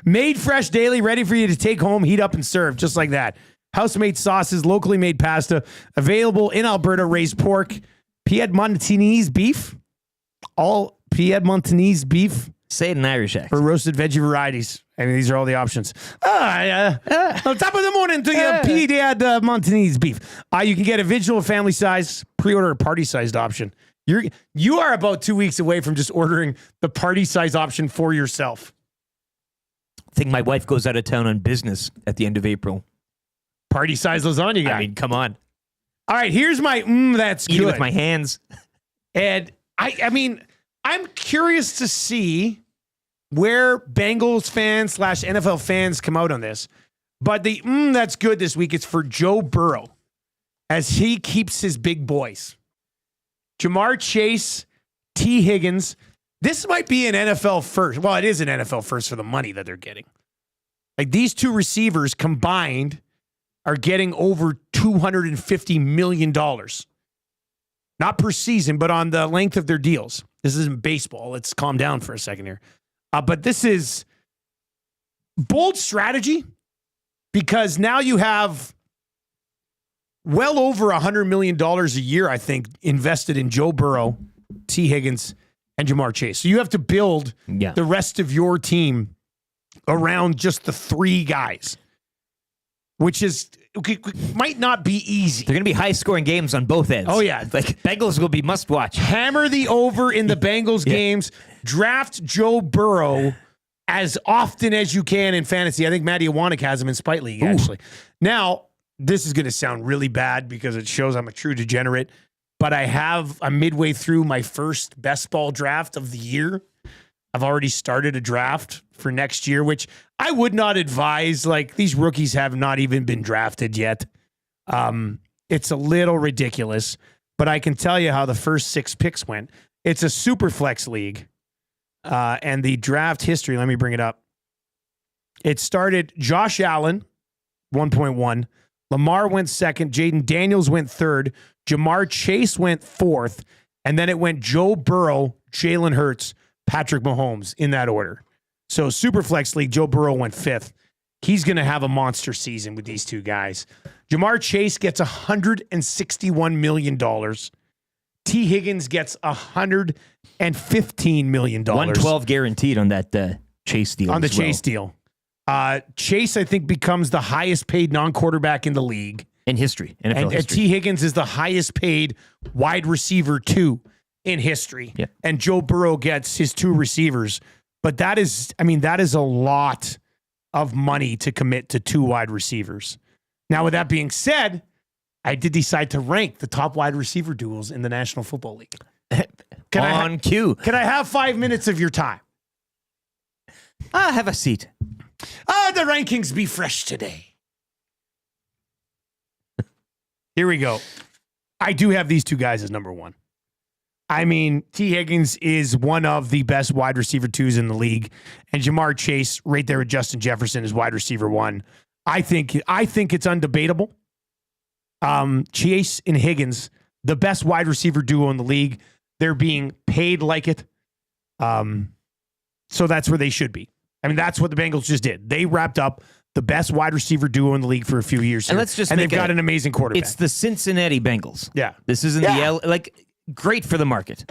Made fresh daily, ready for you to take home, heat up, and serve, just like that. House-made sauces, locally made pasta, available in Alberta, raised pork, Piedmontese beef, all Piedmontese beef. Say it in Irish accent. For roasted veggie varieties. I mean, these are all the options. On top of the morning to get Piedmontese beef. You can get a visual family size, pre-order a party-sized option. You are about 2 weeks away from just ordering the party size option for yourself. I think my wife goes out of town on business at the end of April. Party size lasagna guy. I mean, come on. All right, here's my that's Eat good. it with my hands. And I mean, I'm curious to see where Bengals fans / NFL fans come out on this. But the that's good this week is for Joe Burrow as he keeps his big boys. Jamar Chase, T. Higgins. This might be an NFL first. Well, it is an NFL first for the money that they're getting. Like these two receivers combined are getting over $250 million. Not per season, but on the length of their deals. This isn't baseball. Let's calm down for a second here. But this is bold strategy because now you have well over $100 million a year, I think, invested in Joe Burrow, T. Higgins, and Jamar Chase. So you have to build the rest of your team around just the three guys, which is might not be easy. They're going to be high-scoring games on both ends. Oh, yeah. Like Bengals will be must-watch. Hammer the over in the Bengals games. Draft Joe Burrow as often as you can in fantasy. I think Matty Iwanek has him in Spite League, actually. Now, this is going to sound really bad because it shows I'm a true degenerate, but I'm midway through my first best ball draft of the year. I've already started a draft for next year, which I would not advise. Like, these rookies have not even been drafted yet. It's a little ridiculous, but I can tell you how the first 6 picks went. It's a super flex league. And the draft history, let me bring it up. It started Josh Allen, 1.1. Lamar went second. Jaden Daniels went third. Jamar Chase went fourth. And then it went Joe Burrow, Jalen Hurts, Patrick Mahomes in that order. So Superflex League, Joe Burrow went fifth. He's going to have a monster season with these two guys. Jamar Chase gets $161 million. T. Higgins gets $115 million. 112 guaranteed on that Chase deal. On the Chase deal. Chase, I think, becomes the highest paid non-quarterback in the league. In history. NFL history. And T. Higgins is the highest paid wide receiver, too, in history. Yeah. And Joe Burrow gets his 2 receivers. But that is a lot of money to commit to 2 wide receivers. Now, with that being said, I did decide to rank the top wide receiver duels in the National Football League. On cue. Can I have 5 minutes of your time? Have a seat. The rankings be fresh today. Here we go. I do have these 2 guys as number 1. I mean, T. Higgins is one of the best wide receiver 2s in the league, and Jamar Chase right there with Justin Jefferson is wide receiver 1. I think it's undebatable. Chase and Higgins, the best wide receiver duo in the league. They're being paid like it. So that's where they should be. I mean, that's what the Bengals just did. They wrapped up the best wide receiver duo in the league for a few years. And here. let's just and make they've got an amazing quarterback. It's the Cincinnati Bengals. Yeah. This isn't great for the market.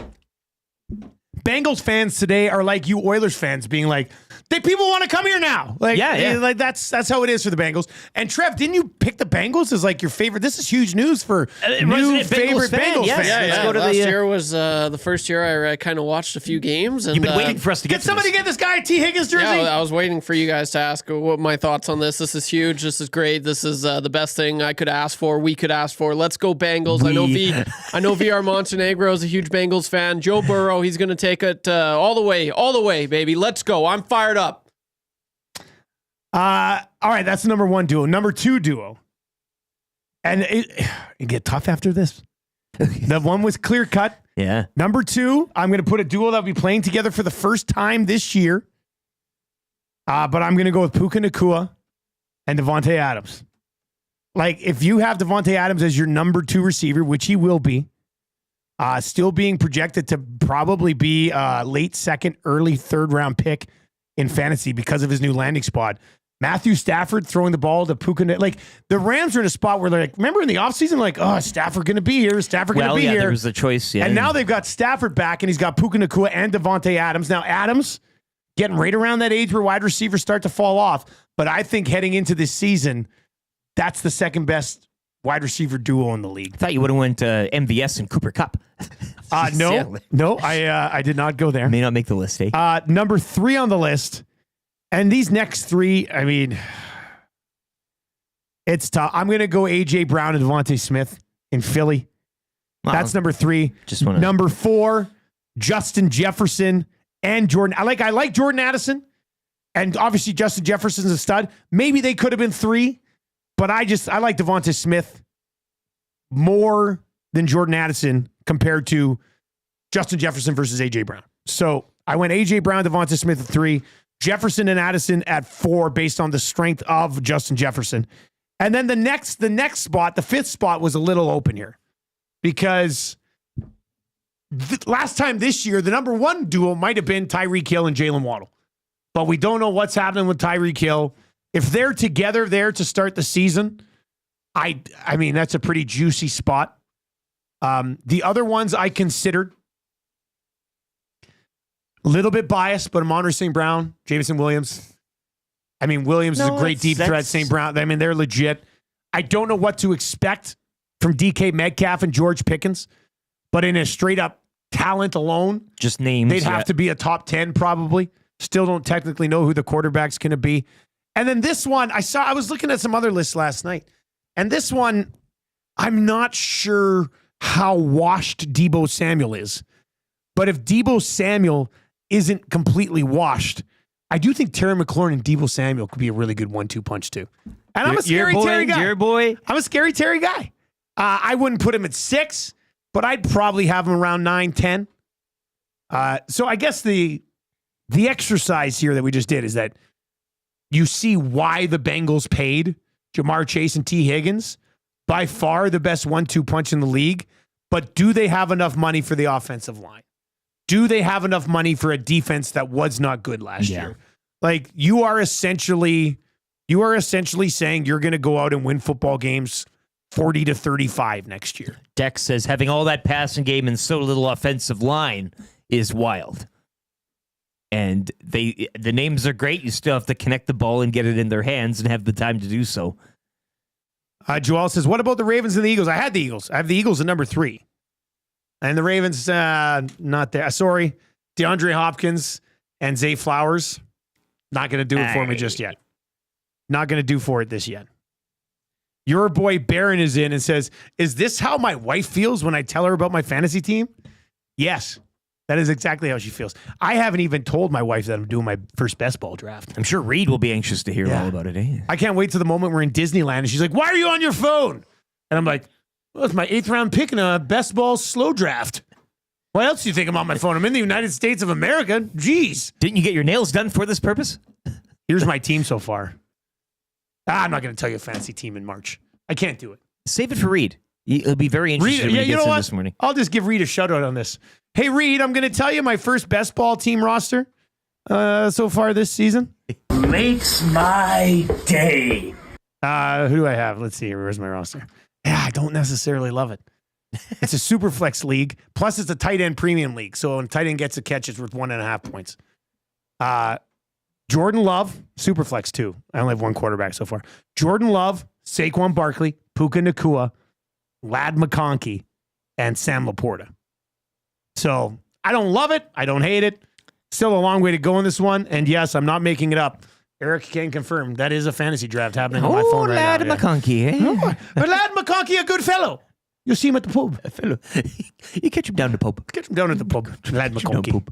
Bengals fans today are like you Oilers fans being like, people want to come here now. Like, like that's how it is for the Bengals. And Trev, didn't you pick the Bengals as like your favorite? This is huge news for new favorite Bengals fans. Let's go to last year was the first year I kind of watched a few games. And, You've been waiting for us to get. Can somebody get this guy a T. Higgins jersey? Yeah, I was waiting for you guys to ask what my thoughts on this. This is huge. This is great. This is the best thing I could ask for. We could ask for. Let's go Bengals. I know VR Montenegro is a huge Bengals fan. Joe Burrow, he's going to take it all the way, baby. Let's go. I'm fired up. All right, that's the number one duo. Number two duo. And it get tough after this. The one was clear cut. Yeah. Number two, I'm going to put a duo that'll be playing together for the first time this year. But I'm going to go with Puka Nacua and Devontae Adams. Like, if you have Devontae Adams as your number two receiver, which he will be, still being projected to probably be a late second, early third round pick in fantasy because of his new landing spot. Matthew Stafford throwing the ball to Puka. Like, the Rams are in a spot where they're like, remember in the offseason, like, oh, is Stafford going to be here? Is Stafford going to be here? There was the choice, yeah. And now they've got Stafford back, and he's got Puka Nacua and Devontae Adams. Now, Adams getting right around that age where wide receivers start to fall off. But I think heading into this season, that's the second best wide receiver duo in the league. I thought you would have went MVS and Cooper Kupp. No, I did not go there. May not make the list, eh? Number three on the list. And these next three, I mean, it's tough. I'm going to go A.J. Brown and Devontae Smith in Philly. Wow. That's number three. Number four, Justin Jefferson and Jordan. I like Jordan Addison. And obviously Justin Jefferson's a stud. Maybe they could have been three, but I like Devontae Smith more than Jordan Addison compared to Justin Jefferson versus A.J. Brown. So I went A.J. Brown, Devontae Smith at 3, Jefferson and Addison at 4 based on the strength of Justin Jefferson. And then the next spot, the fifth spot, was a little open here because last time this year, the number one duo might have been Tyreek Hill and Jalen Waddle. But we don't know what's happening with Tyreek Hill. If they're together there to start the season, I mean, that's a pretty juicy spot. The other ones I considered, a little bit biased, but Amon-Ra St. Brown, Jameson Williams. I mean, Williams is a great deep threat. St. Brown, I mean, they're legit. I don't know what to expect from DK Metcalf and George Pickens, but in a straight up talent alone, just names, they'd have to be a top 10 probably. Still don't technically know who the quarterback's going to be. And then this one, I was looking at some other lists last night, and this one, I'm not sure how washed Deebo Samuel is. But if Deebo Samuel isn't completely washed, I do think Terry McLaurin and Deebo Samuel could be a really good 1-2 punch too. And I'm a scary Terry guy. Your boy. I'm a scary Terry guy. I wouldn't put him at 6, but I'd probably have him around 9, 10. So I guess the exercise here that we just did is that you see why the Bengals paid Jamar Chase and T. Higgins, by far the best 1-2 punch in the league. But do they have enough money for the offensive line? Do they have enough money for a defense that was not good last year? Like, you are essentially saying you're going to go out and win football games 40-35 next year. Dex says having all that passing game and so little offensive line is wild. And the names are great. You still have to connect the ball and get it in their hands and have the time to do so. Joel says, what about the Ravens and the Eagles? I had the Eagles. I have the Eagles at number 3. And the Ravens, not there. Sorry. DeAndre Hopkins and Zay Flowers, not going to do it for me just yet. Not going to do for it this yet. Your boy Barron is in and says, is this how my wife feels when I tell her about my fantasy team? Yes. That is exactly how she feels. I haven't even told my wife that I'm doing my first best ball draft. I'm sure Reed will be anxious to hear all about it. Eh? I can't wait to the moment we're in Disneyland and she's like, why are you on your phone? And I'm like, well, it's my 8th round pick in a best ball slow draft. What else do you think I'm on my phone? I'm in the United States of America. Jeez. Didn't you get your nails done for this purpose? Here's my team so far. I'm not going to tell you a fantasy team in March. I can't do it. Save it for Reed. He'll be very interested when he gets in this morning. I'll just give Reed a shout out on this. Hey, Reed, I'm going to tell you my first best ball team roster so far this season. Makes my day. Who do I have? Let's see. Where's my roster? Yeah, I don't necessarily love it. It's a super flex league. Plus, it's a tight end premium league. So when tight end gets a catch, it's worth 1.5 points. Jordan Love, super flex too. I only have one quarterback so far. Jordan Love, Saquon Barkley, Puka Nacua, Ladd McConkey, and Sam Laporta. So I don't love it. I don't hate it. Still a long way to go in this one. And yes, I'm not making it up. Eric can confirm that is a fantasy draft happening on my phone right Ladd now. McConkey, eh? Oh, but Ladd McConkey, a good fellow. You'll see him at the pub. A fellow. You catch him down the pub. Catch him down at the pub. Ladd McConkey.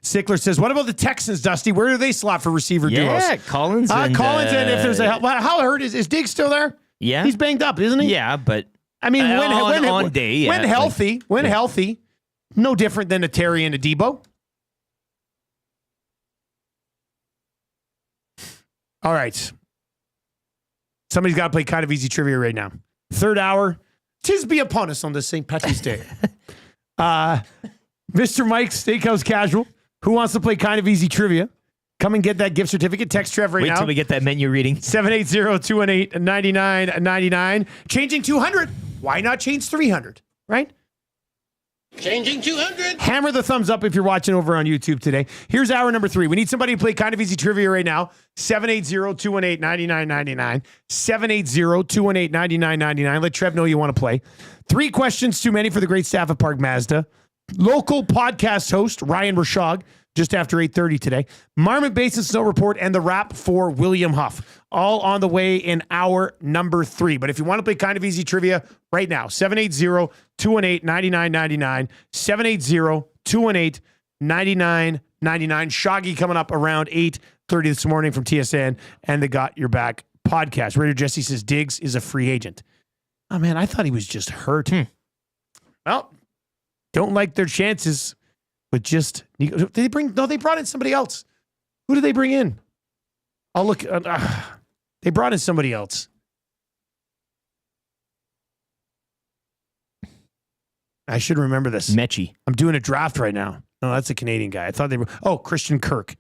Sickler says, what about the Texans, Dusty? Where do they slot for receiver duos? Yeah, Collins and... Collins, and if there's a... How hurt is Diggs still there? Yeah. He's banged up, isn't he? Yeah, but... I mean, when healthy, healthy, no different than a Terry and a Debo. All right. Somebody's got to play kind of easy trivia right now. Third hour. 'Tis be upon us on this St. Patrick's Day. Mr. Mike's Steakhouse Casual. Who wants to play kind of easy trivia? Come and get that gift certificate. Text Trev right now. Wait till we get that menu reading. 780-218-9999. Changing 200. Why not change 300? Right? Changing 200. Hammer the thumbs up if you're watching over on YouTube today. Here's hour number 3. We need somebody to play kind of easy trivia right now. 780-218-9999. 780-218-9999. Let Trev know you want to play. 3 questions too many for the great staff at Park Mazda. Local podcast host, Ryan Rishaug, just after 8:30 today. Marmot Basin Snow Report and the wrap for William Huff. All on the way in hour number 3. But if you want to play kind of easy trivia right now, 780-218-9999. 780-218-9999. Shoggy coming up around 8:30 this morning from TSN and the Got Your Back podcast. Raider Jesse says Diggs is a free agent. Oh, man, I thought he was just hurt. Well, don't like their chances. But just, did they bring, no, they brought in somebody else. Who did they bring in? I'll look, they brought in somebody else. I should remember this. Mechie. I'm doing a draft right now. No, that's a Canadian guy. I thought they were, Christian Kirk.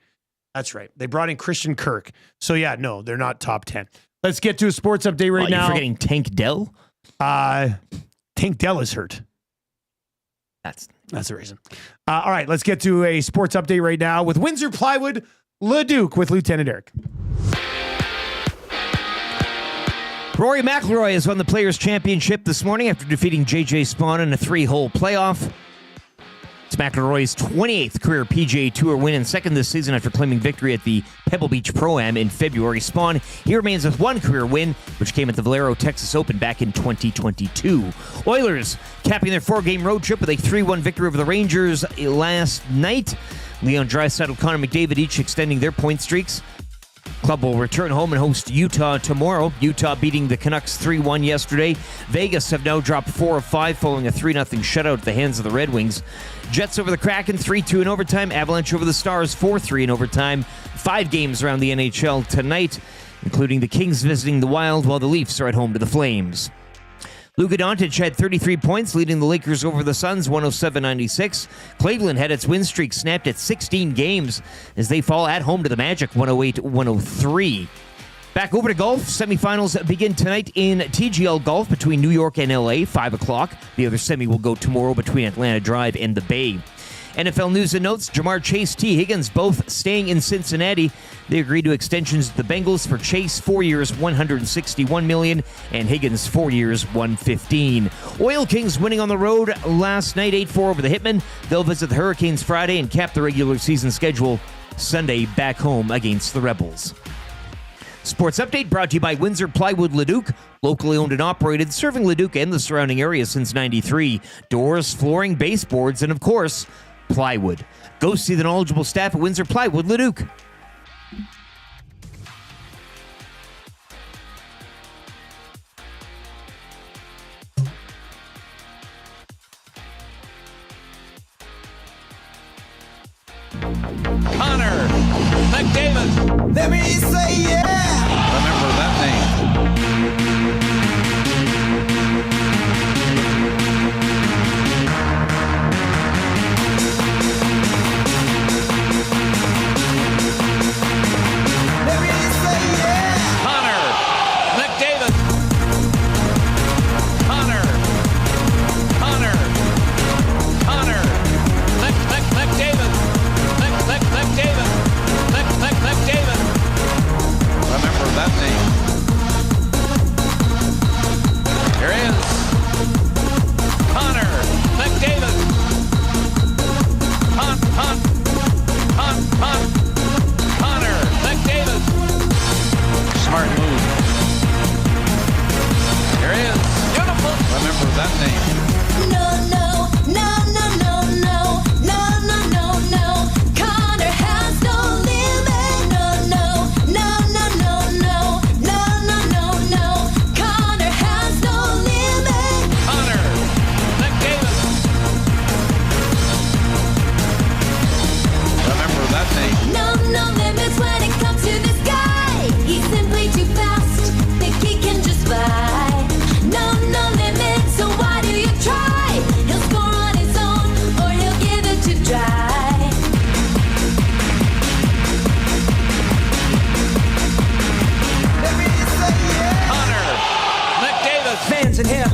That's right. They brought in Christian Kirk. So yeah, no, they're not top 10. Let's get to a sports update right now. You're forgetting Tank Dell? Tank Dell is hurt. That's the reason. All right, let's get to a sports update right now with Windsor Plywood Leduc with Lieutenant Eric. Rory McIlroy has won the Players' Championship this morning after defeating J.J. Spaun in a 3-hole playoff. It's McIlroy's 28th career PGA Tour win and second this season after claiming victory at the Pebble Beach Pro-Am in February. Spaun, he remains with one career win, which came at the Valero Texas Open back in 2022. Oilers capping their 4-game road trip with a 3-1 victory over the Rangers last night. Leon Draisaitl, Connor McDavid each extending their point streaks. Club will return home and host Utah tomorrow. Utah beating the Canucks 3-1 yesterday. Vegas have now dropped 4 of 5 following a 3-0 shutout at the hands of the Red Wings. Jets over the Kraken 3-2 in overtime. Avalanche over the Stars 4-3 in overtime. 5 games around the NHL tonight, including the Kings visiting the Wild while the Leafs are at home to the Flames. Luka Doncic had 33 points, leading the Lakers over the Suns 107-96. Cleveland had its win streak snapped at 16 games as they fall at home to the Magic 108-103. Back over to golf. Semifinals begin tonight in TGL Golf between New York and LA, 5 o'clock. The other semi will go tomorrow between Atlanta Drive and the Bay. NFL news and notes, Jamar Chase, T. Higgins both staying in Cincinnati. They agreed to extensions to the Bengals for Chase, 4 years, $161 million, and Higgins, 4 years, $115. Oil Kings winning on the road last night, 8-4 over the Hitmen. They'll visit the Hurricanes Friday and cap the regular season schedule Sunday back home against the Rebels. Sports Update brought to you by Windsor Plywood Leduc, locally owned and operated, serving Leduc and the surrounding area since '93. Doors, flooring, baseboards, and of course, plywood. Go see the knowledgeable staff at Windsor Plywood Leduc. Connor McDavid. Let me say yeah.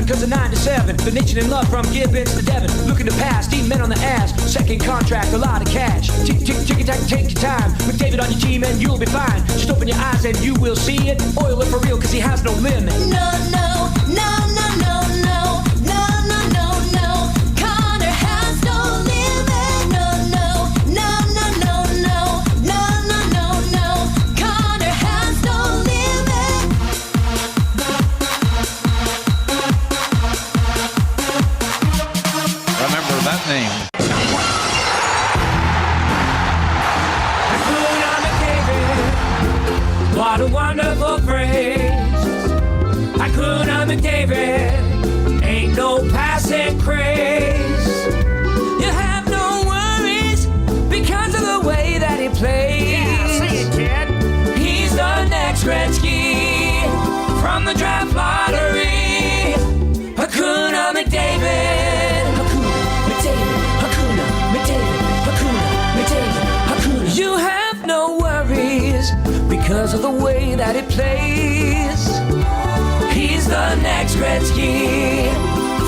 driving cause of 9 to 7. The nation in love from Gibbons to Devon. Looking to pass, eating men on the ass. Second contract, a lot of cash. Tick, tick, tick, tack, take your time. With David on your team and you'll be fine. Just open your eyes and you will see it. Oil it for real cause he has no limit. No, no, no, no, no, no. No, no, no, no. Connor has no limit. No, no, no, no, no, no. No, no, no, no. Connor has no limit. Remember that name. What a wonderful phrase. Hakuna McDavid. Ain't no passing craze. You have no worries because of the way that he plays. Yeah, say it, kid. He's the next Gretzky from the draft lottery. Hakuna McDavid. Hakuna McDavid. Hakuna McDavid. Hakuna McDavid. Hakuna. You have no worries because of the way that he plays. He's the next Gretzky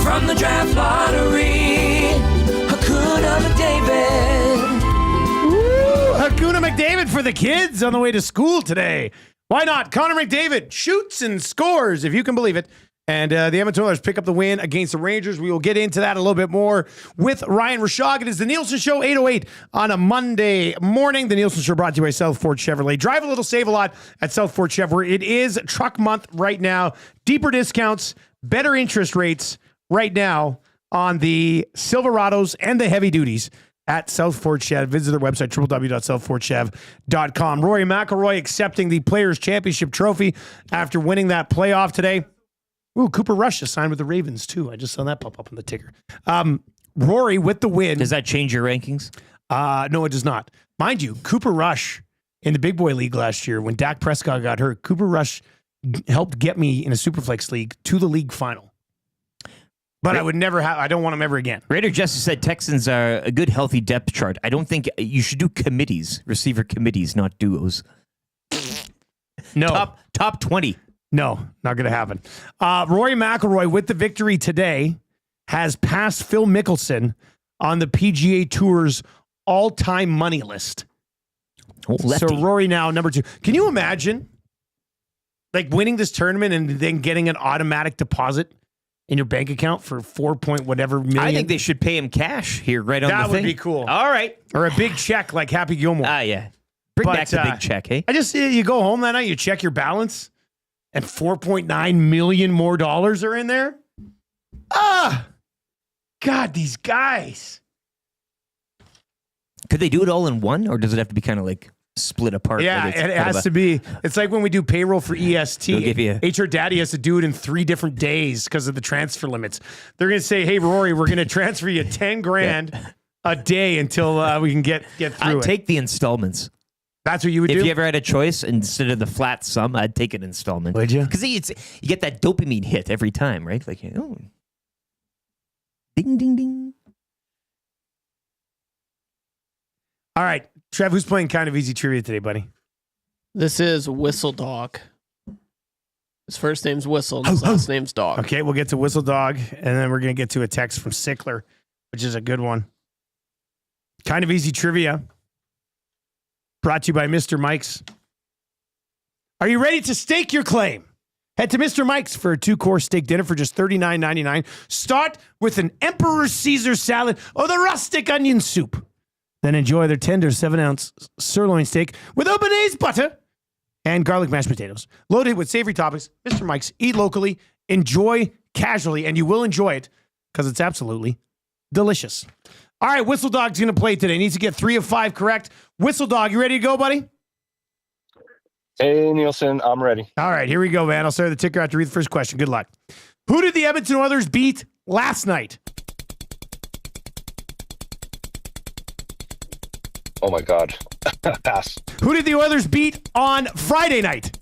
from the draft lottery. Hakuna McDavid. Woo! Hakuna McDavid for the kids on the way to school today. Why not? Connor McDavid shoots and scores, if you can believe it. And the Edmonton Oilers pick up the win against the Rangers. We will get into that a little bit more with Ryan Rishaug. It is the Nielson Show, 8:08 on a Monday morning. The Nielson Show brought to you by Southport Chevrolet. Drive a little, save a lot at Southport Chevrolet. It is truck month right now. Deeper discounts, better interest rates right now on the Silverados and the heavy duties at Southport Chev. Visit their website, www.southportchev.com. Rory McIlroy accepting the Players' Championship trophy after winning that playoff today. Ooh, Cooper Rush is signed with the Ravens, too. I just saw that pop up on the ticker. Rory with the win. Does that change your rankings? No, it does not. Mind you, Cooper Rush in the Big Boy League last year, when Dak Prescott got hurt, Cooper Rush helped get me in a Superflex league to the league final. But I would never have, I don't want him ever again. Raider Jesse said Texans are a good, healthy depth chart. I don't think you should do committees, receiver committees, not duos. No. Top 20. No, not going to happen. Rory McIlroy, with the victory today, has passed Phil Mickelson on the PGA Tour's all-time money list. Oh, so Rory now number 2. Can you imagine, like, winning this tournament and then getting an automatic deposit in your bank account for 4 point whatever million? I think they should pay him cash here right on the thing. That would be cool. All right. Or a big check like Happy Gilmore. Yeah. Bring back the big check, hey? I just, you go home that night, you check your balance, and $4.9 million more are in there. God, these guys. Could they do it all in one, or does it have to be kind of like split apart? Yeah, like it has to be. It's like when we do payroll for EST. They'll give you HR Daddy has to do it in 3 different days because of the transfer limits. They're going to say, hey, Rory, we're going to transfer you 10 grand a day until we can get through it. I'd take the installments. That's what you would do? If you ever had a choice, instead of the flat sum, I'd take an installment. Would you? Because you get that dopamine hit every time, right? Like, oh, ding, ding, ding. All right, Trev, who's playing Kind of Easy Trivia today, buddy? This is Whistle Dog. His first name's Whistle, his last name's Dog. Okay, we'll get to Whistle Dog, and then we're going to get to a text from Sickler, which is a good one. Kind of Easy Trivia. Brought to you by Mr. Mike's. Are you ready to stake your claim? Head to Mr. Mike's for a 2-course steak dinner for just $39.99. Start with an Emperor Caesar salad or the rustic onion soup. Then enjoy their tender 7-ounce sirloin steak with Obanese butter and garlic mashed potatoes. Loaded with savory toppings. Mr. Mike's. Eat locally. Enjoy casually. And you will enjoy it because it's absolutely delicious. All right, Whistle Dog's going to play today. Needs to get 3 of 5 correct. Whistle Dog, you ready to go, buddy? Hey, Nielsen, I'm ready. All right, here we go, man. I'll start the ticker after read the first question. Good luck. Who did the Edmonton Oilers beat last night? Oh, my God. Pass. Who did the Oilers beat on Friday night?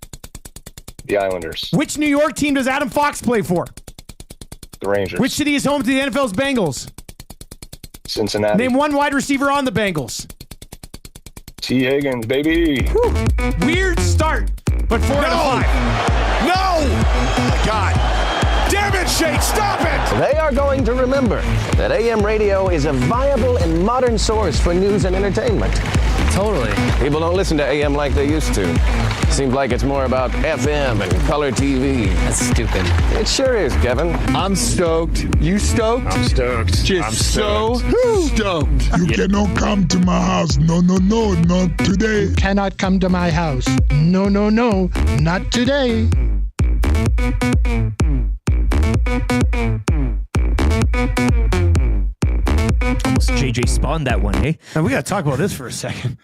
The Islanders. Which New York team does Adam Fox play for? The Rangers. Which city is home to the NFL's Bengals? Cincinnati. Name one wide receiver on the Bengals. T. Higgins, baby. Whew. Weird start, but 4 out of 5. No! Oh my God. Damn it, Shakes. Stop it! They are going to remember that AM radio is a viable and modern source for news and entertainment. Totally. People don't listen to AM like they used to. Seems like it's more about FM and color TV. That's stupid. It sure is, Kevin. I'm stoked. You stoked? I'm stoked. Just I'm so stoked. stoked. You cannot come to my house. No, not today. Cannot come to my house. No, not today. Almost JJ spawned that one, eh? And we got to talk about this for a second.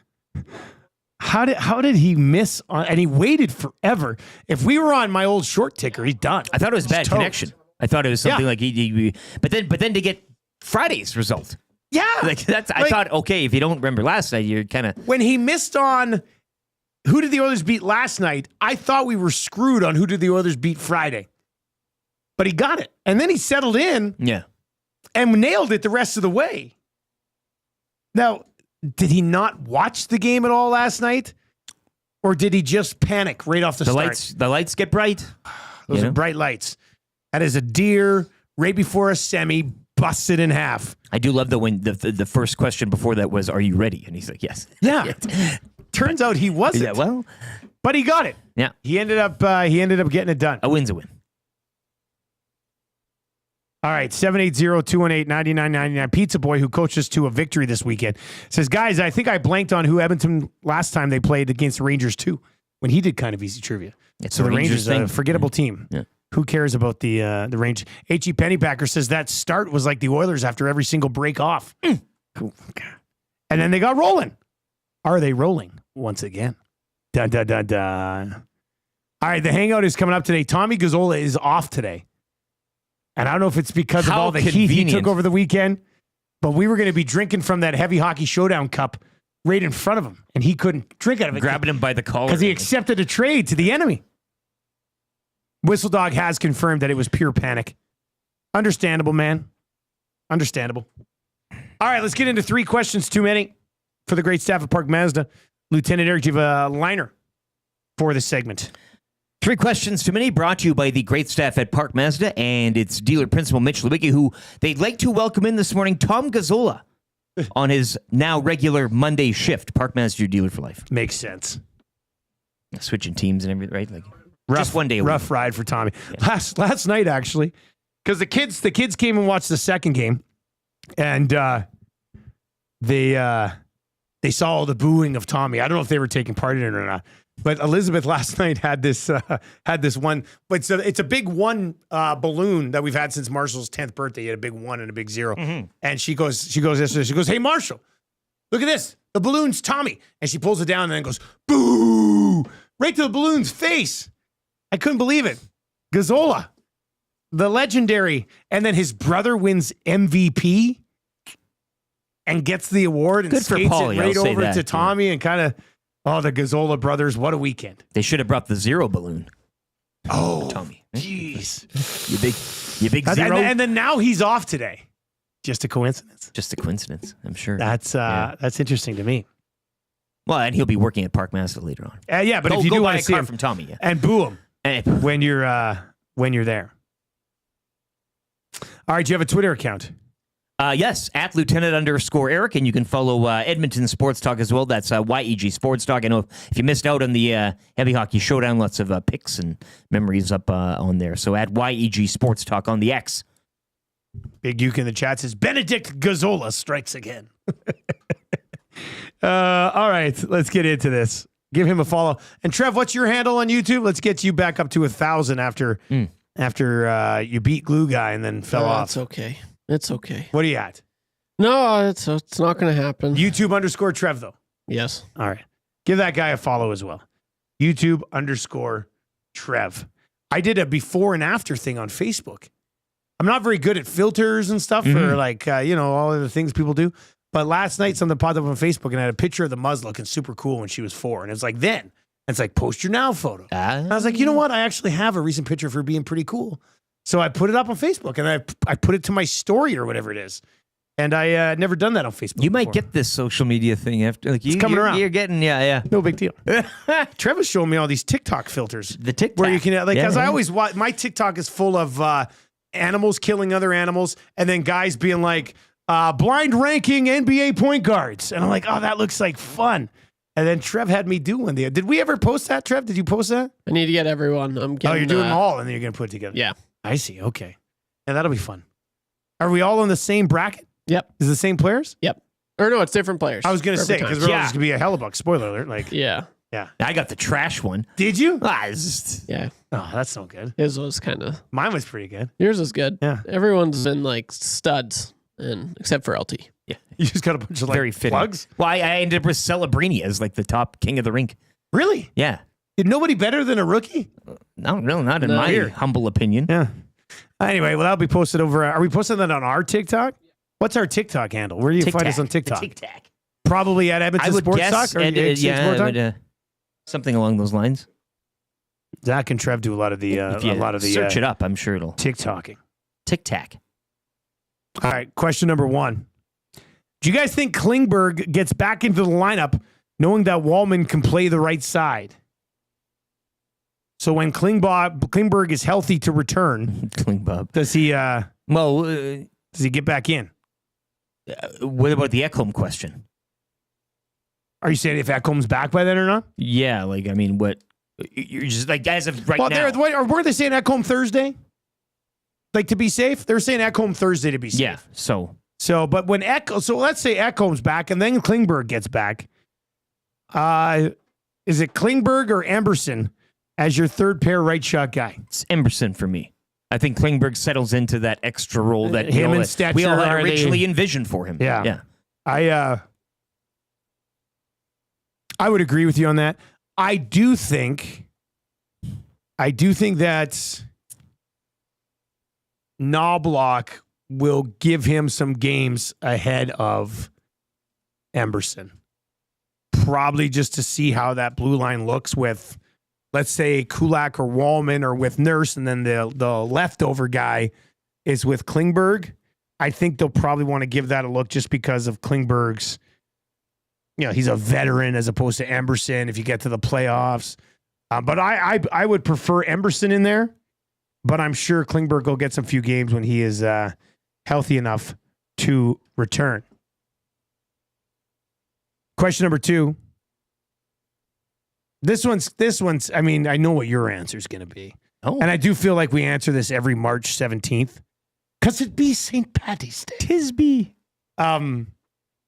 How did he miss on, and he waited forever? If we were on my old short ticker, he's done. I thought it was bad toast. connection. I thought it was something like he but then to get Friday's result. Yeah. Like that's I thought, okay, if you don't remember last night, you're kind of when he missed on who did the Oilers beat last night, I thought we were screwed on who did the Oilers beat Friday. But he got it. And then he settled in. Yeah. And nailed it the rest of the way. Now, did he not watch the game at all last night? Or did he just panic right off the start? The lights get bright. Those are bright lights. That is a deer right before a semi busted in half. I do love that when the first question before that was, "Are you ready?" And he's like, "Yes." Yeah. Turns out he wasn't. Yeah, well, but he got it. Yeah. He ended up getting it done. A win's a win. All right, 780-218-9999. Pizza Boy, who coached us to a victory this weekend, says, guys, I think I blanked on who Edmonton last time they played against the Rangers too, when he did kind of easy trivia. It's so a the Rangers Rangers, thing. a forgettable team. Yeah. Who cares about the Rangers? H.E. Pennypacker says that start was like the Oilers after every single break off. Cool. And then they got rolling. Are they rolling once again? Dun, dun, dun, dun. All right, the hangout is coming up today. Tommy Gazzola is off today. And I don't know if it's because of all the heat he took over the weekend, but we were going to be drinking from that Heavy Hockey Showdown cup right in front of him, and he couldn't drink out of it. Grabbing him by the collar. Because he accepted a trade to the enemy. Whistle Dog has confirmed that it was pure panic. Understandable, man. Understandable. All right, let's get into 3 questions too many for the great staff at Park Mazda. Lieutenant Eric, do you have a liner for this segment? 3 questions too many, brought to you by the great staff at Park Mazda and its dealer principal, Mitch Lewicki, who they'd like to welcome in this morning, Tom Gazzola, on his now regular Monday shift. Park Mazda, your dealer for life. Makes sense. Switching teams and everything, right? Like Rough, just one day. Rough ride for Tommy. Yeah. Last night, actually, because the kids came and watched the second game, and they saw all the booing of Tommy. I don't know if they were taking part in it or not. But Elizabeth last night had this one, but it's a big one balloon that we've had since Marshall's 10th birthday. He had a big 1 and a big 0, and she goes, "Hey Marshall, look at this. The balloon's Tommy," and she pulls it down and then goes, "Boo!" right to the balloon's face. I couldn't believe it. Gazzola, the legendary, and then his brother wins MVP and gets the award and Good for skates Paulie, it right I'll say over that, to Tommy and kind of. Oh, the Gazzola brothers, what a weekend. They should have brought the 0 balloon. Oh, Tommy. Jeez. You big 0. And then now he's off today. Just a coincidence. Just a coincidence, I'm sure. That's interesting to me. Well, and he'll be working at Park Mazda later on. Yeah, but if you go do buy want a to see car him from Tommy, yeah. and boo him when you're there. All right, do you have a Twitter account? Yes, at Lieutenant_Eric, and you can follow Edmonton Sports Talk as well. That's YEG Sports Talk. I know if you missed out on the Heavy Hockey Showdown, lots of pics and memories up on there. So at YEG Sports Talk on the X. Big Duke in the chat says, Benedict Gazzola strikes again. All right, let's get into this. Give him a follow. And Trev, what's your handle on YouTube? Let's get you back up to 1,000 after you beat Glue Guy and then fell off. It's okay. It's okay. What are you at? No, it's not going to happen. YouTube_Trev, though. Yes. All right. Give that guy a follow as well. YouTube_Trev. I did a before and after thing on Facebook. I'm not very good at filters and stuff for all of the things people do. But last night something popped up on Facebook and I had a picture of the Muzz looking super cool when she was 4. And it's like, then. And it's like, post your now photo. And I was like, you know what? I actually have a recent picture of her being pretty cool. So I put it up on Facebook and I put it to my story or whatever it is. And I never done that on Facebook. You might get this social media thing after. Like it's coming around. You're getting, yeah. No big deal. Trevor's showing me all these TikTok filters. The TikTok. Where you can, because I always watch, my TikTok is full of animals killing other animals, and then guys being like, blind ranking NBA point guards. And I'm like, oh, that looks like fun. And then Trev had me do one there. Did we ever post that, Trev? Did you post that? I need to get everyone. I'm getting, you're doing them all, and then you're going to put it together. Yeah. I see. Okay. And that'll be fun. Are we all in the same bracket? Yep. Is it the same players? Yep. Or no, it's different players. I was going to say, because we're all Yeah. just going to be a Hellebuck. Spoiler alert. Like, Yeah. yeah. I got the trash one. Did you? It's just, Yeah. Oh, that's no good. His was kind of. Mine was pretty good. Yours was good. Yeah. Everyone's been like studs, and except for LT. yeah, You just got a bunch of like very fitting. plugs. Well, I ended up with Celebrini as like the top king of the rink. Really? Yeah. Did nobody better than a rookie? No, not in No. my Weird. humble opinion. Yeah. Anyway, well, that'll be posted over. Are we posting that on our TikTok? What's our TikTok handle? Where do you find us on TikTok? Tic-tac. Probably at Edmonton I would Sports guess, Talk or yeah, Sports Talk? but, something along those lines. Zach and Trev do a lot of the If you search it up, I'm sure it'll TikToking. tic-tac. All right, question number 1. Do you guys think Klingberg gets back into the lineup knowing that Wallman can play the right side? So when Klingberg is healthy to return, Klingbob. does he Well, does he get back in? what about the Ekholm question? Are you saying if Ekholm's back by then or not? Yeah, like I mean, what you're just like guys of right Well, now. weren't they saying Ekholm Thursday? Like to be safe? They're saying Ekholm Thursday to be safe. Yeah. So, but when so let's say Ekholm's back and then Klingberg gets back. Is it Klingberg or Emberson as your third pair right shot guy? It's Emberson for me. I think Klingberg settles into that extra role that Him and that we all Stetcher, had are they- originally envisioned for him. Yeah. Yeah. I would agree with you on that. I do think that Knobloch will give him some games ahead of Emberson. Probably just to see how that blue line looks with, let's say, Kulak or Wallman or with Nurse, and then the leftover guy is with Klingberg. I think they'll probably want to give that a look just because of Klingberg's, he's a veteran as opposed to Emberson if you get to the playoffs. But I would prefer Emberson in there, but I'm sure Klingberg will get some few games when he is healthy enough to return. Question number 2. This one's, I mean, I know what your answer is going to be. Oh. And I do feel like we answer this every March 17th because it be St. Patty's Day. Tisby.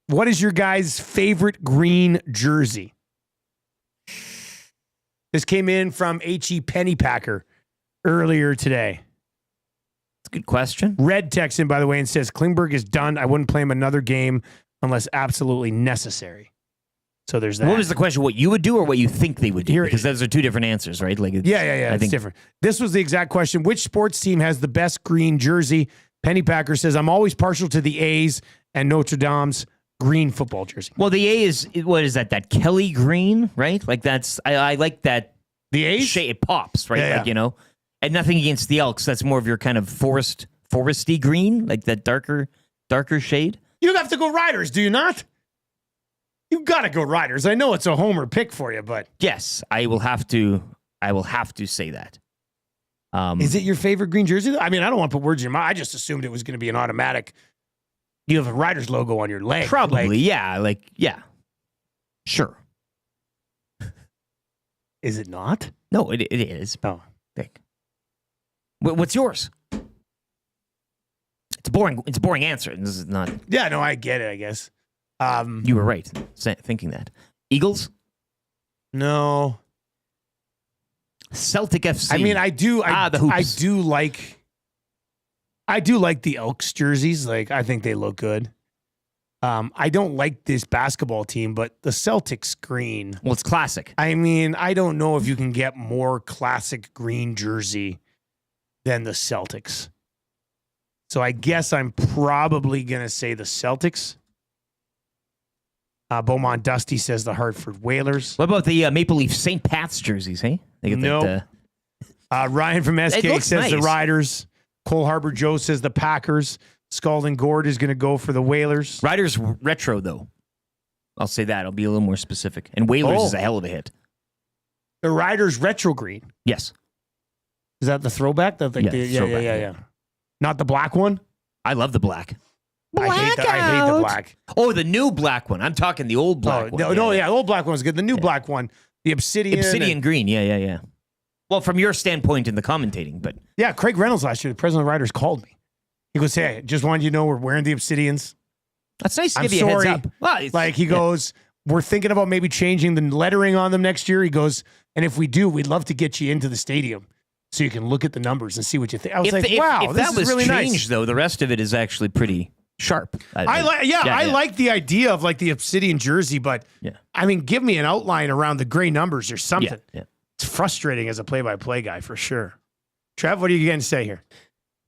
What is your guys' favorite green jersey? This came in from H.E. Pennypacker earlier today. It's a good question. Red texts in, by the way, and says, Klingberg is done. I wouldn't play him another game unless absolutely necessary. So there's that. What was the question? What you would do or what you think they would do? Here- Because those are two different answers, right? Like, Yeah. I It's think different. This was the exact question. Which sports team has the best green jersey? Pennypacker says, I'm always partial to the A's and Notre Dame's green football jersey. Well, the A is, what is that? That Kelly green, right? Like that's, I like that. The A's? Shade, it pops, right? Yeah, Like, yeah. and nothing against the Elks. That's more of your kind of foresty green, like that darker shade. You have to go Riders, do you not? You got to go Riders. I know it's a homer pick for you, but Yes, I will have to say that. is it your favorite green jersey? I mean, I don't want to put words in your mouth. I just assumed it was going to be an automatic. You have a Riders logo on your leg. Probably, Like, yeah. Sure. is it not? No, it is. Oh. Thick. What's yours? It's a boring answer. This is not. Yeah, no, I get it, I guess. You were right thinking that. Eagles? No. Celtic FC. I mean, I do the hoops. I do like the Elks jerseys. Like, I think they look good. I don't like this basketball team, but the Celtics green. Well, it's classic. I mean, I don't know if you can get more classic green jersey than the Celtics. So I guess I'm probably going to say the Celtics. Beaumont Dusty says the Hartford Whalers. What about the Maple Leaf St. Pat's jerseys, hey? They get Nope. Ryan from SK looks says the nice. Riders. Cole Harbor Joe says the Packers. Scalding Gord is going to go for the Whalers. Riders retro, though. I'll say that. I'll be a little more specific. And Whalers is a hell of a hit. The Riders retro green. Yes. Is that the throwback? That Yeah, throwback, yeah. Not the black one? I love the black. I hate the black. Oh, the new black one. I'm talking the old black one. No, the old black one was good. The new black one, the obsidian. Obsidian green. Yeah. Well, from your standpoint in the commentating, but. Yeah, Craig Reynolds last year, the president of the Riders, called me. He goes, hey, just wanted you to know we're wearing the obsidians. That's nice to I'm give you a heads sorry. up. Well, he goes, we're thinking about maybe changing the lettering on them next year. He goes, and if we do, we'd love to get you into the stadium so you can look at the numbers and see what you think. I was wow, if this that is was really changed, nice. Though, the rest of it is actually pretty sharp. I like the idea of like the obsidian jersey, but I mean, give me an outline around the gray numbers or something. Yeah. It's frustrating as a play-by-play guy for sure. Trev, what are you going to say here?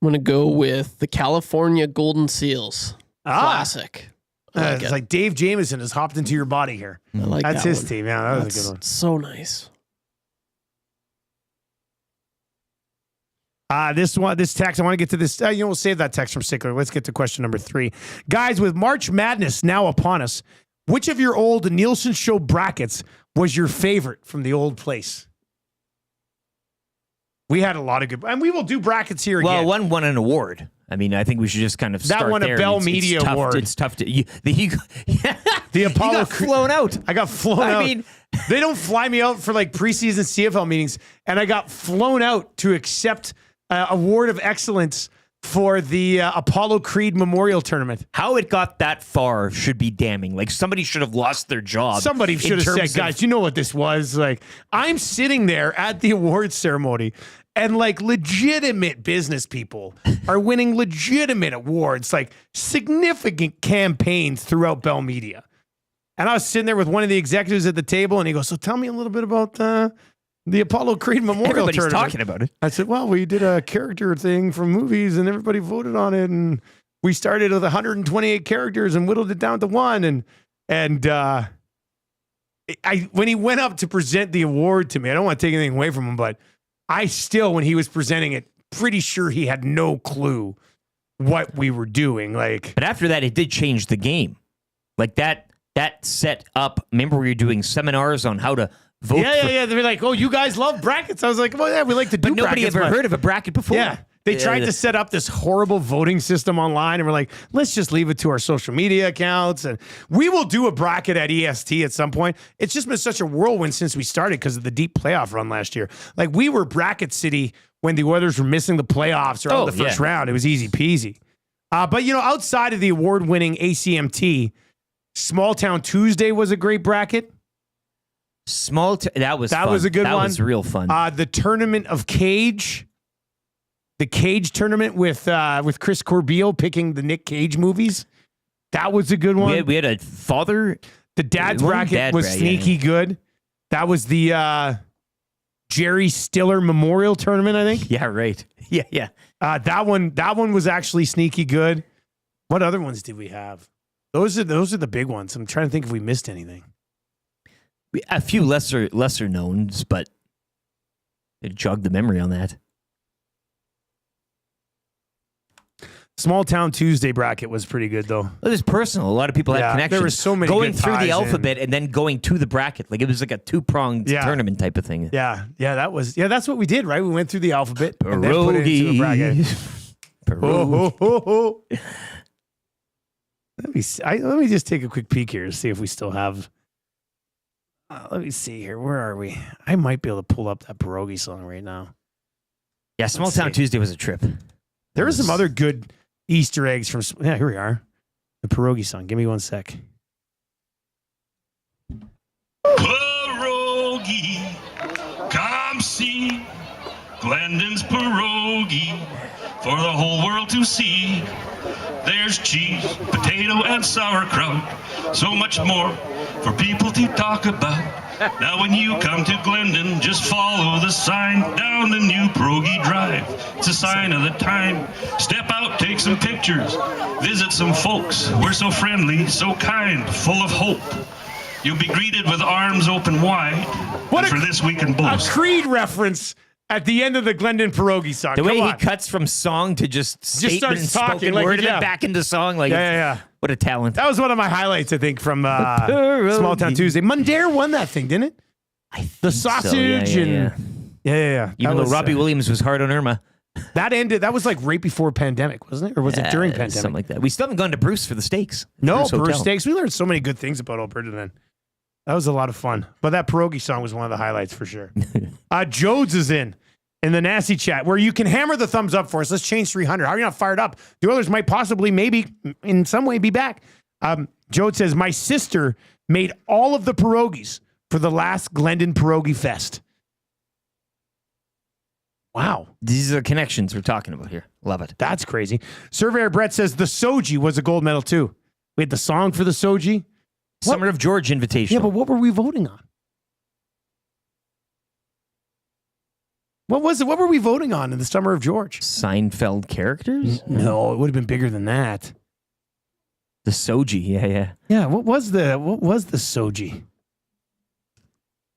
I'm going to go with the California Golden Seals. Classic. It's like Dave Jamieson has hopped into your body here. I like That's that his one. team. Yeah, that was That's a good one. so nice. This text, I want to get to this. We'll save that text from Sickler. Let's get to question number 3. Guys, with March Madness now upon us, which of your old Nielson Show brackets was your favorite from the old place? We had a lot of good, and we will do brackets here again. Well, one won an award. I mean, I think we should just kind of start that won there. a Bell It's Media tough, Award. It's tough to the Apollo you got flown out. I got flown out. I mean, they don't fly me out for like preseason CFL meetings, and I got flown out to accept award of excellence for the Apollo Creed Memorial Tournament. How it got that far should be damning. Like somebody should have lost their job. Somebody should have said, guys, you know what this was? Like, I'm sitting there at the awards ceremony, and like legitimate business people are winning legitimate awards, like significant campaigns throughout Bell Media. And I was sitting there with one of the executives at the table, and he goes, so tell me a little bit about the Apollo Creed Memorial Everybody's Tournament. talking about it. I said, well, we did a character thing from movies, and everybody voted on it, and we started with 128 characters and whittled it down to 1. And when he went up to present the award to me, I don't want to take anything away from him, but I still, when he was presenting it, pretty sure he had no clue what we were doing. Like, but after that, it did change the game. Like that set up. Remember, we were doing seminars on how to vote. Yeah. They were like, "Oh, you guys love brackets." I was like, "Well, yeah, we like to do." But nobody brackets, ever heard of a bracket before. Yeah. They tried to set up this horrible voting system online, and we're like, let's just leave it to our social media accounts. And we will do a bracket at EST at some point. It's just been such a whirlwind since we started because of the deep playoff run last year. Like, we were bracket city when the Oilers were missing the playoffs or out of the first round. It was easy peasy. But, outside of the award-winning ACMT, Small Town Tuesday was a great bracket. That was fun. was a good one. That was real fun. The Tournament of Cage. The Cage tournament with Chris Corbeil picking the Nick Cage movies. That was a good one. We had a father. The dad's bracket was sneaky good. That was the Jerry Stiller Memorial Tournament, I think. Yeah, right. Yeah. That one was actually sneaky good. What other ones did we have? Those are the big ones. I'm trying to think if we missed anything. A few lesser knowns, but it jogged the memory on that. Small Town Tuesday bracket was pretty good, though. It was personal. A lot of people had connections. There were so many going good through the ties alphabet and then going to the bracket. Like, it was like a 2-pronged tournament type of thing. Yeah, that's what we did, right? We went through the alphabet and then put it into a bracket. Pierogi. Let me just take a quick peek here to see if we still have. Let me see here. Where are we? I might be able to pull up that pierogi song right now. Yeah, Small Town Tuesday was a trip. There were some other good Easter eggs from. Yeah, here we are. The pierogi song. Give me one sec. Pierogi, come see Glendon's pierogi for the whole world to see. There's cheese, potato, and sauerkraut. So much more for people to talk about. Now when you come to Glendon, just follow the sign down the new Pierogi Drive. It's a sign of the time. Step out, take some pictures, visit some folks. We're so friendly, so kind, full of hope. You'll be greeted with arms open wide. What for this week in Bulls. A Creed reference at the end of the Glendon pierogi song. The way Come he on. cuts from song to just statement and starts talking, spoken like, word and yeah. then back into song. Like, Yeah. What a talent. That was one of my highlights, I think, from Small Town Tuesday. Mundair won that thing, didn't it? The sausage so. and yeah. Even though Robbie Williams was hard on Irma. That ended. That was like right before pandemic, wasn't it? Or was it during pandemic? Something like that. We still haven't gone to Bruce for the steaks. No, Bruce Hotel. Steaks. We learned so many good things about Alberta then. That was a lot of fun. But that pierogi song was one of the highlights for sure. Jodes is in the nasty chat where you can hammer the thumbs up for us. Let's change 300. How are you not fired up? The Oilers might possibly, maybe in some way be back. Jode says, my sister made all of the pierogies for the last Glendon Pierogi Fest. Wow. These are the connections we're talking about here. Love it. That's crazy. Surveyor Brett says the Soji was a gold medal too. We had the song for the Soji. Summer of George Invitational. Yeah, but what were we voting on? What was it? What were we voting on in the Summer of George? Seinfeld characters? No, it would have been bigger than that. The Soji, yeah. Yeah, what was the Soji?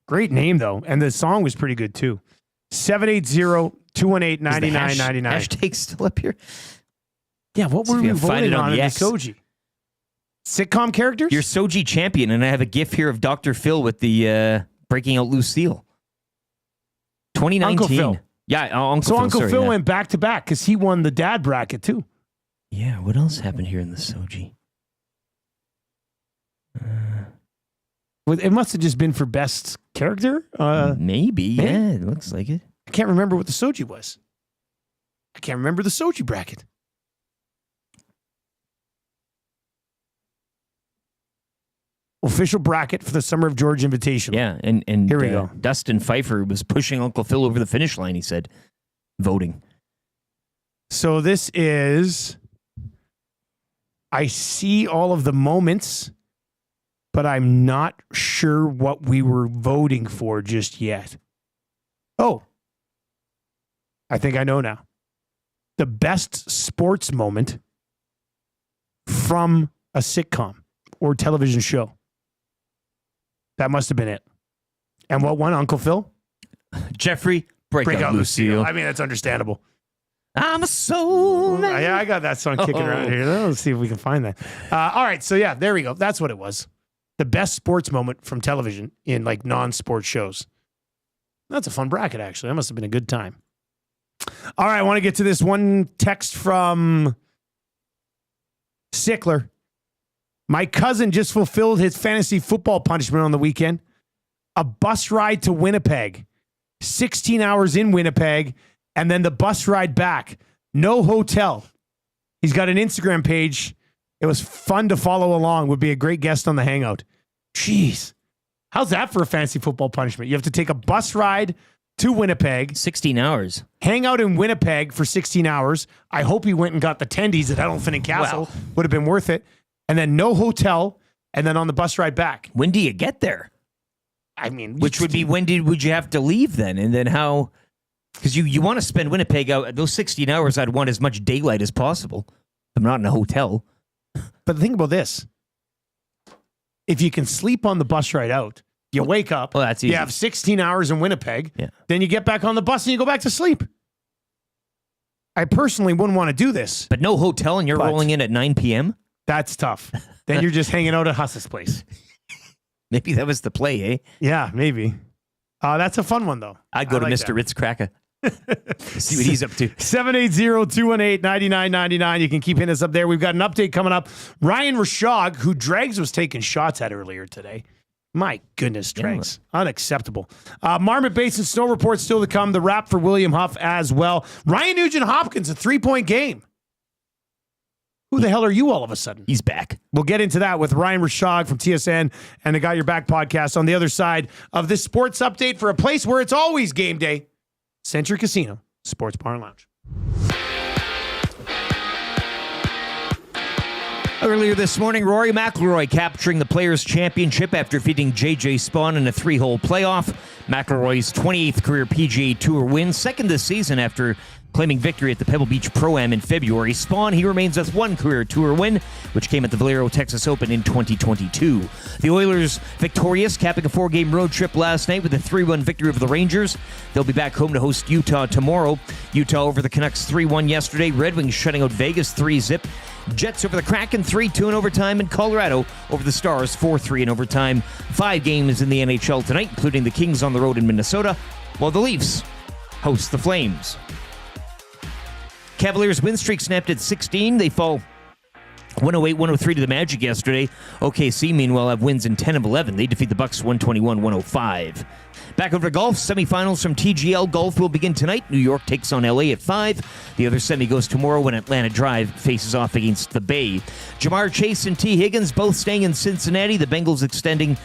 Great name though, and the song was pretty good too. 780-218-9999. Hashtag still up here. Yeah, what were we voting on in the Soji? Sitcom characters? You're Soji champion, and I have a gif here of Dr. Phil with the breaking out Lucille. 2019. Uncle Phil. Yeah, Uncle Phil. Phil went back to back because he won the dad bracket too. Yeah, what else happened here in the Soji? Well, it must have just been for best character. Maybe, yeah, it looks like it. I can't remember what the Soji was. I can't remember the Soji bracket. Official bracket for the Summer of George Invitational. Yeah, and here we go. Dustin Pfeiffer was pushing Uncle Phil over the finish line, he said, voting. So this is, I see all of the moments, but I'm not sure what we were voting for just yet. Oh, I think I know now. The best sports moment from a sitcom or television show. That must have been it. And what won, Uncle Phil? Jeffrey, Breakout Lucille. I mean, that's understandable. I'm a soul man. Yeah, I got that song kicking around here. Let's see if we can find that. All right, so yeah, there we go. That's what it was. The best sports moment from television in like non-sports shows. That's a fun bracket, actually. That must have been a good time. All right, I want to get to this one text from Sickler. My cousin just fulfilled his fantasy football punishment on the weekend. A bus ride to Winnipeg. 16 hours in Winnipeg, and then the bus ride back. No hotel. He's got an Instagram page. It was fun to follow along. Would be a great guest on the Hangout. Jeez. How's that for a fantasy football punishment? You have to take a bus ride to Winnipeg. 16 hours. Hang out in Winnipeg for 16 hours. I hope he went and got the tendies at Elephant and Castle. Wow. Would have been worth it. And then no hotel, and then on the bus ride back. When do you get there? I mean, which would be would you have to leave then? And then how? Because you want to spend Winnipeg out those 16 hours. I'd want as much daylight as possible. I'm not in a hotel. But think about this: if you can sleep on the bus ride out, you wake up. Well, that's easy. You have 16 hours in Winnipeg. Yeah. Then you get back on the bus and you go back to sleep. I personally wouldn't want to do this. But no hotel, and you're rolling in at 9 p.m. That's tough. Then you're just hanging out at Huss's place. Maybe that was the play, eh? Yeah, maybe. That's a fun one, though. I'd go to Mr. Ritz Cracker. See what he's up to. 780-218-9999. You can keep hitting us up there. We've got an update coming up. Ryan Rishaug, who Dregs was taking shots at earlier today. My goodness, Dregs. Unacceptable. Marmot Basin Snow Report still to come. The wrap for William Huff as well. Ryan Nugent-Hopkins, a 3-point game. Who the hell are you all of a sudden? He's back. We'll get into that with Ryan Rishaug from TSN and the Got Your Back podcast on the other side of this sports update for a place where it's always game day. Century Casino, Sports Bar and Lounge. Earlier this morning, Rory McIlroy capturing the Players' Championship after defeating J.J. Spaun in a 3-hole playoff. McIlroy's 28th career PGA Tour win, second this season after claiming victory at the Pebble Beach Pro-Am in February. Spaun, he remains with one career tour win, which came at the Valero Texas Open in 2022. The Oilers victorious, capping a 4-game road trip last night with a 3-1 victory over the Rangers. They'll be back home to host Utah tomorrow. Utah over the Canucks 3-1 yesterday. Red Wings shutting out Vegas 3-0. Jets over the Kraken 3-2 in overtime, and Colorado over the Stars 4-3 in overtime. 5 games in the NHL tonight, including the Kings on the road in Minnesota, while the Leafs host the Flames. Cavaliers win streak snapped at 16. They fall 108-103 to the Magic yesterday. OKC, meanwhile, have wins in 10 of 11. They defeat the Bucks 121-105. Back over to golf. Semifinals from TGL Golf will begin tonight. New York takes on LA at 5. The other semi goes tomorrow when Atlanta Drive faces off against the Bay. Jamar Chase and T. Higgins both staying in Cincinnati. The Bengals extending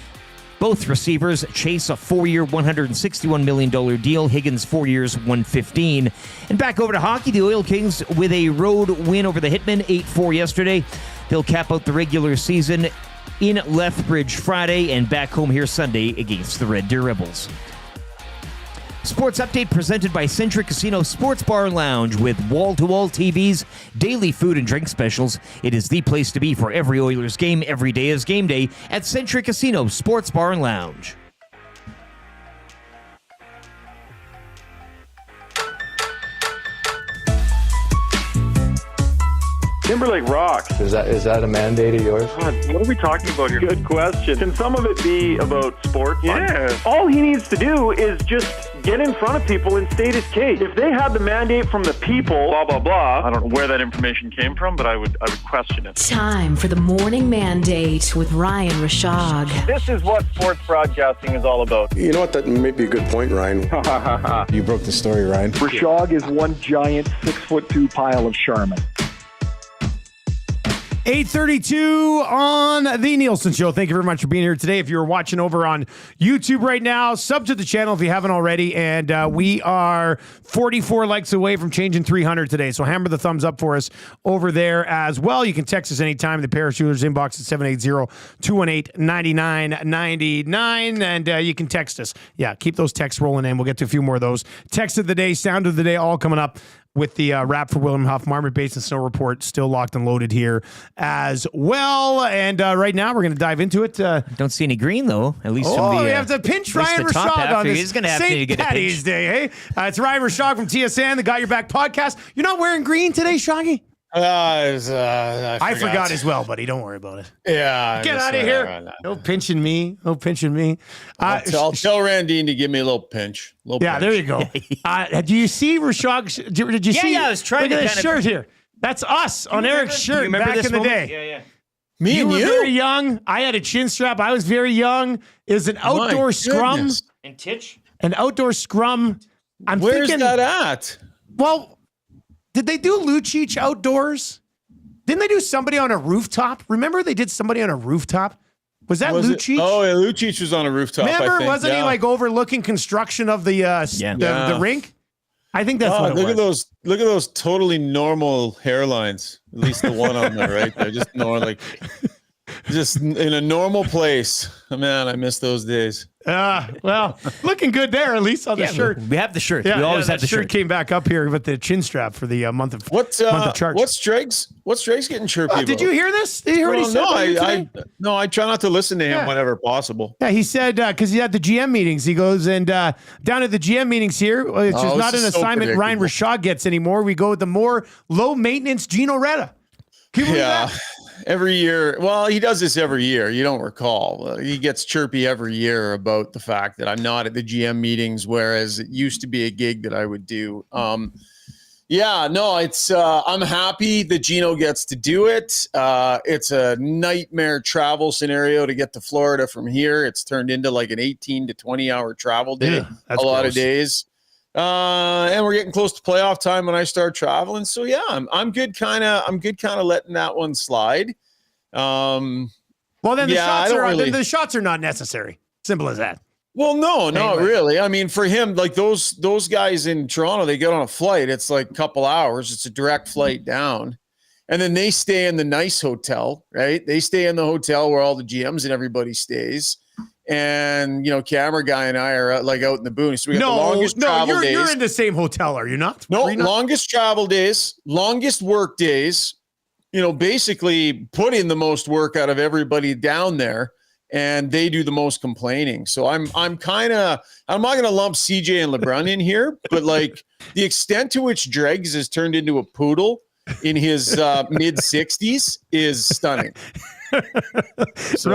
both receivers. Chase a 4-year, $161 million deal. Higgins 4 years, $115. And back over to hockey, the Oil Kings with a road win over the Hitmen, 8-4 yesterday. They'll cap out the regular season in Lethbridge Friday and back home here Sunday against the Red Deer Rebels. Sports update presented by Centric Casino Sports Bar and Lounge with wall-to-wall TVs, daily food and drink specials. It is the place to be for every Oilers game. Every day is game day at Centric Casino Sports Bar and Lounge. Timberlake rocks. Is that a mandate of yours? God, what are we talking about here? Good question. Can some of it be about sports? Yeah. All he needs to do is just get in front of people and state his case. If they had the mandate from the people, blah, blah, blah, I don't know where that information came from, but I would question it. Time for the morning mandate with Ryan Rishaug. This is what sports broadcasting is all about. You know what? That may be a good point, Ryan. You broke the story, Ryan. Rishaug is one giant 6'2" pile of Charmin. 8:32 on the Nielson Show. Thank you very much for being here today. If you're watching over on YouTube right now, sub to the channel if you haven't already. And we are 44 likes away from changing 300 today. So hammer the thumbs up for us over there as well. You can text us anytime. The Parachuters inbox at 780-218-9999. And you can text us. Yeah, keep those texts rolling in. We'll get to a few more of those. Text of the day, sound of the day, all coming up. With the wrap for William Huff, Marmot Basin Snow Report still locked and loaded here as well. And right now we're going to dive into it. Don't see any green, though. At least from the... we have to pinch Ryan Rishaug on this He's gonna have St. to get Patty's Day, hey? It's Ryan Rishaug from TSN, the Got Your Back podcast. You're not wearing green today, Shoggy? I forgot as well, buddy. Don't worry about it. Yeah. Get out of here. No pinching me. No pinching me. I'll tell Randine to give me a little pinch. There you go. Do you see Rishaug? Did you see? Yeah, I was trying to look at kind this of... shirt here. That's us on Eric's shirt back in the day. Yeah. Me you and were you? very young. I had a chin strap. I was very young. It was an outdoor scrum. And Titch? An outdoor scrum. Where's that at? Well, did they do Lucic outdoors? Didn't they do somebody on a rooftop? Remember they did somebody on a rooftop? Was that Lucic? Oh, yeah, Lucic was on a rooftop. Remember, I think. wasn't he like overlooking construction of the rink? I think that's what it was. Look at those totally normal hairlines. At least the one on there, right? They're just just in a normal place. Oh, man, I miss those days. Well, looking good there, at least on the shirt. We have the shirt. Yeah, we always have the shirt. Came back up here with the chin strap for the month of What's charts. What's Drake's getting chirpy about? Did you hear this? Did you hear what he said? I try not to listen to him whenever possible. Yeah, he said because he had the GM meetings. He goes and down at the GM meetings here, which is not an assignment Ryan Rishaug gets anymore. We go with the more low maintenance Gino Reda. Can you believe that? Every year, well, he does this every year. You don't recall. He gets chirpy every year about the fact that I'm not at the GM meetings, whereas it used to be a gig that I would do. It's I'm happy that Gino gets to do it. It's a nightmare travel scenario to get to Florida from here. It's turned into like an 18 to 20 hour travel day, a lot of days. And we're getting close to playoff time when I start traveling. So yeah, I'm good kind of letting that one slide. Well, then the shots are not necessary. Simple as that. Well, no, not really. I mean, for him, like those guys in Toronto, they get on a flight. It's like a couple hours. It's a direct flight down. And then they stay in the nice hotel, right? They stay in the hotel where all the GMs and everybody stays. And, camera guy and I are out in the boonies. So we got the longest travel days. You're in the same hotel, are you not? No, longest travel days, longest work days, basically putting the most work out of everybody down there. And they do the most complaining. So I'm not going to lump CJ and LeBron in here, but like the extent to which Dregs has turned into a poodle in his mid 60s is stunning. So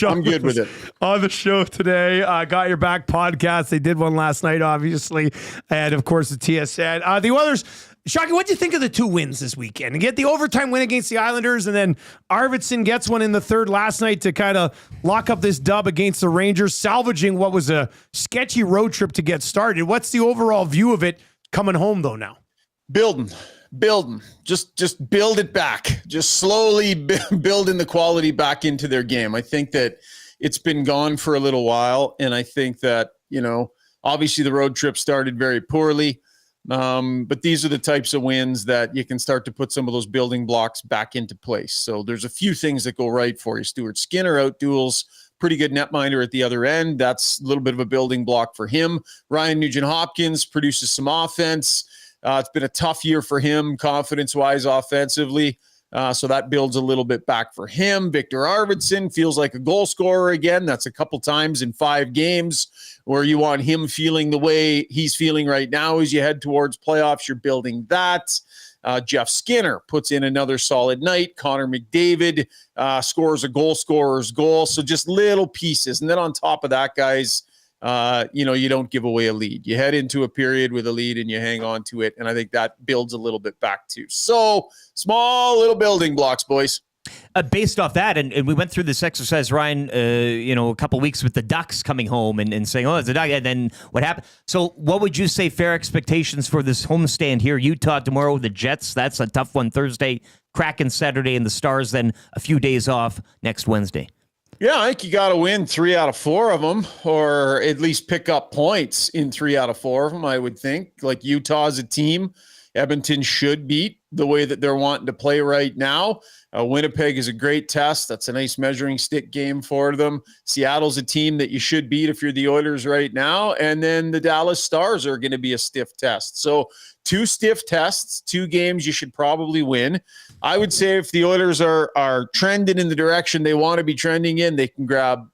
I'm good with it. On the show today, Got Your Back podcast. They did one last night, obviously. And of course, the TSN. The Oilers Shockey, what'd you think of the 2 wins this weekend? And get the overtime win against the Islanders, and then Arvidsson gets one in the third last night to kind of lock up this dub against the Rangers, salvaging what was a sketchy road trip to get started. What's the overall view of it coming home, though, now? Building. Just build it back. Just slowly building the quality back into their game. I think that it's been gone for a little while, and I think that, obviously the road trip started very poorly. But these are the types of wins that you can start to put some of those building blocks back into place. So there's a few things that go right for you. Stuart Skinner out-duels, pretty good netminder at the other end. That's a little bit of a building block for him. Ryan Nugent-Hopkins produces some offense. It's been a tough year for him, confidence-wise, offensively. So that builds a little bit back for him. Victor Arvidsson feels like a goal scorer again. That's a couple times in 5 games where you want him feeling the way he's feeling right now as you head towards playoffs. You're building that. Jeff Skinner puts in another solid night. Connor McDavid scores a goal scorer's goal. So just little pieces. And then on top of that, guys, you don't give away a lead. You head into a period with a lead and you hang on to it. And I think that builds a little bit back too. So small little building blocks, boys. Based off that, and we went through this exercise, Ryan, a couple weeks with the Ducks coming home and saying, oh, it's a Duck. And then what happened? So what would you say fair expectations for this homestand here? Utah tomorrow with the Jets. That's a tough one Thursday. Kraken Saturday and the Stars then a few days off next Wednesday. Yeah, I think you got to win 3 out of 4 of them, or at least pick up points in 3 out of 4 of them, I would think. Like Utah as a team, Edmonton should beat the way that they're wanting to play right now. Winnipeg is a great test. That's a nice measuring stick game for them. Seattle's a team that you should beat if you're the Oilers right now. And then the Dallas Stars are going to be a stiff test. So 2 stiff tests, 2 games you should probably win. I would say if the Oilers are trending in the direction they want to be trending in, they can grab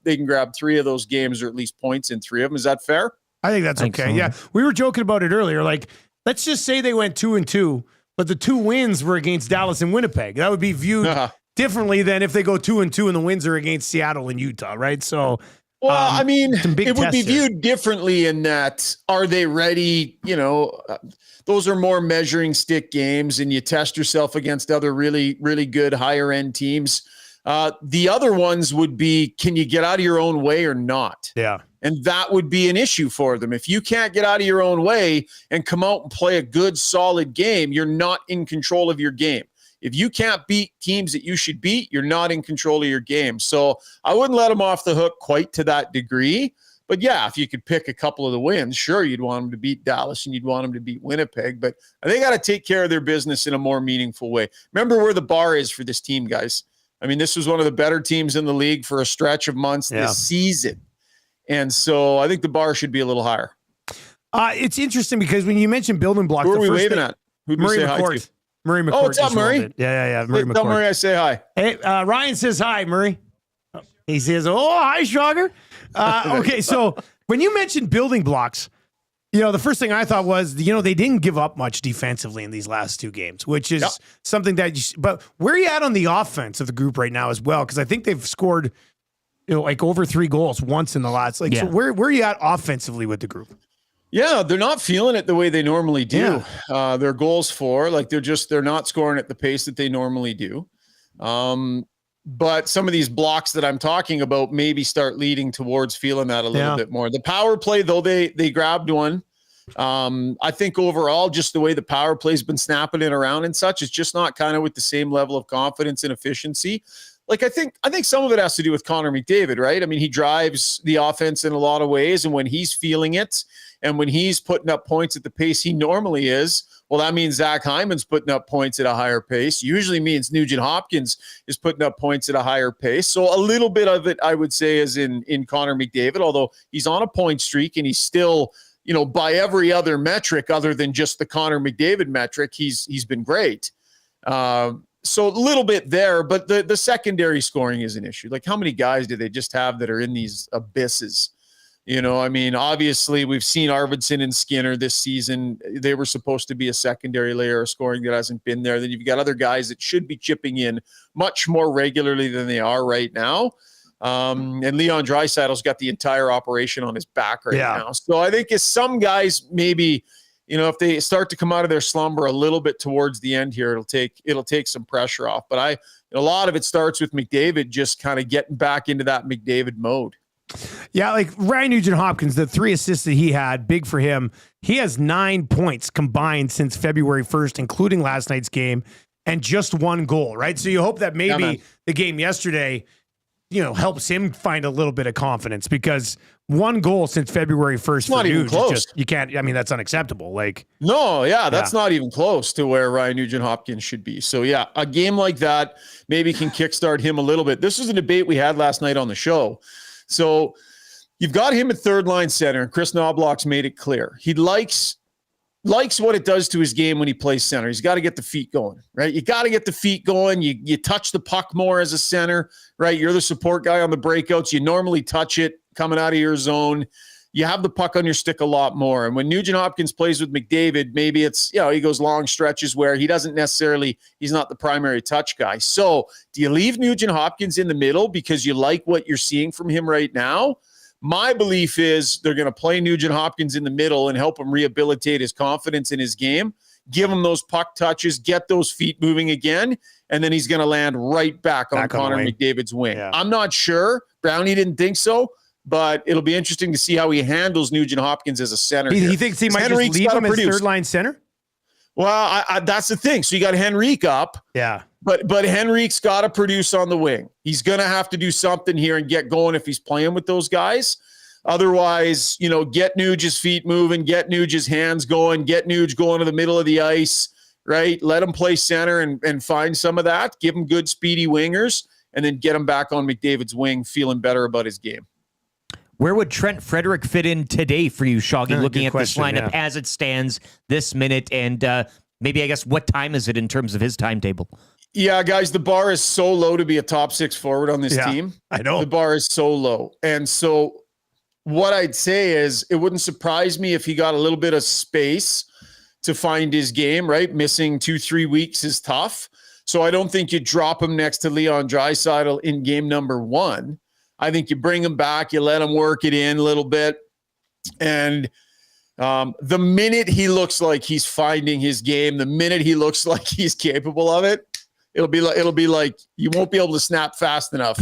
3 of those games or at least points in 3 of them. Is that fair? I think that's okay. So. Yeah, we were joking about it earlier. Like, let's just say they went 2-2, but the 2 wins were against Dallas and Winnipeg. That would be viewed differently than if they go 2-2 and the wins are against Seattle and Utah, right? So, well, I mean, it would be viewed here. differently in that, are they ready? Those are more measuring stick games, and you test yourself against other really, really good higher end teams. The other ones would be, can you get out of your own way or not? Yeah. And that would be an issue for them. If you can't get out of your own way and come out and play a good, solid game, you're not in control of your game. If you can't beat teams that you should beat, you're not in control of your game. So I wouldn't let them off the hook quite to that degree. But yeah, if you could pick a couple of the wins, sure, you'd want them to beat Dallas and you'd want them to beat Winnipeg. But they got to take care of their business in a more meaningful way. Remember where the bar is for this team, guys. I mean, this was one of the better teams in the league for a stretch of months this season. And so I think the bar should be a little higher. It's interesting because when you mentioned building blocks, who are we waving at? Who'd we say hi to? Murray McCourt. Oh, what's up, Murray? Yeah. Murray McCourt. Tell Murray I say hi. Hey, Ryan says hi, Murray. He says, oh, hi, Schwager. Okay, so when you mentioned building blocks, the first thing I thought was, they didn't give up much defensively in these last 2 games, which is something that but where are you at on the offense of the group right now as well? Because I think they've scored, like over 3 goals once in the last, so where are you at offensively with the group? Yeah, they're not feeling it the way they normally do. Yeah. Their goals for, they're not scoring at the pace that they normally do. But some of these blocks that I'm talking about maybe start leading towards feeling that a little bit more. The power play, though, they grabbed one. I think overall, just the way the power play's been snapping it around and such, it's just not kind of with the same level of confidence and efficiency. Like, I think some of it has to do with Connor McDavid, right? I mean, he drives the offense in a lot of ways, and when he's feeling it and when he's putting up points at the pace he normally is, well, that means Zach Hyman's putting up points at a higher pace. Usually means Nugent-Hopkins is putting up points at a higher pace. So a little bit of it, I would say, is in Connor McDavid, although he's on a point streak and he's still, by every other metric other than just the Connor McDavid metric, he's been great. So a little bit there, but the secondary scoring is an issue. Like, how many guys do they just have that are in these abysses? I mean, obviously we've seen Arvidsson and Skinner this season. They were supposed to be a secondary layer of scoring that hasn't been there. Then you've got other guys that should be chipping in much more regularly than they are right now. And Leon Draisaitl's got the entire operation on his back right now. So I think as some guys maybe if they start to come out of their slumber a little bit towards the end here, it'll take some pressure off. But a lot of it starts with McDavid just kind of getting back into that McDavid mode. Yeah, like Ryan Nugent-Hopkins, the 3 assists that he had, big for him. He has 9 points combined since February 1st, including last night's game, and just 1 goal, right? So you hope that maybe the game yesterday, helps him find a little bit of confidence, because 1 goal since February 1st for not even Nuge, close. you can't, that's unacceptable. That's not even close to where Ryan Nugent-Hopkins should be. So yeah, a game like that maybe can kickstart him a little bit. This was a debate we had last night on the show. So you've got him at third line center, and Chris Knobloch's made it clear. He likes what it does to his game when he plays center. He's got to get the feet going, right? You got to get the feet going. You touch the puck more as a center, right? You're the support guy on the breakouts. You normally touch it coming out of your zone. You have the puck on your stick a lot more. And when Nugent-Hopkins plays with McDavid, maybe it's, he goes long stretches where he's not the primary touch guy. So do you leave Nugent-Hopkins in the middle because you like what you're seeing from him right now? My belief is they're going to play Nugent-Hopkins in the middle and help him rehabilitate his confidence in his game, give him those puck touches, get those feet moving again, and then he's going to land right back on Connor McDavid's wing. Yeah. I'm not sure. Brownie didn't think so, but it'll be interesting to see how he handles Nugent-Hopkins as a center. He thinks he might just leave him as third-line center? Well, that's the thing. So you got Henrique up. Yeah. But Henrique's got to produce on the wing. He's going to have to do something here and get going if he's playing with those guys. Otherwise, get Nuge's feet moving, get Nuge's hands going, get Nuge going to the middle of the ice, right? Let him play center and find some of that. Give him good, speedy wingers, and then get him back on McDavid's wing, feeling better about his game. Where would Trent Frederick fit in today for you, Shoggy, looking at this lineup as it stands this minute? And maybe, I guess, what time is it in terms of his timetable? Yeah, guys, the bar is so low to be a top 6 forward on this team. I know. The bar is so low. And so what I'd say is it wouldn't surprise me if he got a little bit of space to find his game, right? Missing 2-3 weeks is tough. So I don't think you drop him next to Leon Draisaitl in game number 1. I think you bring him back, you let him work it in a little bit. And the minute he looks like he's finding his game, the minute he looks like he's capable of it, it'll be like you won't be able to snap fast enough,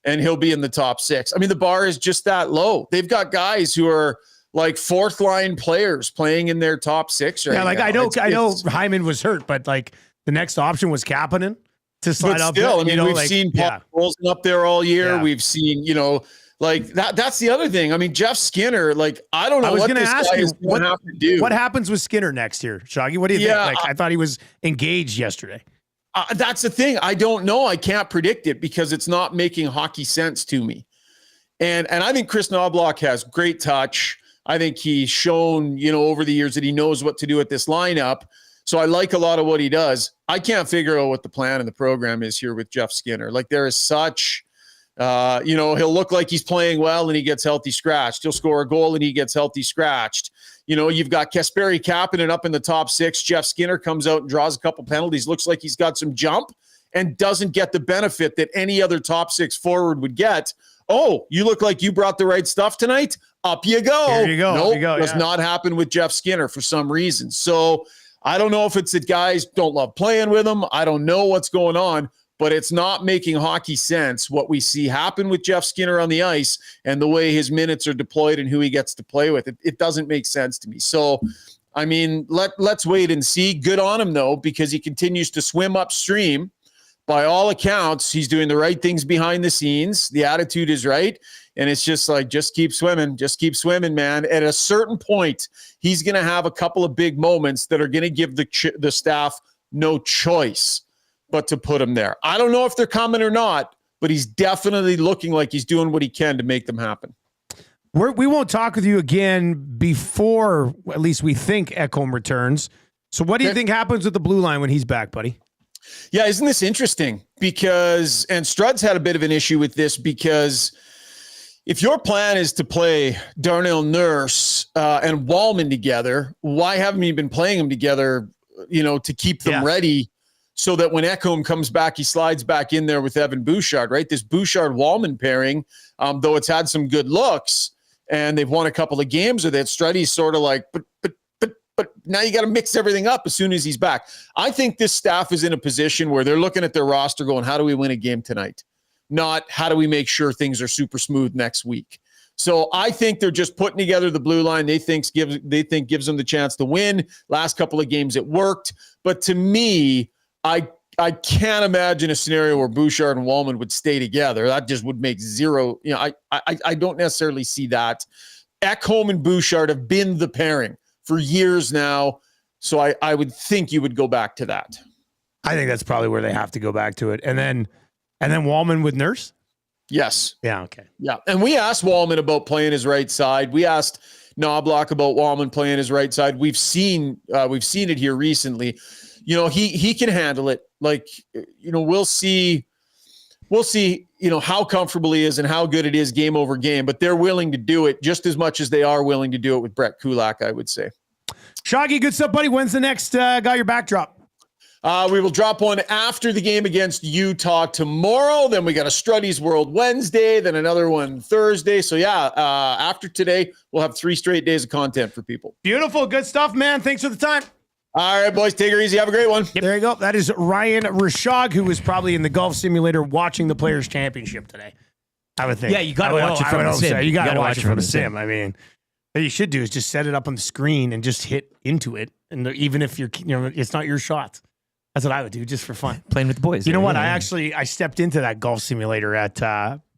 and he'll be in the top 6. I mean, the bar is just that low. They've got guys who are like 4th line players playing in their top 6 right now. I know Hyman was hurt, but like the next option was Kapanen to slide up. Still, we've seen Paul Rolson up there all year. Yeah. We've seen, like that. That's the other thing. I mean, Jeff Skinner, like, I don't know what this guy is going to have to do. What happens with Skinner next year, Shoggy? What do you think? Like, I thought he was engaged yesterday. That's the thing. I don't know. I can't predict it because it's not making hockey sense to me. And I think Chris Knobloch has great touch. I think he's shown, over the years that he knows what to do at this lineup. So I like a lot of what he does. I can't figure out what the plan and the program is here with Jeff Skinner. Like, there is such, he'll look like he's playing well and he gets healthy scratched. He'll score a goal and he gets healthy scratched. You've got Kasperi Kapanen up in the top 6. Jeff Skinner comes out and draws a couple penalties, looks like he's got some jump, and doesn't get the benefit that any other top 6 forward would get. Oh, you look like you brought the right stuff tonight? Up you go. Here you go. Nope, does not happen with Jeff Skinner for some reason. So I don't know if it's that guys don't love playing with him. I don't know what's going on, but it's not making hockey sense what we see happen with Jeff Skinner on the ice and the way his minutes are deployed and who he gets to play with. It doesn't make sense to me. So, I mean, let's wait and see. Good on him, though, because he continues to swim upstream. By all accounts, he's doing the right things behind the scenes. The attitude is right. And it's just like, just keep swimming, man. At a certain point, he's going to have a couple of big moments that are going to give the staff no choice but to put him there. I don't know if they're coming or not, but he's definitely looking like he's doing what he can to make them happen. We won't talk with you again before, at least we think, Ekholm returns. So what do you think happens with the blue line when he's back, buddy? Yeah, isn't this interesting? Because, and Strud's had a bit of an issue with this, because if your plan is to play Darnell Nurse and Wallman together, why haven't you been playing them together, to keep them ready so that when Ekholm comes back, he slides back in there with Evan Bouchard, right? This Bouchard-Wallman pairing, though it's had some good looks and they've won a couple of games with it, Struddy's sort of like, but but now you got to mix everything up as soon as he's back. I think this staff is in a position where they're looking at their roster going, how do we win a game tonight? Not how do we make sure things are super smooth next week. So I think they're just putting together the blue line they think gives them the chance to win. Last couple of games it worked. But to me, I can't imagine a scenario where Bouchard and Wallman would stay together. That just would make zero. I don't necessarily see that. Ekholm and Bouchard have been the pairing for years now. So I would think you would go back to that. I think that's probably where they have to go back to it. And then Wallman with Nurse? Yes. Yeah, okay. Yeah. And we asked Wallman about playing his right side. We asked Knobloch about Wallman playing his right side. We've seen it here recently. He can handle it. We'll see, how comfortable he is and how good it is game over game, but they're willing to do it just as much as they are willing to do it with Brett Kulak, I would say. Shoggy, good stuff, buddy. When's the next Got Your Back drop? We will drop one after the game against Utah tomorrow. Then we got a Struddy's World Wednesday, then another one Thursday. So after today, we'll have 3 straight days of content for people. Beautiful. Good stuff, man. Thanks for the time. All right, boys. Take her easy. Have a great one. Yep. There you go. That is Ryan Rishaug, who was probably in the golf simulator watching the Players' Championship today. I would think. Yeah, you got to watch it from the sim. You got to watch it from the sim. I mean, what you should do is just set it up on the screen and just hit into it. And even if it's not your shot. That's what I would do just for fun. Playing with the boys. You know what? I stepped into that golf simulator at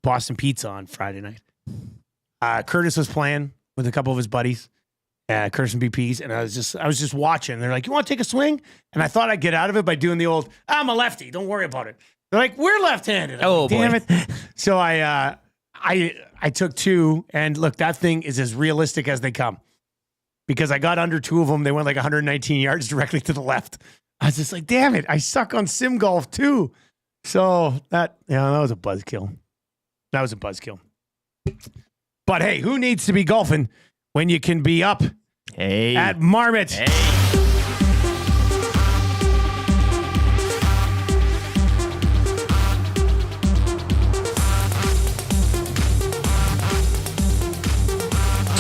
Boston Pizza on Friday night. Curtis was playing with a couple of his buddies, Curtis and BPs, and I was just watching. They're like, "You want to take a swing?" And I thought I'd get out of it by doing the old, "I'm a lefty, don't worry about it." They're like, "We're left-handed." Oh, damn boy. it! So I took 2, and look, that thing is as realistic as they come because I got under 2 of them. They went like 119 yards directly to the left. I was just like, damn it, I suck on sim golf too. So that was a buzzkill. That was a buzzkill. But hey, who needs to be golfing when you can be up at Marmot? Hey.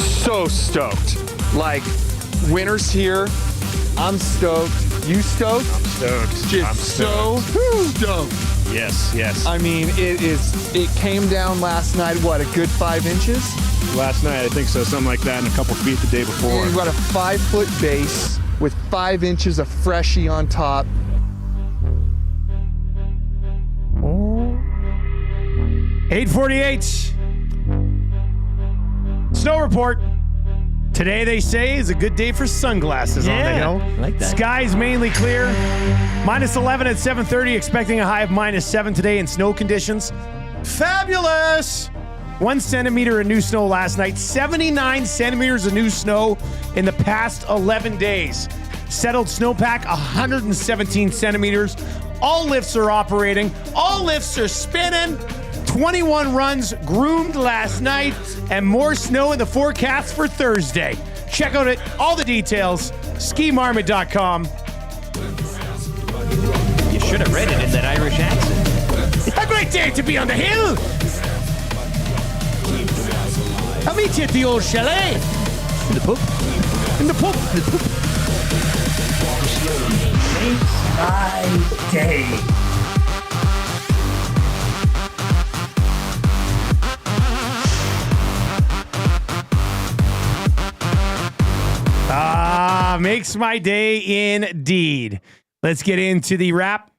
So stoked. Like, winter's here. I'm stoked. You stoked? I'm stoked. Just I'm so stoked. Yes. I mean, it came down last night, what, a good 5 inches? Last night, I think so. Something like that, and a couple feet the day before. You've got a 5-foot base with 5 inches of freshie on top. 8:48. Snow report. Today, they say, is a good day for sunglasses on the hill. I like that. Skies mainly clear. -11 at 7:30. Expecting a high of -7 today in snow conditions. Fabulous. 1 centimeter of new snow last night. 79 centimeters of new snow in the past 11 days. Settled snowpack, 117 centimeters. All lifts are operating. All lifts are spinning. 21 runs groomed last night, and more snow in the forecast for Thursday. Check out all the details, skimarmot.com. You should have read it in that Irish accent. A great day to be on the hill. I'll meet you at the old chalet. In the poop. In the poop. Makes my day. Makes my day indeed. Let's get into the wrap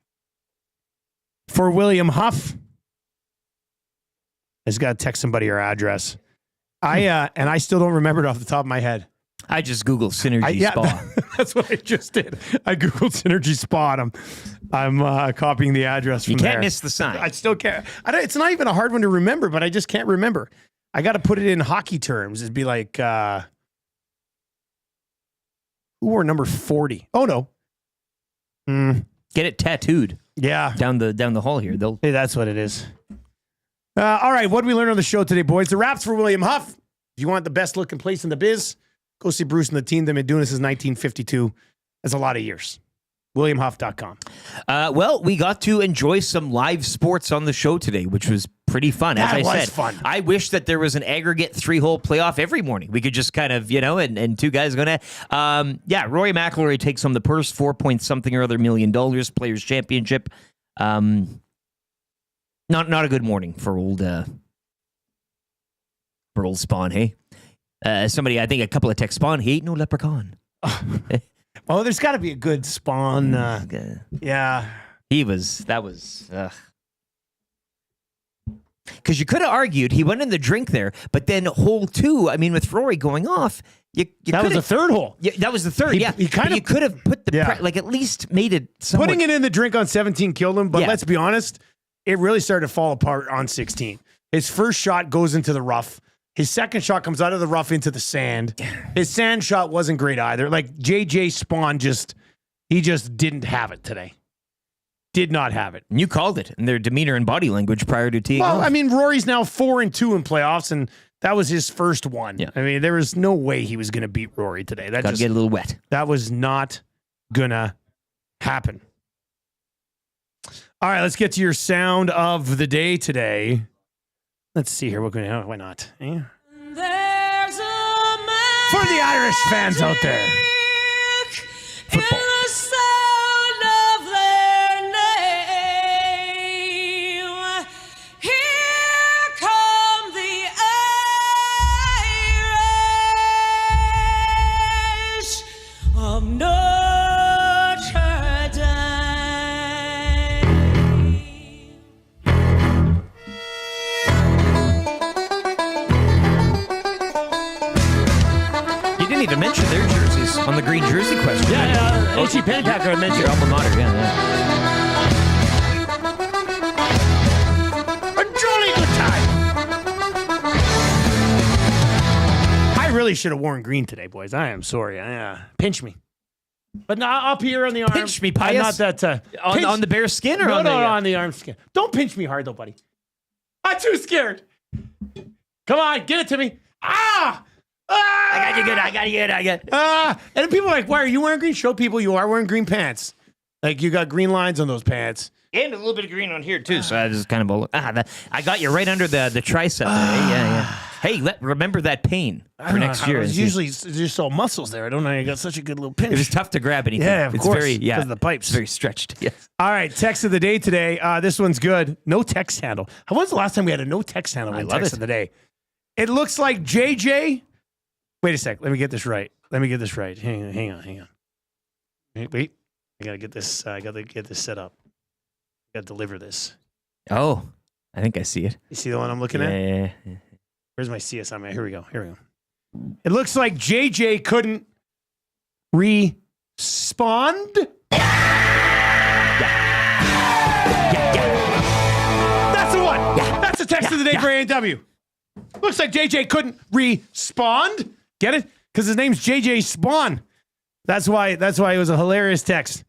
for William Huff. I just got to text somebody our address. I still don't remember it off the top of my head. I just Googled Synergy Spa. That's what I just did. I Googled Synergy Spa. I'm copying the address from You can't there. miss the sign. I still can't. It's not even a hard one to remember, but I just can't remember. I got to put it in hockey terms. It'd be like, who wore number 40? Oh, no. Get it tattooed. Yeah. Down the hall here. Hey, that's what it is. All right, what did we learn on the show today, boys? The wraps for William Huff. If you want the best looking place in the biz, go see Bruce and the team. They've been doing this since 1952. That's a lot of years. WilliamHuff.com. Well, we got to enjoy some live sports on the show today, which was pretty fun. As I said, fun. I wish that there was an aggregate 3-hole playoff every morning. We could just kind of, and two guys going to. Rory McIlroy takes home the purse, $4-point-something or other $1 million, Players Championship. Not a good morning for old Spawn, hey? Somebody, I think a couple of texts, Spawn, he ain't no leprechaun. Oh, there's got to be a good Spawn. Yeah. That was... Because you could have argued he went in the drink there, but then hole 2, I mean, with Rory going off, that was the third hole. Yeah, that was the third. You could have put the at least made it. Somewhat. Putting it in the drink on 17 killed him. But let's be honest, it really started to fall apart on 16. His first shot goes into the rough. His second shot comes out of the rough into the sand. His sand shot wasn't great either. Like JJ Spawn he just didn't have it today. Did not have it. And you called it in their demeanor and body language prior to teeing off. I mean, Rory's now 4-2 in playoffs, and that was his first one. Yeah. I mean, there was no way he was going to beat Rory today. That got to get a little wet. That was not going to happen. All right, let's get to your sound of the day today. Let's see here. Why not? Yeah. For the Irish fans out there. Football. To mention their jerseys on the green jersey question. Yeah, OC Penpacker mentioned your alma mater. Yeah. A jolly good time. I really should have worn green today, boys. I am sorry. Pinch me. But not up here on the arm. Pinch me, Pius. Not that. On the bare skin or no, on on the arm skin. Don't pinch me hard, though, buddy. I'm too scared. Come on, get it to me. Ah! I got you good. And people are like, why are you wearing green? Show people you are wearing green pants. Like you got green lines on those pants. And a little bit of green on here, too. So I just kind of... I got you right under the tricep there. Yeah. Hey, remember that pain for next year. Usually there's so muscles there. I don't know. You got such a good little pinch. It was tough to grab anything. Yeah, of course. Because of the pipes. It's very stretched. Yes. All right, text of the day today. This one's good. No text handle. When's the last time we had a no text handle in text of the day? It looks like JJ... Wait a sec. Let me get this right. Hang on. Wait. I gotta get this. I gotta get this set up. I gotta deliver this. Oh, I think I see it. You see the one I'm looking at? Yeah. Where's my CSI? Here we go. It looks like JJ couldn't respond. That's the one. That's the text of the day for A&W. Looks like JJ couldn't respond. Get it? Because his name's JJ Spawn. That's why it was a hilarious text.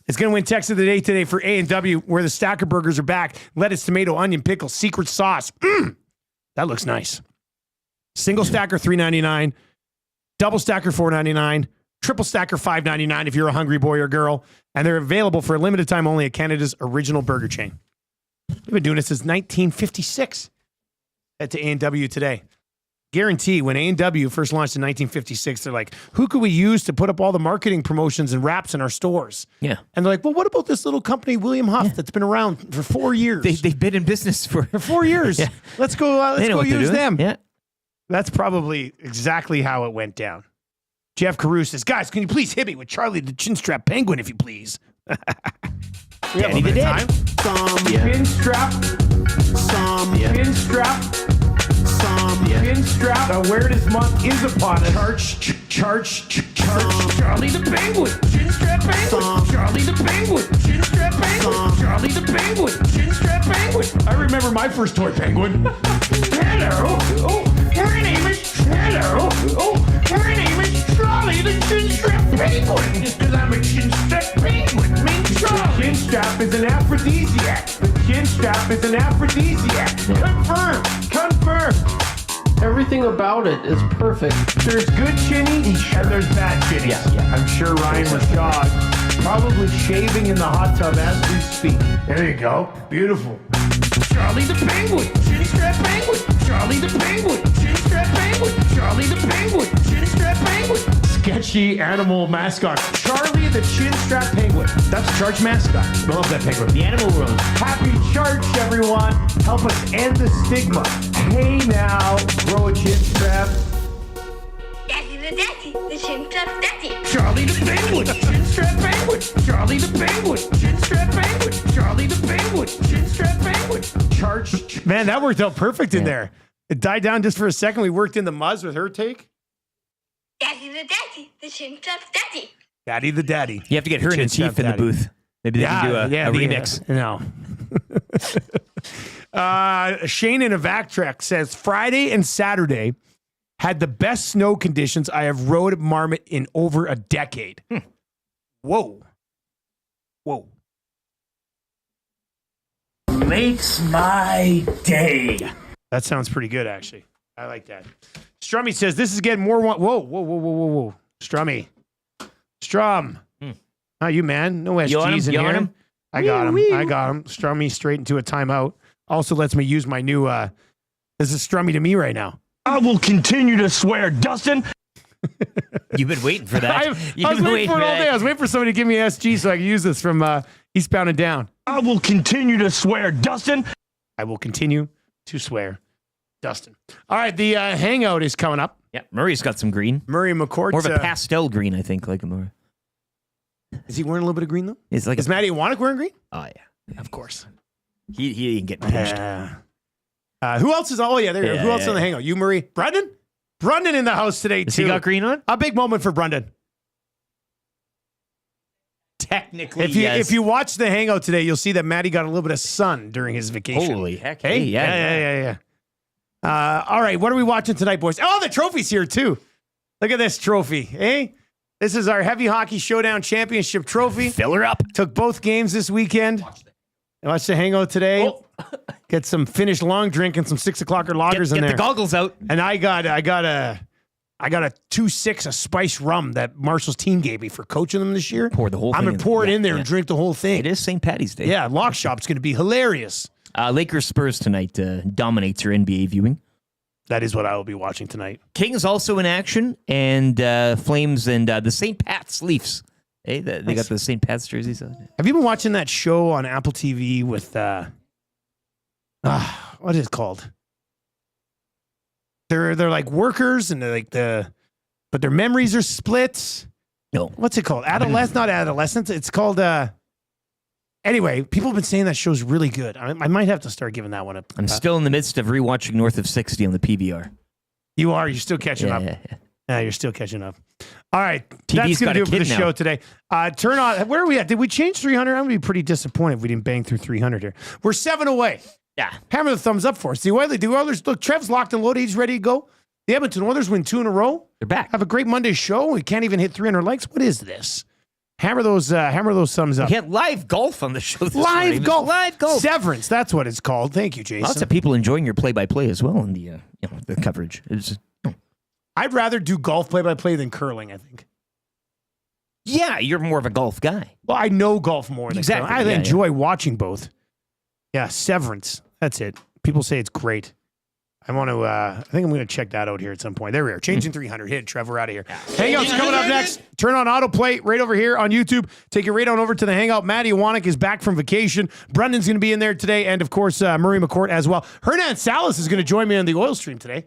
It's going to win text of the day today for A&W, where the Stacker Burgers are back. Lettuce, tomato, onion, pickle, secret sauce. That looks nice. Single stacker, $3.99. Double stacker, $4.99. Triple stacker, $5.99 if you're a hungry boy or girl. And they're available for a limited time only at Canada's original burger chain. We've been doing this since 1956. Head to A&W today. Guarantee when A&W first launched in 1956, they're like, who could we use to put up all the marketing promotions and wraps in our stores? Yeah. And they're like, well, what about this little company, William Huff, that's been around for 4 years? They've been in business for 4 years. Yeah. Let's go use them. Yeah. That's probably exactly how it went down. Jeff Carew says, guys, can you please hit me with Charlie the Chinstrap Penguin, if you please? We have a bit of time. Some pinstrap. Pinstrap. The weirdest month is upon us. Charge. Charlie the Penguin. Chinstrap Penguin. Charlie the Penguin. Chinstrap Penguin. Charlie the Penguin. Chinstrap Penguin. I remember my first toy penguin. Hello. My name is Charlie the Chinstrap Penguin. Because I'm a Chinstrap Penguin. Charlie. Chinstrap is an aphrodisiac. Confirm. Everything about it is perfect. There's good chinny and there's bad chinny. Yeah. I'm sure Ryan Rishaug Probably shaving in the hot tub as we speak. There you go. Beautiful. Charlie the Penguin. Chin strap penguin. Charlie the Penguin. Chin strap penguin. Charlie the Penguin. Chin strap penguin. Sketchy animal mascot. Charlie the Chin Strap Penguin. That's a church mascot. I love that penguin. The animal world. Happy church, everyone. Help us end the stigma. Hey now, grow a chin strap. Daddy the chin strap daddy. Charlie the Penguin, Chin Strap Penguin. Charlie the Penguin, Chin Strap Penguin. Charlie the Penguin, Chin Strap Penguin. Charge. Man, that worked out perfect in there. It died down just for a second. We worked in the Muzz with her take. Daddy the chin strap daddy. Daddy the daddy. You have to get her and Chief in the booth. Maybe they can do a remix. No. Shane in a vac trek says Friday and Saturday had the best snow conditions I have rode at Marmot in over a decade. Whoa. Makes my day. That sounds pretty good, actually. I like that. Strummy says this is getting more. Whoa. Strummy. Strum. Not you, man. No SGs in here. I got him. Strummy straight into a timeout. Also lets me use my new, this is Strummy to me right now. I will continue to swear, Dustin. You've been waiting for that. I was waiting for it all day. I was waiting for somebody to give me an SG so I could use this from Eastbound and Down. I will continue to swear, Dustin. I will continue to swear, Dustin. All right, the hangout is coming up. Yeah, Murray's got some green. Murray McCourt. More of a pastel green, I think. Like more. Is he wearing a little bit of green, though? Is Matty Iwanek wearing green? Oh, yeah. Of course. He didn't get pinched. Who else is? Oh, yeah, there you go. Who else on the hangout? You, Murray? Brendan? Brendan in the house today, Does too. he got green on? A big moment for Brendan. Technically, if you watch the hangout today, you'll see that Matty got a little bit of sun during his vacation. Holy heck. Hey? Yeah. All right, what are we watching tonight, boys? Oh, the trophy's here, too. Look at this trophy, eh? This is our Heavy Hockey Showdown Championship trophy. Fill her up. Took both games this weekend. Watch the hangout today. Oh. Get some finished long drink and some 6 o'clocker lagers in there. Get the goggles out. And I got a 2.6 of spiced rum that Marshall's team gave me for coaching them this year. Pour the whole thing. I'm gonna pour it in there and drink the whole thing. It is St. Patty's Day. Yeah, Lock Shop's gonna be hilarious. Lakers Spurs tonight dominates your NBA viewing. That is what I will be watching tonight. Kings also in action, and Flames and the St. Pat's Leafs. Hey, they got the St. Pat's jerseys on. Have you been watching that show on Apple TV with what is it called? They're like workers and they're like but their memories are split. No. What's it called? Not adolescence. It's called anyway, people have been saying that show's really good. I might have to start giving that one up. I'm still in the midst of rewatching North of 60 on the PVR. You are. You're still catching up. Yeah, you're still catching up. All right. That's going to do it for the show today. Turn on. Where are we at? Did we change 300? I'm going to be pretty disappointed if we didn't bang through 300 here. We're 7 away. Yeah. Hammer the thumbs up for us. The Oilers, look, Trev's locked and loaded. He's ready to go. The Edmonton Oilers win 2 in a row. They're back. Have a great Monday show. We can't even hit 300 likes. What is this? Hammer those thumbs up. We had live golf on the show this morning. Live golf. Severance. That's what it's called. Thank you, Jason. Lots of people enjoying your play-by-play as well in the the coverage. I'd rather do golf play-by-play than curling, I think. Yeah, you're more of a golf guy. Well, I know golf more than curling. I enjoy watching both. Yeah, Severance. That's it. People say it's great. I want to, I think I'm going to check that out here at some point. There we are. Changing 300. Hit it, Trevor, out of here. Hangout's coming up next. Turn on autoplay right over here on YouTube. Take it right on over to the Hangout. Matty Iwanek is back from vacation. Brendan's going to be in there today. And, of course, Murray McCourt as well. Hernan Salas is going to join me on the oil stream today,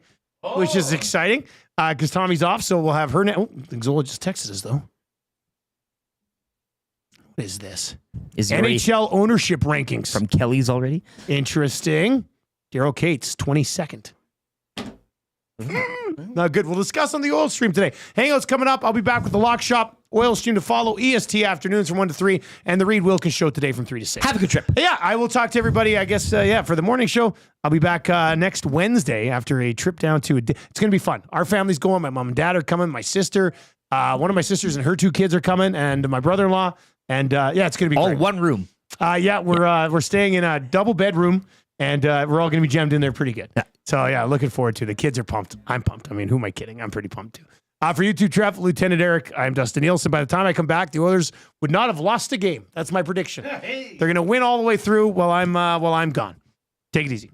which is exciting because Tommy's off. So we'll have Hernan. Oh, Zola just texted us, though. What is this? Is NHL ownership rankings. From Kelly's already? Interesting. Daryl Cates, 22nd. Not good. We'll discuss on the oil stream today. Hangout's coming up. I'll be back with the Lock Shop oil stream to follow. EST afternoons from 1 to 3. And the Reed Wilkins show today from 3 to 6. Have a good trip. Yeah, I will talk to everybody, I guess, for the morning show. I'll be back next Wednesday after a trip down to it's going to be fun. Our family's going. My mom and dad are coming. My sister, one of my sisters and her 2 kids are coming. And my brother-in-law. And it's going to be all great. One room. We're staying in a double bedroom. And we're all going to be jammed in there pretty good. Yeah. So, looking forward to it. The kids are pumped. I'm pumped. I mean, who am I kidding? I'm pretty pumped, too. For you two, Trev, Lieutenant Eric, I'm Dustin Nielsen. By the time I come back, the Oilers would not have lost a game. That's my prediction. They're going to win all the way through while I'm gone. Take it easy.